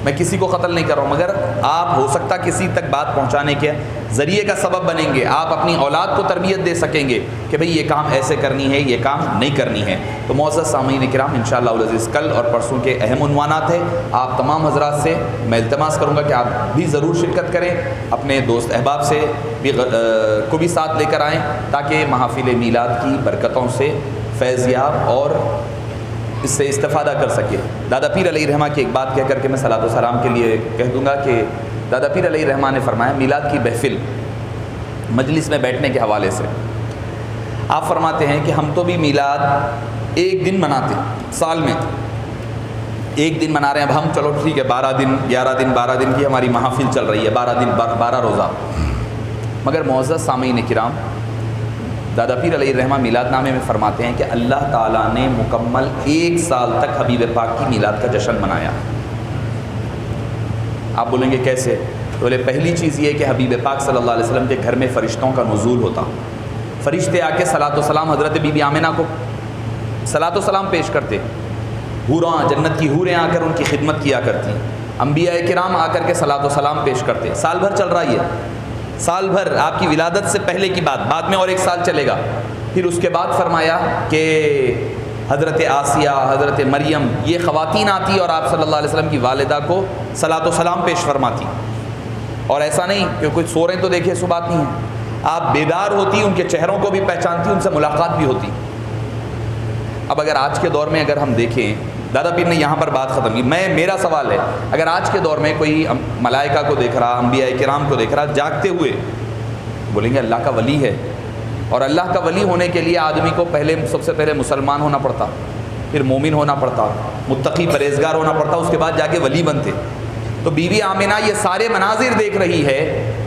میں کسی کو قتل نہیں کر رہا ہوں، مگر آپ ہو سکتا کسی تک بات پہنچانے کے ذریعے کا سبب بنیں گے، آپ اپنی اولاد کو تربیت دے سکیں گے کہ بھئی یہ کام ایسے کرنی ہے، یہ کام نہیں کرنی ہے۔ تو معزز سامعین کرام، انشاءاللہ العزیز کل اور پرسوں کے اہم عنوانات ہیں، آپ تمام حضرات سے میں التماس کروں گا کہ آپ بھی ضرور شرکت کریں، اپنے دوست احباب سے بھی کو بھی ساتھ لے کر آئیں تاکہ محافل میلاد کی برکتوں سے فیض یاب اور اس سے استفادہ کر سکے۔ دادا پیر علیہ رحمہ کی ایک بات کہہ کر کے میں صلاۃ و سلام کے لیے کہہ دوں گا کہ دادا پیر علیہ رحمہ نے فرمایا میلاد کی محفل مجلس میں بیٹھنے کے حوالے سے آپ فرماتے ہیں کہ ہم تو بھی میلاد ایک دن مناتے، سال میں ایک دن منا رہے ہیں، اب ہم چلو ٹھیک ہے 12 دن 11 دن 12 دن کی ہماری محافل چل رہی ہے، 12 دن 12 روزہ، مگر معزز سامعین کرام دادا پیر علیہ الرحمہ میلاد نامے میں فرماتے ہیں کہ اللہ تعالیٰ نے مکمل 1 سال تک حبیب پاک کی میلاد کا جشن منایا۔ آپ بولیں گے کیسے؟ بولے پہلی چیز یہ کہ حبیب پاک صلی اللہ علیہ وسلم کے گھر میں فرشتوں کا نزول ہوتا، فرشتے آ کے صلاۃ و سلام حضرت بی بی آمنہ کو صلاۃ و سلام پیش کرتے، حوراں جنت کی حوریں آ کر ان کی خدمت کیا کرتی، انبیاء کرام آ کر کے صلاۃ و سلام پیش کرتے، سال بھر چل رہا ہے، سال بھر آپ کی ولادت سے پہلے کی بات، بعد میں اور 1 سال چلے گا۔ پھر اس کے بعد فرمایا کہ حضرت آسیہ، حضرت مریم، یہ خواتین آتی اور آپ صلی اللہ علیہ وسلم کی والدہ کو صلاۃ و سلام پیش فرماتی، اور ایسا نہیں کہ کچھ سو رہے ہیں تو دیکھیں سو بات نہیں ہے، آپ بیدار ہوتی، ان کے چہروں کو بھی پہچانتی، ان سے ملاقات بھی ہوتی۔ اب اگر آج کے دور میں اگر ہم دیکھیں، دادا پیر نے یہاں پر بات ختم کی، میرا سوال ہے اگر آج کے دور میں کوئی ملائکہ کو دیکھ رہا، انبیاء کرام کو دیکھ رہا جاگتے ہوئے، بولیں گے اللہ کا ولی ہے، اور اللہ کا ولی ہونے کے لیے آدمی کو سب سے پہلے مسلمان ہونا پڑتا، پھر مومن ہونا پڑتا، متقی پرہیزگار ہونا پڑتا، اس کے بعد جا کے ولی بنتے۔ تو بی بی آمنہ یہ سارے مناظر دیکھ رہی ہے،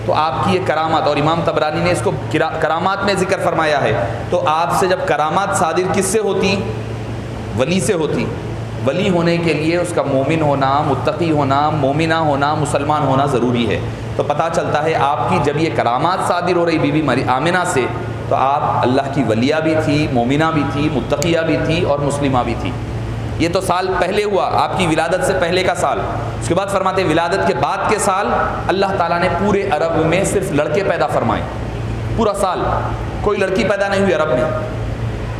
تو آپ کی یہ کرامات، اور امام طبرانی نے اس کو کرامات میں ذکر فرمایا ہے، تو آپ سے جب کرامات صادر کس سے ہوتی؟ ولی سے ہوتی۔ ولی ہونے کے لیے اس کا مومن ہونا، متقی ہونا، مومنہ ہونا، مسلمان ہونا ضروری ہے۔ تو پتہ چلتا ہے آپ کی جب یہ کرامات صادر ہو رہی بی بی آمنہ سے تو آپ اللہ کی ولیہ بھی تھی، مومنہ بھی تھی، متقیہ بھی تھی اور مسلمہ بھی تھی۔ یہ تو سال پہلے ہوا، آپ کی ولادت سے پہلے کا سال۔ اس کے بعد فرماتے ہیں ولادت کے بعد کے سال اللہ تعالیٰ نے پورے عرب میں صرف لڑکے پیدا فرمائے، پورا سال کوئی لڑکی پیدا نہیں ہوئی عرب میں۔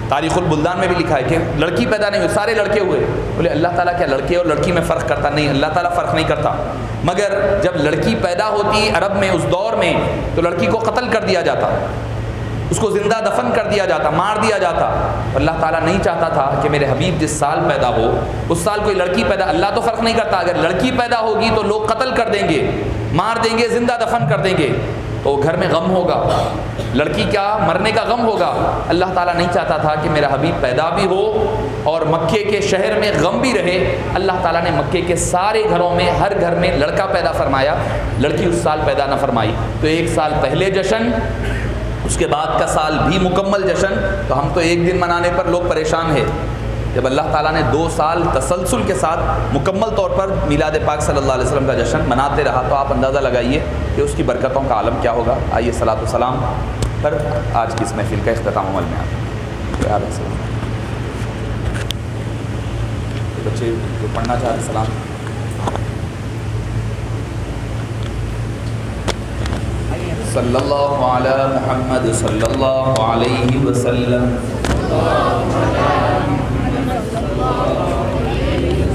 تاریخ البلدان میں بھی لکھا ہے کہ لڑکی پیدا نہیں ہوئی، سارے لڑکے ہوئے۔ بولے اللہ تعالیٰ کیا لڑکے اور لڑکی میں فرق کرتا؟ نہیں، اللہ تعالیٰ فرق نہیں کرتا، مگر جب لڑکی پیدا ہوتی عرب میں اس دور میں تو لڑکی کو قتل کر دیا جاتا، اس کو زندہ دفن کر دیا جاتا، مار دیا جاتا۔ اللہ تعالیٰ نہیں چاہتا تھا کہ میرے حبیب جس سال پیدا ہو اس سال کوئی لڑکی پیدا، اللہ تو فرق نہیں کرتا، اگر لڑکی پیدا ہوگی تو لوگ قتل کر دیں گے، مار دیں گے، زندہ دفن کر دیں گے، تو گھر میں غم ہوگا، لڑکی کا مرنے کا غم ہوگا۔ اللہ تعالیٰ نہیں چاہتا تھا کہ میرا حبیب پیدا بھی ہو اور مکے کے شہر میں غم بھی رہے۔ اللہ تعالیٰ نے مکے کے سارے گھروں میں ہر گھر میں لڑکا پیدا فرمایا، لڑکی اس سال پیدا نہ فرمائی۔ تو ایک سال پہلے جشن، اس کے بعد کا سال بھی مکمل جشن۔ تو ہم تو ایک دن منانے پر لوگ پریشان ہیں، جب اللہ تعالیٰ نے 2 سال تسلسل کے ساتھ مکمل طور پر میلاد پاک صلی اللہ علیہ وسلم کا جشن مناتے رہا تو آپ اندازہ لگائیے کہ اس کی برکتوں کا عالم کیا ہوگا۔ آئیے صلاۃ و سلام پر آج کی اس محفل کا اختتام عمل میں آتا ہے۔ بچے جو پڑھنا چاہ رہے سلام۔ صلی اللہ علی محمد صلی اللہ علیہ وسلم،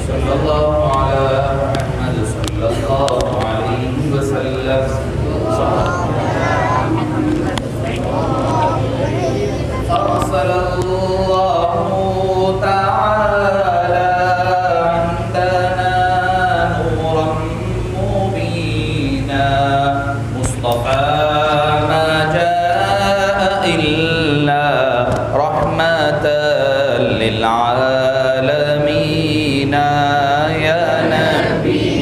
صلی اللہ علی محمد صلی اللہ علیہ وسلم۔ ارسل اللہ تعالی عندنا نورا مبینا مصطفى للعالمين يا نبي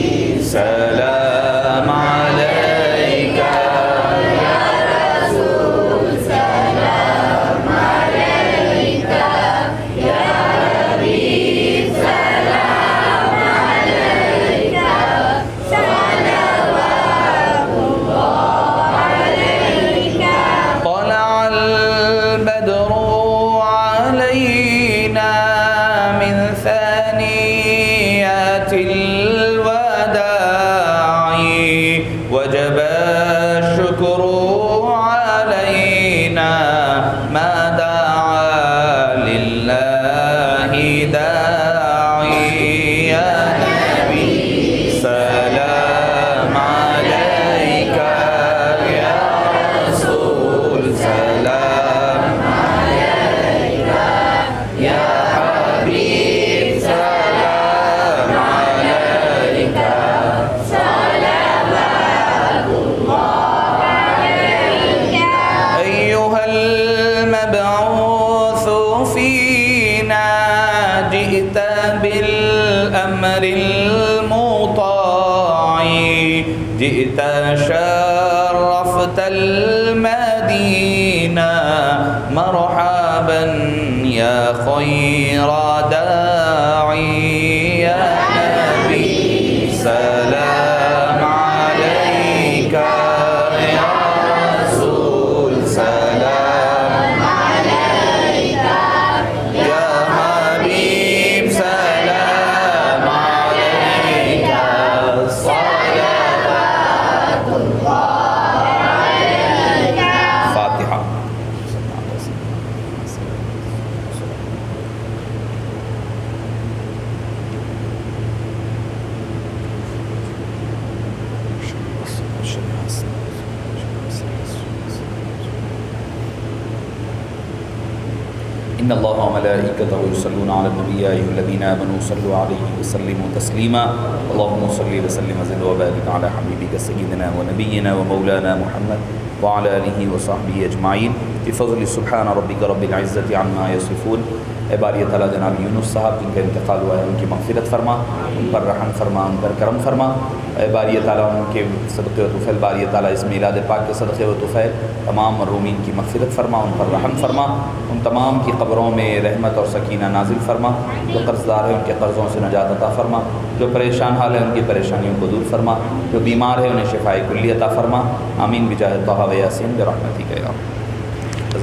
سلام عليك يا رسول سلام عليك يا حبيب سلام عليك صلوات الله عليك طلع البدر علينا من ثنيات الوداع وجب الشكر علينا ما دعا لله داعي يا نبي سلام عليك يا رسول سلام عليك يا حبيب سلام عليك صلوات الله عليك أيها المبعوث فينا جئت بالأمر المطاع جئت شرفت المدينة مرحبا يا خير داعي يا نبي سلام عليك يا رسول سلام عليك يا حبيب سلام عليك صلوات الله عليك فاتحة إن الله وملائكته يصلون على النبي يا أيها الذين آمنوا صلوا عليه وسلموا تسليما اللهم صل وسلم وزد وبارك على حبيبك سيدنا ونبينا ومولانا محمد وعلى آله وصحبه أجمعين بفضل سبحان ربک رب العزت عما یصفون۔ اے باری تعالیٰ جناب یونس صاحب جن کا انتقال ہوا ہے ان کی مغفرت فرما، ان پر رحم فرما، ان پر کرم فرما۔ اے باری تعالیٰ ان کے صدقے و طفیل باری تعالیٰ اس میلاد پاک کے صدقے و طفیل تمام مرحومین کی مغفرت فرما، ان پر رحم فرما، ان تمام کی قبروں میں رحمت اور سکینہ نازل فرما، جو قرض دار ہیں ان کے قرضوں سے نجات عطا فرما، جو پریشان حال ہیں ان کی پریشانیوں کو دور فرما، جو بیمار ہیں انہیں شفائے کلی عطا فرما۔ آمین بجاہ طہ و یاسین برحمتک یا رب۔